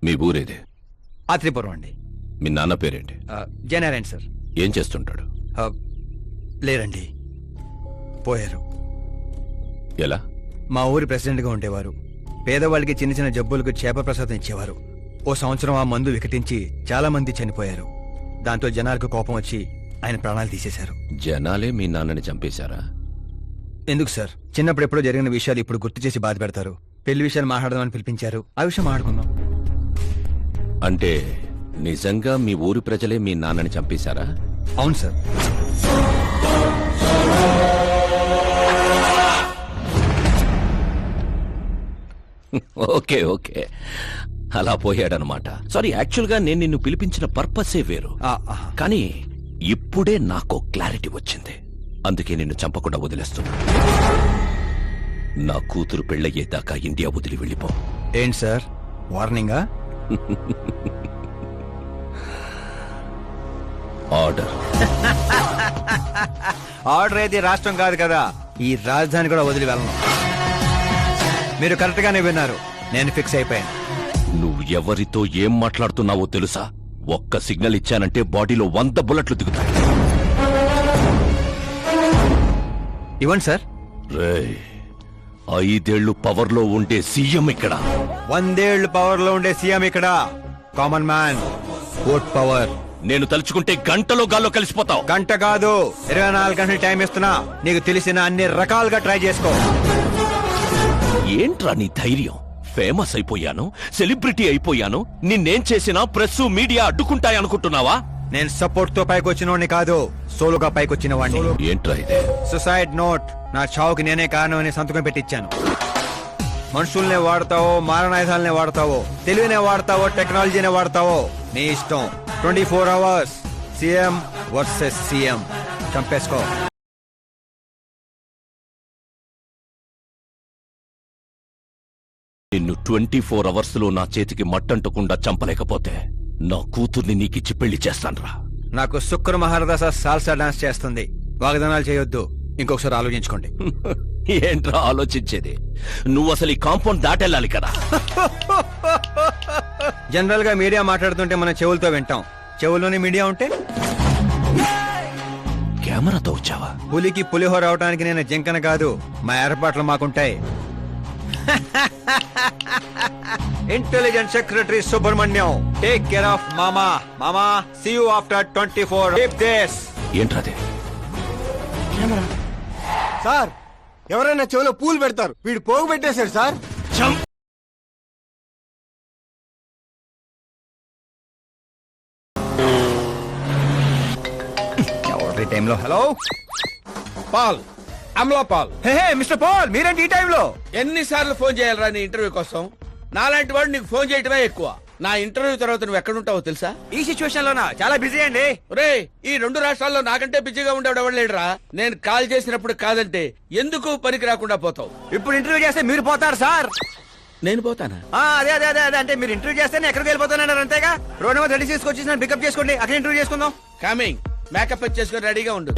మీ ఊరేదే?
ఆత్రిపురం అండి.
మీ నాన్న పేరేంటి?
జయనారాయణ సార్.
ఏం చేస్తుంటాడు?
లేరండి, పోయారు.
ఎలా?
మా ఊరి ప్రెసిడెంట్ గా ఉండేవారు. పేదవాళ్ళకి చిన్న చిన్న జబ్బులకు చేప ప్రసాదం ఇచ్చేవారు. ఓ సంవత్సరం ఆ మందు వికటించి చాలా మంది చనిపోయారు. దాంతో జనాలకు కోపం వచ్చి ఆయన ప్రాణాలు తీసేశారు.
జనాలే మీ నాన్నని చంపేశారా?
ఎందుకు సార్, చిన్నప్పుడు ఎప్పుడో జరిగిన విషయాలు ఇప్పుడు గుర్తు చేసి బాధ పెడతారు. పెళ్లి విషయాలు మాట్లాడదామని పిలిపించారు, ఆ విషయం మాట్లాడుకుందాం.
అంటే నిజంగా మీ ఊరి ప్రజలే మీ నాన్నని చంపేశారా?
అవును సార్.
ఓకే ఓకే, అలా పోయాడనమాట. సారీ, యాక్చువల్ గా నేను నిన్ను పిలిపించిన పర్పసే వేరు. కానీ ఇప్పుడే నాకు క్లారిటీ వచ్చింది. అందుకే నిన్ను చంపకుండా వదిలేస్తున్నా. నా కూతురు పెళ్ళయ్యేదాకా ఇండియా వదిలి వెళ్ళిపో.
ఏంటి సార్, వార్నింగా?
ఆర్డర్.
ఆర్డర్ అయితే రాష్ట్రం కాదు కదా, ఈ రాజధాని కూడా వదిలి వెళ్ళను. మీరు కరెక్ట్ గానే విన్నారు. నేను ఫిక్స్ అయిపోయాను.
నువ్వు ఎవరితో ఏం మాట్లాడుతున్నావో తెలుసా? ఒక్క సిగ్నల్ ఇచ్చానంటే బాడీలో 100 బుల్లెట్లు దిగుతాయి.
ఇవ్వండి సార్.
రేయ్, 5 ఏళ్లు పవర్లో ఉండే సీఎం ఇక్కడ.
100 ఏళ్లు పవర్ లో ఉండే సీఎం ఇక్కడ. Common man, vote power.
నేను తలుచుకుంటే గంటలో గాల్లో కలిసిపోతావు.
గంట కాదు, 24 గంటలు టైం ఇస్తున్నా. నీకు తెలిసిన అన్ని రకాలుగా ట్రై చేసుకో.
ఏంట్రా నీ ధైర్యం? ఫేమస్ అయిపోయాను, సెలబ్రిటీ అయిపోయాను, నిన్నేం చేసినా ప్రెస్ మీడియా అడ్డుకుంటాయనుకుంటున్నావా?
నేను సపోర్ట్ తో పైకొచ్చిన వాడిని కాదు, సోలోగా పైకొచ్చిన వాడిని.
ఏంట్రా ఇదే?
Suicide note. నా చావుకి నేనే కారణం అని సంతకం పెట్టించాను. మనుషుల్నే వాడతావో, మారణాయుధాలనే వాడతావో, తెలివినే వాడతావో, టెక్నాలజీనే వాడతావో, నీ ఇష్టం. 24 అవర్స్ సీఎం వర్సెస్ సీఎం. చంపేసుకో.
నిన్ను 24 అవర్స్ లో నా చేతికి మట్టంటకుండా చంపలేకపోతే నా కూతుర్ని నీకిచ్చి పెళ్లి చేస్తాన్రా.
నాకు శుక్ర మహారదశ సాల్సా డాన్స్ చేస్తుంది. వాగ్దానాలు చేయొద్దు, ఇంకొకసారి ఆలోచించుకోండి.
ఏంట్రా ఆలోచించేది? నువ్వు అసలు ఈ కాంపౌండ్ దాటెళ్ళాలి కదా.
జనరల్ గా మీడియా మాట్లాడుతుంటే మనం చెవులతో వింటాం. చెవుల్లోనే మీడియా ఉంటే
కెమెరాతో వచ్చావా?
పులికి పులిహోర అవడానికి నేను జింకన కాదు, మా ఏర్పాట్లు మాకుంటాయి. Intelligence secretary Subrahmanyam, take care of మామా. మామా, సీ యూ ఆఫ్టర్ 24 days.
ఏంట్రాదే?
సార్, ఎవరైనా చెవిలో పూలు పెడతారు, వీడు పోగు పెట్టేశాడు సార్.
ఎవరి టైంలో? Hello
Paul, Amala Paul.
Hey mister Paul, మీరేంటి ఈ టైంలో?
ఎన్నిసార్లు ఫోన్ చేయాలరా నీ ఇంటర్వ్యూ కోసం? నాలాంటి వాడు నీకు ఫోన్ చేయటమే ఎక్కువ. నా ఇంటర్వ్యూ తర్వాత నువ్వు ఎక్కడుంటావో తెలుసా?
ఈ సిచ్యువేషన్ లోనా? చాలా బిజీ అండి.
రే, ఈ 2 రాష్ట్రాల్లో నాకంటే బిజీగా ఉండేవాడు ఎవడు లేడురా. నేను కాల్ చేసినప్పుడు కాదంటే ఎందుకు పనికి రాకుండా పోతావు?
ఇప్పుడు ఇంటర్వ్యూ చేస్తే మీరు పోతారు సార్.
నేను పోతానా?
అదే అదే అదే అదే అంటే మీరు ఇంటర్వ్యూ చేస్తే నేను ఎక్కడికి వెళ్ళిపోతానన్నారు అంతేగా. రోడ్ నెంబర్ 36 వచ్చి నన్ను పికప్ చేసుకోండి, అక్కడ ఇంటర్వ్యూ చేసుకుందాం.
కమింగ్. మేకప్ చేసుకొని రెడీగా ఉండు.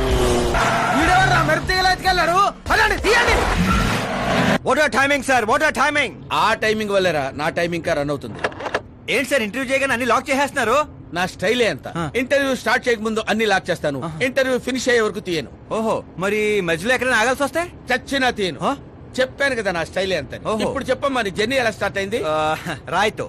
What are timing sir, what are timing?
ఆ టైమింగ్ వల్లేరా నా టైమింగ్ కా రన్ అవుతుంది.
ఏంటి సార్ ఇంటర్వ్యూ చేయగానే అన్ని లాక్ చేసేస్తున్నారు?
నా స్టైలే అంత. ఇంటర్వ్యూ స్టార్ట్ చేయక ముందు అన్ని లాక్ చేస్తాను, ఇంటర్వ్యూ ఫినిష్ అయ్యే వరకు తీయను.
ఓహో, మరి మధ్యలో ఎక్కడైనా ఆగాల్సి వస్తే?
చచ్చినా తీయను. చెప్పాను కదా నా స్టైలే అంత. ఇప్పుడు చెప్పమ్మా, నీ జర్నీ ఎలా స్టార్ట్ అయింది?
రాయ్తో.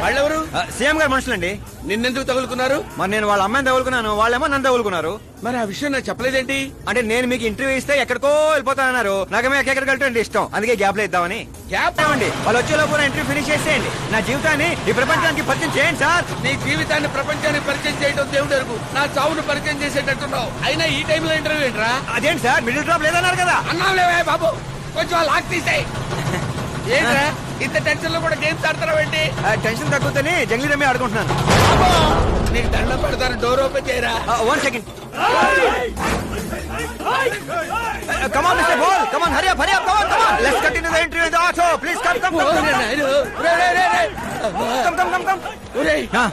వాళ్ళెవరు?
సీఎం గారు మనుషులండి.
నిన్నెందుకు తగులుకున్నారు?
మరి నేను వాళ్ళ అమ్మాయిని తగులుకున్నాను, వాళ్ళేమో నన్ను తగులుకున్నారు.
మరి ఆ విషయం నాకు చెప్పలేదేంటి?
అంటే నేను మీకు ఇంటర్వ్యూ ఇస్తే ఎక్కడికో వెళ్ళిపోతానన్నారు. నాకేమో ఎక్కడికి వెళ్ళటం ఇష్టం, అందుకే గ్యాప్ లో ఇద్దామని.
గ్యాప్
ఇవ్వండి, వాళ్ళు వచ్చేలోపు నా ఇంటర్వ్యూ ఫినిష్ చేసేయండి. నా జీవితాన్ని ఈ ప్రపంచానికి పరిచయం చేయండి సార్.
నీ జీవితాన్ని ప్రపంచానికి పరిచయం చేయడం దేవుడు వరకు, నా చావును పరిచయం చేసేటట్టున్నావు. అయినా ఈ టైంలో ఇంటర్వ్యూ ఏంట్రా?
అదేంటి సార్, మిడిల్ డ్రాప్ లేదన్నారు కదా.
అన్నావులేవే బాబు, కొంచెం లాక్ తీసేయ్. ఏంట్రా ఇంత టెన్షన్ లో కూడా గేమ్స్ ఆడతారా ఏంటి?
టెన్షన్ తగ్గుతని జంగ్లీ రమ్మి ఆడుకుంటున్నాను.
నీకు దండం పెడతారు, డోర్ ఓపెన్ చేయరా.
1 second. Come on, Mr. Ball. Come on, hurry up, come on, come on. Let's continue the interview in the auto. Please come. Come.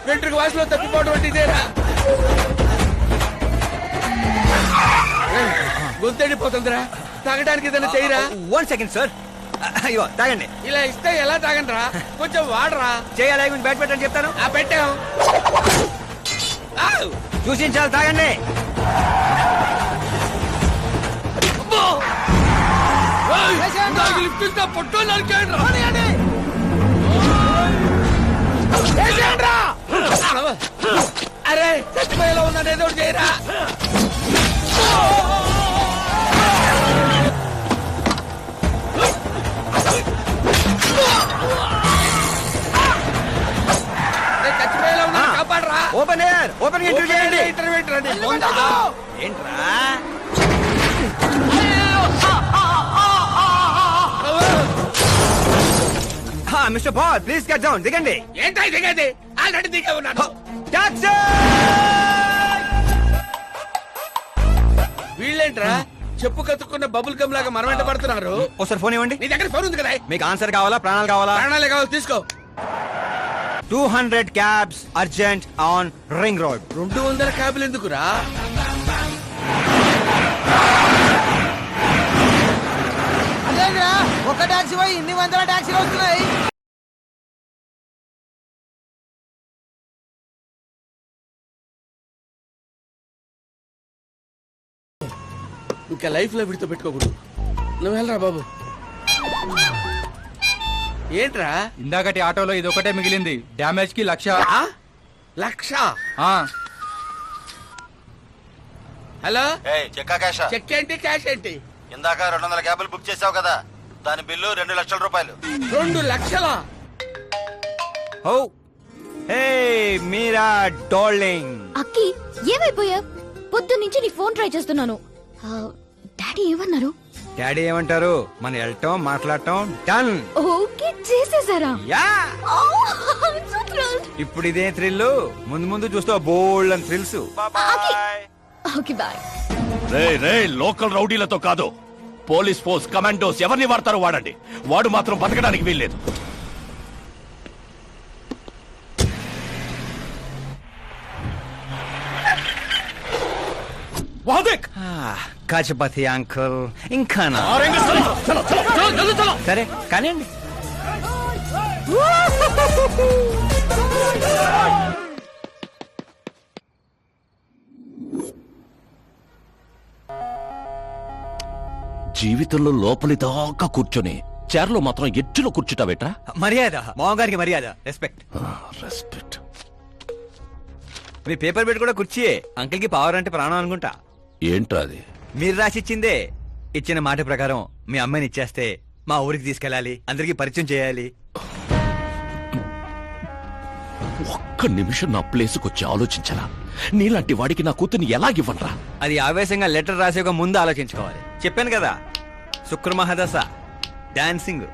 వెంట్రుక వాసులో తప్పిపోవడం అంటే ఇదేరా? గొంతెండిపోతుందిరా, తాగడానికి ఏదైనా చేయరా.
1 second, sir. అయ్యో, తాగండి.
ఇలా ఇస్తే ఎలా తాగండిరా? కొంచెం వాడరా.
చేయాలి, కొంచెం బ్యాట్ పెట్టని చెప్తాను.
పెట్టాం.
చూసించాలి, తాగండి.
అరే చచ్చిపోయేలా ఉందని ఏదో చేయరా. చచ్చిపోయేలా ఉన్నా కాపాడరా.
ఓపెన్ ఎయిర్, ఓపెన్ ఇంటర్వ్యూ చేయండి.
ఇంటర్వ్యూ
ఏంట్రా? Mister Paul, please get down. దిగండి.
ఏంటై దిగేది? ఆల్రెడీ దిగే ఉన్నాను.
టాక్సీ!
వీళ్ళేంట్రా చెప్పు కతుక్కున్న బబుల్ గమ్ లాగా మనం వెంట పడుతున్నారు?
ఒకసారి ఫోన్ ఇవ్వండి.
నీ దగ్గర ఫోన్ ఉంది కదా.
మీకు ఆన్సర్ కావాలా, ప్రాణాలు కావాలా?
ప్రాణాలే కావాలి, తీసుకో.
200 cabs urgent on ring road.
200 క్యాబ్లు ఎందుకురా? అదేరా
ఒక టాక్సీ పోయి ఇన్ని వందల టాక్సీలు వస్తున్నాయి.
ఇంకా లైఫ్ లో విడితో పెట్టుకోకూడదు. నువ్వు వెళ్ళరా బాబు. ఏంట్రా
ఇందాకటి ఆటోలో ఇది ఒకటే మిగిలింది. డ్యామేజ్ కి
1,00,000. హలో,
చెక్కా క్యాషా?
చెక్ ఏంటి, క్యాష్ ఏంటి?
ఇందాక 200 క్యాబులు బుక్ చేసావు కదా, దాని బిల్లు 2 లక్షల రూపాయలు.
2 లక్షలా?
ఓ హే మీరా డార్లింగ్.
అక్కి ఏమైపోయా? పొద్దున్నుంచి నీ ఫోన్ ట్రై చేస్తున్నాను. డాడీ ఏమన్నారు?
డాడీ ఏమంటారు? మన వెళ్ళటం మాట్లాడటం డన్.
ఓకే చేసేసారా?
యా.
So thrilled.
ఇప్పుడు ఇదే థ్రిల్, ముందు ముందు చూస్తే బోల్డ్ అని థ్రిల్స్.
Okay bye.
రే లోకల్ రౌడీలతో కాదు, పోలీస్ ఫోర్స్ కమాండోస్ ఎవరిని వాడతారో వాడండి. వాడు మాత్రం బతకడానికి వీల్లేదు.
కాచపతి అంకుల్ ఇంకా సరే కానివ్వండి.
జీవితంలో లోపలి దాకా కూర్చొని చైర్లో మాత్రం ఎడ్జ్లో కూర్చుంటావేట్రా?
మర్యాద, మామగారికి మర్యాద, రెస్పెక్ట్.
రెస్పెక్ట్.
మీ పేపర్ పెట్టి కూడా కుర్చీయే. అంకుల్ కి పవర్ అంటే ప్రాణం అనుకుంటా.
ఏంట్రా అది?
మీరు రాసిచ్చిందే. ఇచ్చిన మాట ప్రకారం మీ అమ్మాయిని ఇచ్చేస్తే మా ఊరికి తీసుకెళ్ళాలి, అందరికి పరిచయం చేయాలి.
ఒక్క నిమిషం నా ప్లేస్కి వచ్చి ఆలోచించరా? నీలాంటి వాడికి నా కూతుర్ని ఎలాగివ్వనరా?
అది ఆవేశంగా లెటర్ రాసే ఒక ముందు ఆలోచించుకోవాలి. చెప్పాను కదా, శుక్రమహాదశ డాన్సింగ్.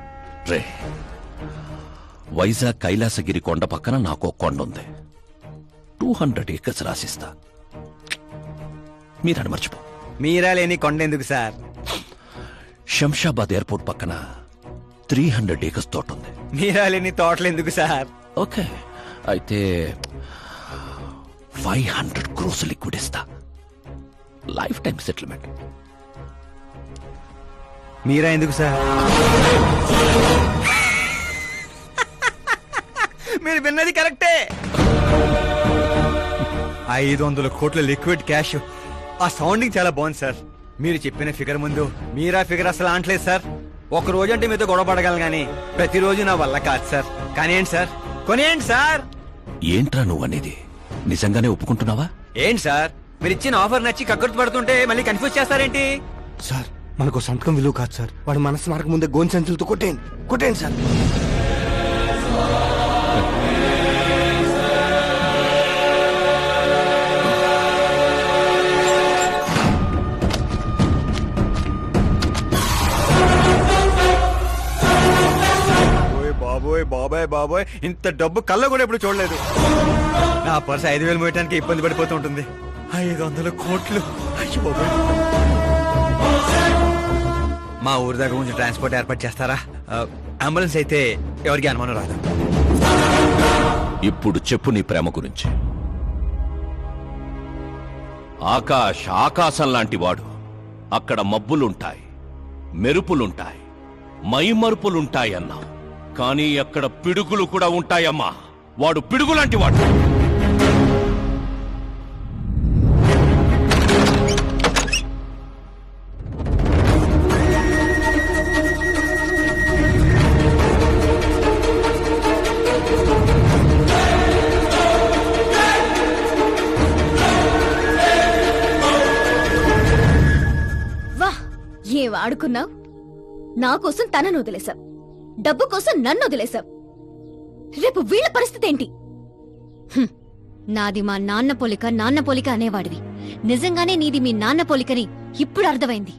రే, వైజాగ్ కైలాసగిరి కొండ పక్కన నాకు కొండ ఉంది. 200 ఏకర్స్ రాసిస్తా. మీరని మర్చిపో.
మీరా లేని కొండ ఎందుకు సార్?
శంషాబాద్ ఎయిర్పోర్ట్ పక్కన 300 ఏకర్స్ తోట ఉంది.
మీరా లేని తోటలు ఎందుకు సార్?
ఓకే, అయితే 500 crores లిక్విడ్ ఇస్తా. Lifetime settlement.
మీరా ఎందుకు సార్? మీరు విన్నది కరెక్టే. 500 కోట్ల లిక్విడ్ క్యాష్. ఆ సౌండింగ్ చాలా బాగుంది సార్. మీరు చెప్పిన ఫిగర్ ముందు మీరా ఫిగర్ అసలు అంటలేదు సార్. ఒక రోజు అంటే మీతో గొడవ పడగలను కానీ ప్రతిరోజు నా వల్ల కాదు సార్. కానివ్వండి సార్, కొనియండి సార్.
ఏంట్రా నువ్వు అనేది? నిజంగానే ఒప్పుకుంటున్నావా?
ఏంటి సార్, మీరు ఇచ్చిన ఆఫర్ నచ్చి కక్కుర్తి పడుతుంటే మళ్ళీ కన్ఫ్యూజ్ చేస్తారేంటి?
సార్, మనకు సంతకం విలువ కాదు సార్. వాడు మనసు మారక ముందే గోన్ సంచులతో కొట్టేయండి సార్.
బాబోయ్ బాబాయ్ బాబోయ్, ఇంత డబ్బు కళ్ళ కూడా ఎప్పుడు చూడలేదు. నా పర్స్ 5,000 మోయటానికి ఇబ్బంది పడిపోతూ ఉంటుంది. 500 కోట్లు. అయ్యో బాబోయ్. మా ఊరి దగ్గర కొంచెం ట్రాన్స్పోర్ట్ ఏర్పాటు చేస్తారా? అంబులెన్స్ అయితే ఎవరికి అనుమానం రాదు.
ఇప్పుడు చెప్పు నీ ప్రేమ గురించి. ఆకాశం లాంటి వాడు. అక్కడ మబ్బులుంటాయి, మెరుపులుంటాయి, మైమరుపులుంటాయి అన్నా. కానీ అక్కడ పిడుగులు కూడా ఉంటాయమ్మా. వాడు పిడుగులాంటి వాడు.
వా, ఏం ఆడుకున్నావు? నా కోసం తనను వదిలేశావు, డబ్బు కోసం నన్ను వదిలేశావు. రేపు వీళ్ళ పరిస్థితి ఏంటి? నాది మా నాన్న పోలిక అనేవాడివి. నిజంగానే నీది మీ నాన్న పోలికని ఇప్పుడు అర్థమైంది.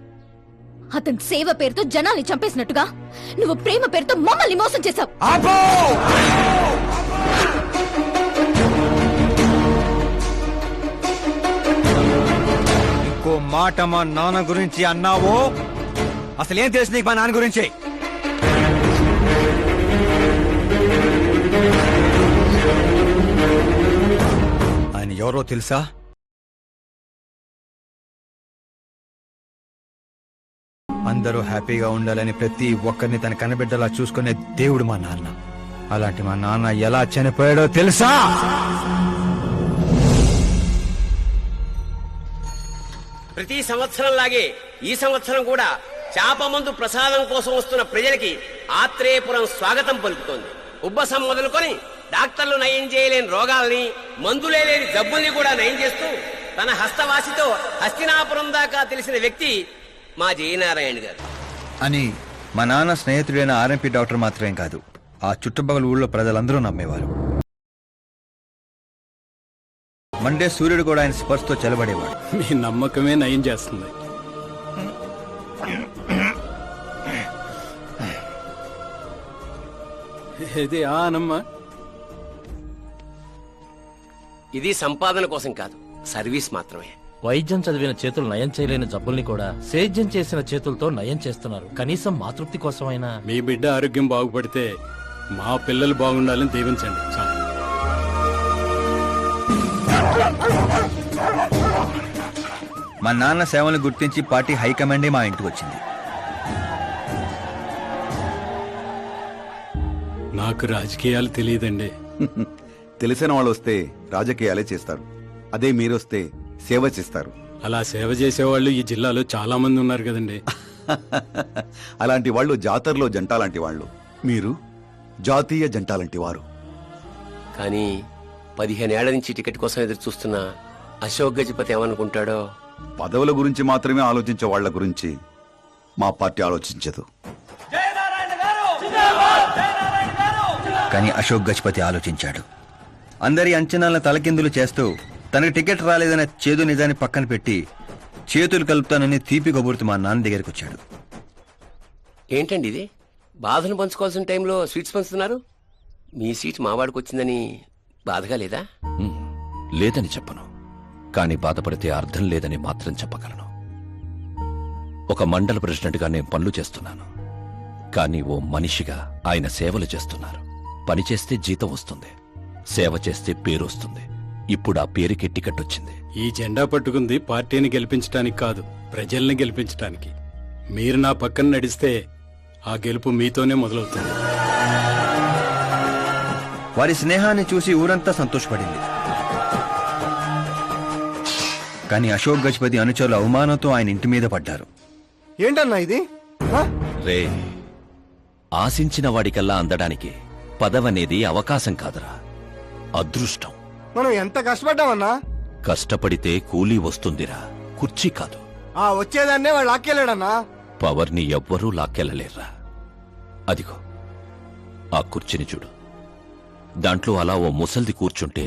అతని సేవ పేరుతో జనాల్ని చంపేసినట్టుగా నువ్వు ప్రేమ పేరుతో మమ్మల్ని మోసం చేశావు.
ఇంకో మాట మా నాన్న గురించి అన్నావో అసలేం తెలుసు నీకు మా నాన్న గురించి? ఆయన ఎవరో తెలుసా? అందరూ హ్యాపీగా ఉండాలని ప్రతి ఒక్కరిని తన కనబిడ్డలా చూసుకునే దేవుడు మా నాన్న. అలాంటి మా నాన్న ఎలా చనిపోయాడో తెలుసా?
ప్రతి సంవత్సరం లాగే ఈ సంవత్సరం కూడా చాప మందు ప్రసాదం కోసం వస్తున్న ప్రజలకి ఆత్రేయపురం స్వాగతం పలుకుతోంది. ఉబ్బసం మొదలుకొని డాక్టర్లు నయం చేయలేని రోగాల్ని, మందులే లేని జబ్బుల్ని కూడా నయం చేస్తూ తన హస్తవాసితో హస్తినాపురం దాకా తెలిసిన వ్యక్తి మా జయనారాయణ గారు
అని మా నాన్న స్నేహితుడైన ఆర్ఎంపీ డాక్టర్ మాత్రమే కాదు, ఆ చుట్టుపక్కల ఊళ్ళో ప్రజలందరూ నమ్మేవారు. మండే సూర్యుడు కూడా ఆయన స్పర్శతో చెలబడేవాడు.
మీ నమ్మకమే నయం చేస్తుంది. ఇది ఆనమ్మ.
ఇది సంపాదన కోసం కాదు, సర్వీస్ మాత్రమే.
వైద్యం చదివిన చేతులు నయం చేయలేని జబ్బుల్ని కూడా సేద్యం చేసిన చేతులతో నయం చేస్తున్నారు. కనీసం మాతృప్తి కోసమైనా.
మీ బిడ్డ ఆరోగ్యం బాగుపడితే మా పిల్లలు బాగుండాలని దీవించండి చాలు.
మా నాన్న సేవలను గుర్తించి పార్టీ హైకమాండే మా ఇంటికి వచ్చింది.
నాకు రాజకీయాలు తెలియదండి.
తెలిసిన వాళ్ళు వస్తే రాజకీయాలే చేస్తారు, అదే మీరొస్తే సేవ చేస్తారు.
అలా సేవ చేసేవాళ్ళు ఈ జిల్లాలో చాలా మంది ఉన్నారు కదండి.
అలాంటి వాళ్ళు జాతరలో జంట లాంటి వాళ్ళు, మీరు జాతీయ జంట లాంటి వారు.
కానీ 15 ఏళ్ల నుంచి టికెట్ కోసం ఎదురు చూస్తున్న అశోక్ గజపతి ఏమనుకుంటాడో.
పదవుల గురించి మాత్రమే ఆలోచించే వాళ్ళ గురించి మా పార్టీ ఆలోచించదు.
కానీ అశోక్ గజపతి ఆలోచించాడు. అందరి అంచనాలను తలకిందులు చేస్తూ తనకు టికెట్ రాలేదనే చేదు నిజాన్ని పక్కన పెట్టి చేతులు కలుపుతానని తీపి కబురుతూ మా నాన్న దగ్గరికి వచ్చాడు.
ఏంటండి ఇది? బాధను పంచుకోవాల్సిన టైంలో స్వీట్స్ పంచుతున్నారు. మీ సీట్ మావాడికి వచ్చిందని బాధగా లేదా?
లేదని చెప్పను, కానీ బాధపడితే అర్థం లేదని మాత్రం చెప్పగలను. ఒక మండల ప్రెసిడెంట్గా నేను పనులు చేస్తున్నాను, కానీ ఓ మనిషిగా ఆయన సేవలు చేస్తున్నారు. పని చేస్తే జీతం వస్తుంది, సేవ చేస్తే పేరు వస్తుంది. ఇప్పుడు ఆ పేరుకి టికెట్ వచ్చింది.
ఈ జెండా పట్టుకుంది పార్టీని గెలిపించడానికి కాదు, ప్రజల్ని గెలిపించడానికి. మీరు నా పక్కన నడిస్తే ఆ గెలుపు మీతోనే మొదలవుతుంది.
వారి స్నేహాన్ని చూసి ఊరంతా సంతోషపడింది. కానీ అశోక్ గజపతి అనుచరుల అవమానంతో ఆయన ఇంటి మీద పడ్డారు.
ఏంటన్నా ఇది?
రే, ఆశించిన వాడికల్లా అందడానికి పదవనేది అవకాశం కాదురా, అదృష్టం.
మనం ఎంత కష్టపడ్డామన్నా?
కష్టపడితే కూలీ వస్తుందిరా, కుర్చీ కాదు.
ఆ వచ్చేదాన్నే వాడు లాక్కెళ్ళాడన్నా.
పవర్ని ఎవ్వరూ లాక్కెళ్ళలేర్రా. అదిగో ఆ కుర్చీని చూడు, దాంట్లో అలా ఓ ముసల్ది కూర్చుంటే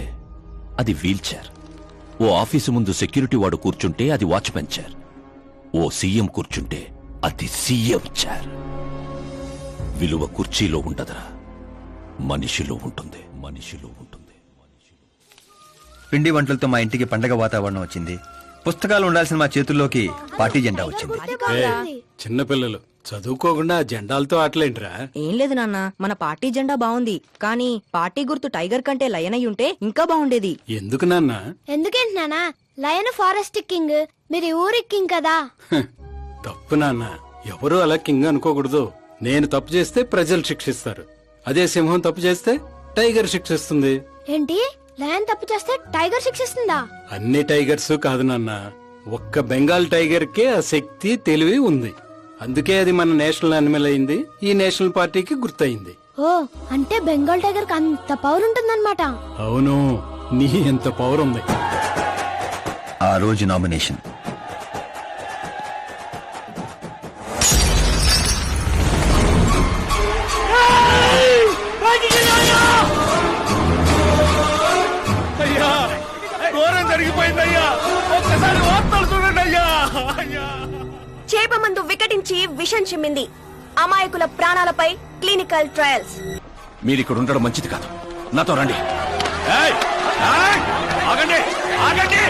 అది వీల్ చైర్. ఓ ఆఫీసు ముందు సెక్యూరిటీ వాడు కూర్చుంటే అది వాచ్మెన్ చైర్. ఓ సీఎం కూర్చుంటే అది సీఎం చైర్. విలువ కుర్చీలో ఉండదురా, మనిషిలో ఉంటుంది. మనిషిలో ఉంటుంది.
పిండి వంటలతో మా ఇంటికి పండగ వాతావరణం వచ్చింది. పుస్తకాలు ఉండాల్సిన మా చేతుల్లోకి పార్టీ జెండా వచ్చింది.
చిన్నపిల్లలు చదువుకోకుండా జెండాలతో ఆటలేంట్రా?
ఏం లేదు నాన్న, మన పార్టీ జెండా బాగుంది, కానీ పార్టీ గుర్తు టైగర్ కంటే లయన్ అయి ఉంటే ఇంకా బాగుండేది.
ఎందుకు నాన్న?
ఎందుకేంటి నాన్న? లయన్ ఫారెస్ట్ కింగ్, మీరు ఊరి కింగ్ కదా.
తప్పు నాన్న, ఎవరు అలా కింగ్ అనుకోకూడదు. నేను తప్పు చేస్తే ప్రజలు శిక్షిస్తారు, అదే సింహం తప్పు చేస్తే టైగర్ శిక్షిస్తుంది.
ఏంటి? లయన్ తప్పు చేస్తే టైగర్ శిక్షిస్తుందా?
అన్ని టైగర్స్ కాదు నాన్న, ఒక్క బెంగాల్ టైగర్ కే ఆ శక్తి తెలివి ఉంది. అందుకే అది మన నేషనల్ యానిమల్ అయింది, ఈ నేషనల్ పార్టీకి గుర్తయింది.
ఓ, అంటే బెంగాల్ టైగర్ కి అంత పవర్ ఉంటుందన్నమాట.
అవును, నీ ఎంత పవర్ ఉంది.
ఆ రోజు నామినేషన్.
అయ్యా, ఘోరం జరిగిపోయిందయ్యా. ఒక్కసారి వార్తలు చూడండి అయ్యా.
చేప మందు వికటించి విషం చిమ్మింది. అమాయకుల ప్రాణాలపై క్లినికల్ ట్రయల్స్.
మీరిక్కడ ఉండడం మంచిది కాదు, నాతో రండి. ఆగండి, ఆగండి,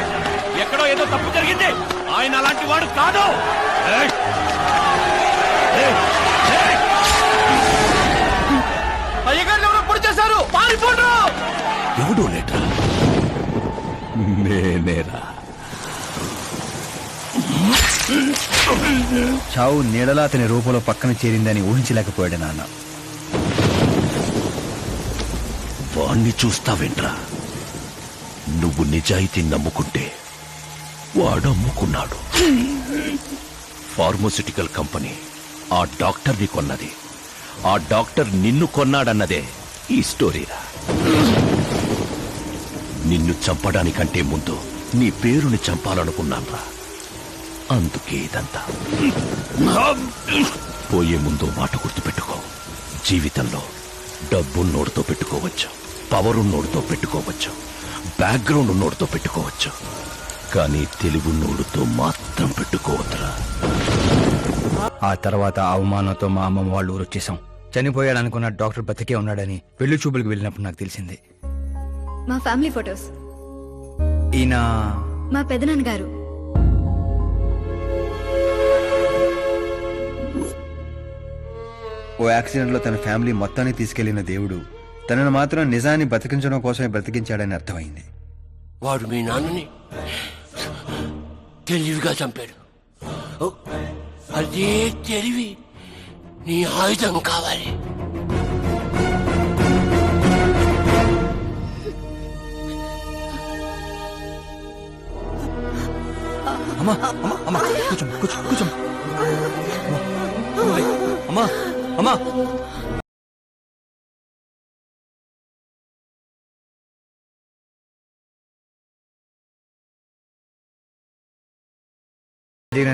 ఎక్కడో ఏదో తప్పు జరిగింది. ఆయన అలాంటి వాడు కాదు.
అయ్యగారు ఎవరో పొడి చేశారు, పారిపోండు.
ఎవడో లేట్రా, నేనేరా.
చావు నీడలా అతని రూపంలో పక్కన చేరిందని ఊహించలేకపోయాడు నాన్న.
వాణ్ణి చూస్తావేంట్రా? నువ్వు నిజాయితీ నమ్ముకుంటే వాడు అమ్ముకున్నాడు. ఫార్మస్యూటికల్ కంపెనీ ఆ డాక్టర్ని కొన్నది. ఆ డాక్టర్ నిన్ను కొన్నాడన్నదే ఈ స్టోరీరా. నిన్ను చంపడానికంటే ముందు నీ పేరుని చంపాలనుకున్నాన్రా. అందుకే ఇదంతా. పోయే ముందు మాట గుర్తుపెట్టుకో. జీవితంలో డబ్బున్నోడితో పెట్టుకోవచ్చు, పవరున్నోడితో పెట్టుకోవచ్చు, బ్యాక్గ్రౌండ్ ఉన్నోడితో పెట్టుకోవచ్చు, కానీ తెలివున్నోడితో మాత్రం పెట్టుకోవద్దురా.
ఆ తర్వాత అవమానంతో మా అమ్మమ్మ వాళ్ళు ఊరు వచ్చేసాం. చనిపోయాడనుకున్న డాక్టర్ బతికే ఉన్నాడని పెళ్లి చూపులకు వెళ్ళినప్పుడు నాకు తెలిసింది.
మా ఫ్యామిలీ ఫొటోస్.
ఈయన
మా పెదనాన్న గారు.
ఓ యాక్సిడెంట్ లో తన ఫ్యామిలీ మొత్తాన్ని తీసుకెళ్లిన దేవుడు తనను మాత్రం నిజాన్ని బతికించడం కోసమే బ్రతికించాడని అర్థమైంది.
వాడు మీ నాన్నని తెలివిగా చంపాడు. అదే తెలివి నీ ఆయుధం కావాలి.
అమ్మా అమ్మా అమ్మా కూర్చో కూర్చో కూర్చో. అమ్మా అమ్మా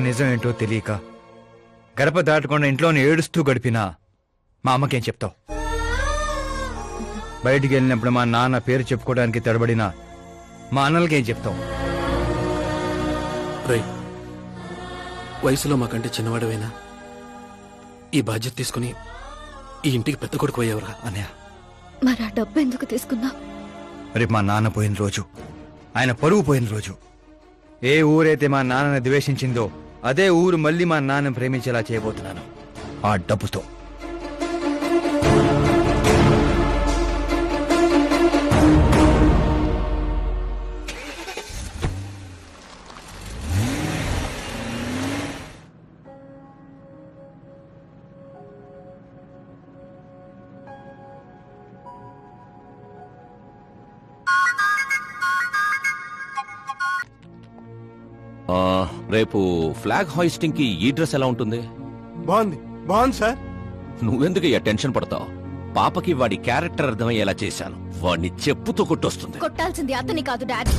నిజం ఏంటో తెలియక గడప దాటకుండా ఇంట్లోనే ఏడుస్తూ గడిపినా మా అమ్మకేం చెప్తావు? బయటికి వెళ్ళినప్పుడు మా నాన్న పేరు చెప్పుకోవడానికి తడబడినా మా అన్నలకేం చెప్తావు?
రై, వయసులో మాకంటే చిన్నవాడవైనా ఈ బాధ్యత తీసుకుని ఈ ఇంటికి పెద్ద కొడుకు అయ్యేవరా
అన్నయ్య.
మరి ఆ డబ్బు ఎందుకు తీసుకున్నా?
రేపు మా నాన్న పోయిన రోజు, ఆయన పరువు పోయిన రోజు, ఏ ఊరైతే మా నాన్నని ద్వేషించిందో అదే ఊరు మళ్ళీ మా నాన్నని ప్రేమించేలా చేయబోతున్నాను ఆ డబ్బుతో.
రేపు ఫ్లాగ్ హాయిస్టింగ్ కి ఈ డ్రెస్ ఎలా ఉంటుంది?
బాగుంది బాగుంది సార్.
నువ్వెందుకు టెన్షన్ పడతావు? పాపకి వాడి క్యారెక్టర్ అర్థమయ్యేలా చేశాను. వాడిని చెప్పుతో కొట్టొస్తుంది.
కొట్టాల్సింది అతని కాదు డాడ్.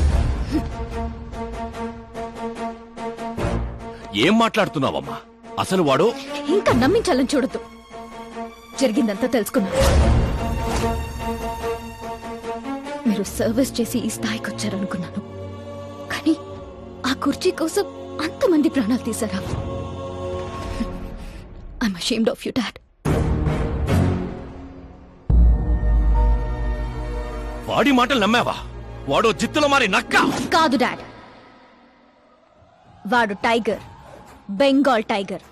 ఏం మాట్లాడుతున్నావమ్మా? అసలు వాడు
ఇంకా నమ్మించాలని చూడద్దు. జరిగిందంతా తెలుసుకున్నా. మీరు సర్వీస్ చేసి ఈ స్థాయికి వచ్చారనుకున్నాను, కానీ ఆ కుర్చీ కోసం అంతమంది ప్రాణాలు తీశారా? I'm ashamed of you dad.
వాడి మాటలు నమ్మావా? వాడు జిత్తులో మారి నక్క
కాదు డాడ్, వాడు టైగర్, బెంగాల్ టైగర్.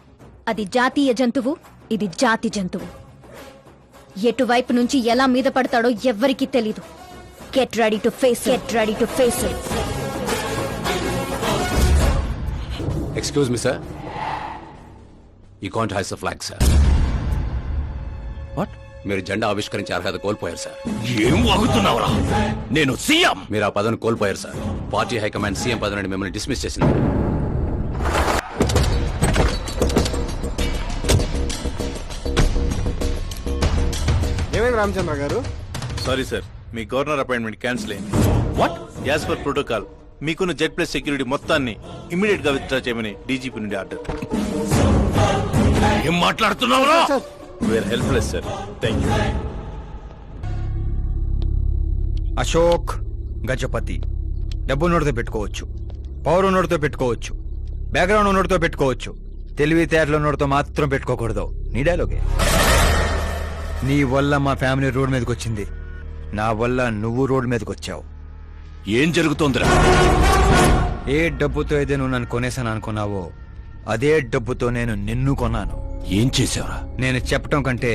అది జాతీయ జంతువు, ఇది జాతి జంతువు. ఎటువైపు నుంచి ఎలా మీద పడతాడో ఎవ్వరికీ తెలీదు. Get ready to face, get ready to face it.
Excuse me sir, you can't hoist the flag sir.
What?
మీరు జెండా ఆవిష్కరించే అర్హత కోల్పోయారు సార్.
ఏం వాగుతున్నావురా? నేను సీఎం.
మీరు ఆ పదవిని కోల్పోయారు సార్. పార్టీ హైకమాండ్ సీఎం పదవి నుండి మిమ్మల్ని డిస్మిస్ చేసింది.
ఏమైంది రామచంద్ర గారు?
సారీ సార్, మీ గవర్నర్ అపాయింట్మెంట్ క్యాన్సిల్ అయింది.
వాట్?
యాజ్ పర్ ప్రోటోకాల్ మీకున్న జెడ్ ప్లస్ సెక్యూరిటీ మొత్తాన్ని ఇమ్మీడియట్ గా విత్డ్రా చేయమని డీజీపీ నుండి ఆర్డర్.
ఏం మాట్లాడుతున్నావురా?
We are helpless sir. Thank you.
Ashok Gajapati. డబ్బు నోటితో పెట్టుకోవచ్చు, పవర్ నోటితో పెట్టుకోవచ్చు, బ్యాక్గ్రౌండ్ నోటితో పెట్టుకోవచ్చు, తెలివితేటలో నోటితో మాత్రం పెట్టుకోకూడదు. నీ డైలాగే. నీ వల్ల మా ఫ్యామిలీ రోడ్ మీదకి వచ్చింది, నా వల్ల నువ్వు రోడ్ మీదకి వచ్చావు.
ఏం జరుగుతోందిరా?
ఏ డబ్బుతో అయితే నువ్వు నన్ను కొనేసాను అనుకున్నావో అదే డబ్బుతో నేను నిన్ను కొన్నాను.
ఏం చేసావురా?
నేను చెప్పటం కంటే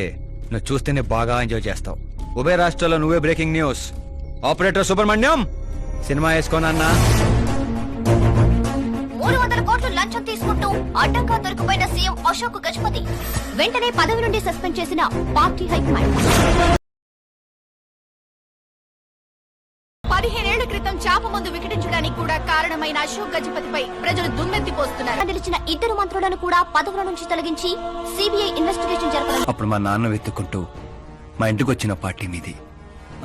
నువ్వు చూస్తేనే బాగా ఎంజాయ్ చేస్తావు. ఉభయ రాష్ట్రాల్లో నువ్వే బ్రేకింగ్ న్యూస్. ఆపరేటర్ సుబ్రహ్మణ్యం సినిమా వేసుకోనన్నా.
300 కోట్లు లంచం
లంచం తీసుకుంటూ అడ్డంగా దొరికిపోయిన సీఎం అశోక్ గజపతి వెంటనే పదవి నుండి సస్పెండ్ చేసిన పార్టీ హైకమాండ్.
15 ఏళ్ల క్రితం చాప మందు వికటించడానికి కూడా కారణమైన అశోక్ గజపతిపై ప్రజలు దుమ్మెత్తిపోస్తున్నారు.
నిలిచిన 2 మంత్రులను కూడా పదవుల నుంచి తొలగించి సిబిఐ ఇన్వెస్టిగేషన్ జరపాలని.
అప్పుడు మా నాన్న వెతుక్కుంటూ మా ఇంటికి వచ్చిన పార్టీ మీది.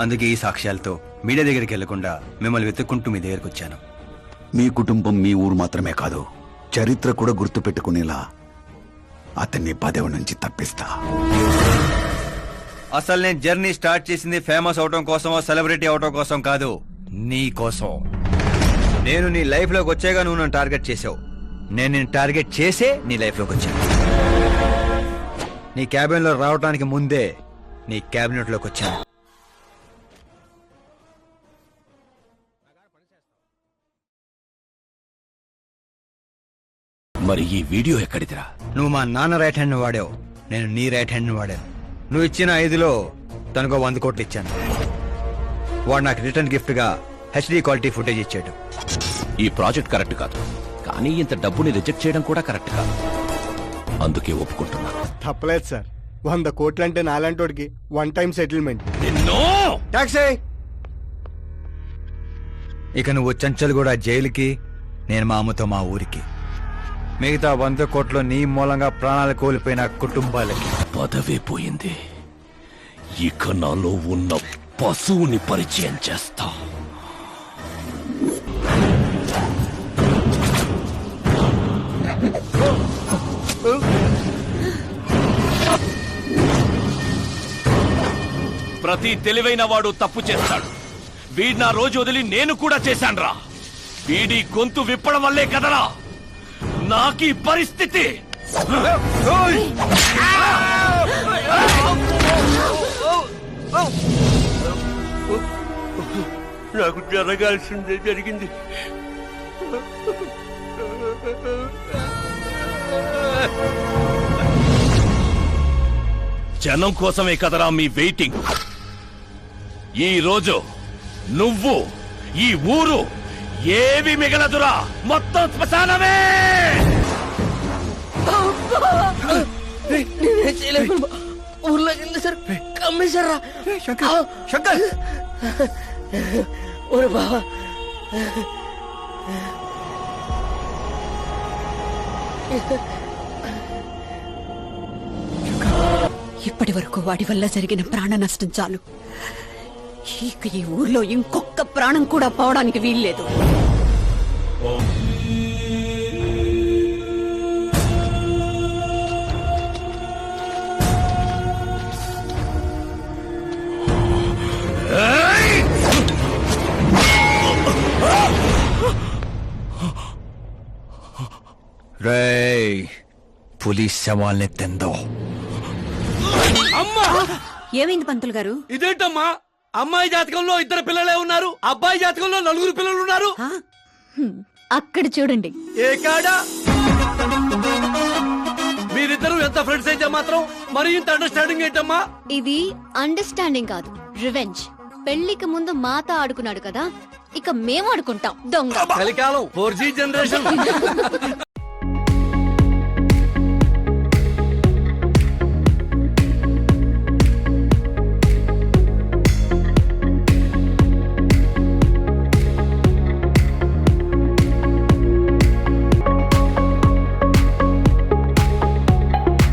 అందుకే ఈ సాక్ష్యాలతో మీడియా దగ్గరికి వెళ్లకుండా మిమ్మల్ని వెతుక్కుంటూ మీ దగ్గరికి వచ్చాను.
మీ కుటుంబం మీ ఊరు మాత్రమే కాదు, చరిత్ర కూడా గుర్తు పెట్టుకునేలా అతన్ని పదవి నుంచి తప్పిస్తా.
అసలు నేను జర్నీ స్టార్ట్ చేసింది ఫేమస్ అవటం కోసమో సెలబ్రిటీ అవటం కోసం కాదు, నీ కోసం. నేను నీ లైఫ్ లోకి వచ్చాగా నువ్వు నన్ను టార్గెట్ చేసావు. నేను నిన్ను టార్గెట్ చేసే నీ లైఫ్ లోకి వచ్చాను. నీ క్యాబిన్ లో రావడానికి ముందే నీ క్యాబినెట్ లోకి వచ్చాను.
మరి ఈ వీడియో ఎక్కడిదిరా?
నువ్వు మా నాన్న రైట్ హ్యాండ్ వాడావు, నేను నీ రైట్ హ్యాండ్ వాడాను. నువ్వు ఇచ్చిన 5లో తనకు 100 కోట్లు ఇచ్చాను. వాడు నాకు రిటర్న్ గిఫ్ట్ గా హెచ్డి క్వాలిటీ ఫుటేజ్ ఇచ్చాడు.
ఈ ప్రాజెక్ట్ కరెక్ట్ కాదు, కానీ ఇంత డబ్బుని రిజెక్ట్ చేయడం కూడా కరెక్ట్ కాదు. అందుకే ఒప్పుకుంటున్నా.
తప్పలేదు సార్, 100 కోట్లు అంటే నాలంటోడికి 1 టైం సెటిల్మెంట్.
టాక్సీ. ఇక నువ్వు చంచల్ కూడా జైలుకి, నేను మా అమ్మతో మా ఊరికి. మిగతా 100 కోట్లు నీ మూలంగా ప్రాణాలు కోల్పోయిన కుటుంబాలకి.
పదవే పోయింది, ఇక నాలో ఉన్న పశువుని పరిచయం చేస్తా. ప్రతి తెలివైన వాడు తప్పు చేస్తాడు. వీడి నా రోజు వదిలి నేను కూడా చేశాన్రా. వీడి గొంతు విప్పడం వల్లే కదరా నాకీ పరిస్థితి. నాకు జరగాల్సిందే జరిగింది. జనం కోసమే కదరా మీ వెయిటింగ్. ఈ రోజు నువ్వు, ఈ ఊరు ఏవి మిగలదురా, మొత్తం శ్మశానమే.
ఊర్లోకి వెళ్ళి సార్ కమ్మేశారా? శంకర్ ఓరే బావా,
ఇప్పటి వరకు వాడి వల్ల జరిగిన ప్రాణ నష్టం చాలు. ఇక ఈ ఊర్లో ఇంకొక ప్రాణం కూడా పోవడానికి వీల్లేదు.
రేయ్, పులిస్ శవాల్ని తిందో.
అమ్మా,
ఏమైంది పంతులు గారు?
ఇదేంటమ్మా, అమ్మాయి జాతకంలో 2 పిల్లలే ఉన్నారు, అబ్బాయి జాతకంలో 4 పిల్లలు ఉన్నారు.
అక్కడ చూడండి.
ఏ కాడా? మీరిద్దరూ ఎంత ఫ్రెండ్స్ అయితే మాత్రం మరి ఇంత అండర్స్టాండింగ్ ఏంటమ్మా?
ఇది అండర్స్టాండింగ్ కాదు, రివెంజ్. పెళ్లికి ముందు మాత ఆడుకున్నాడు కదా, ఇక మేము ఆడుకుంటాం దొంగ.
కలికాలం 4G జనరేషన్.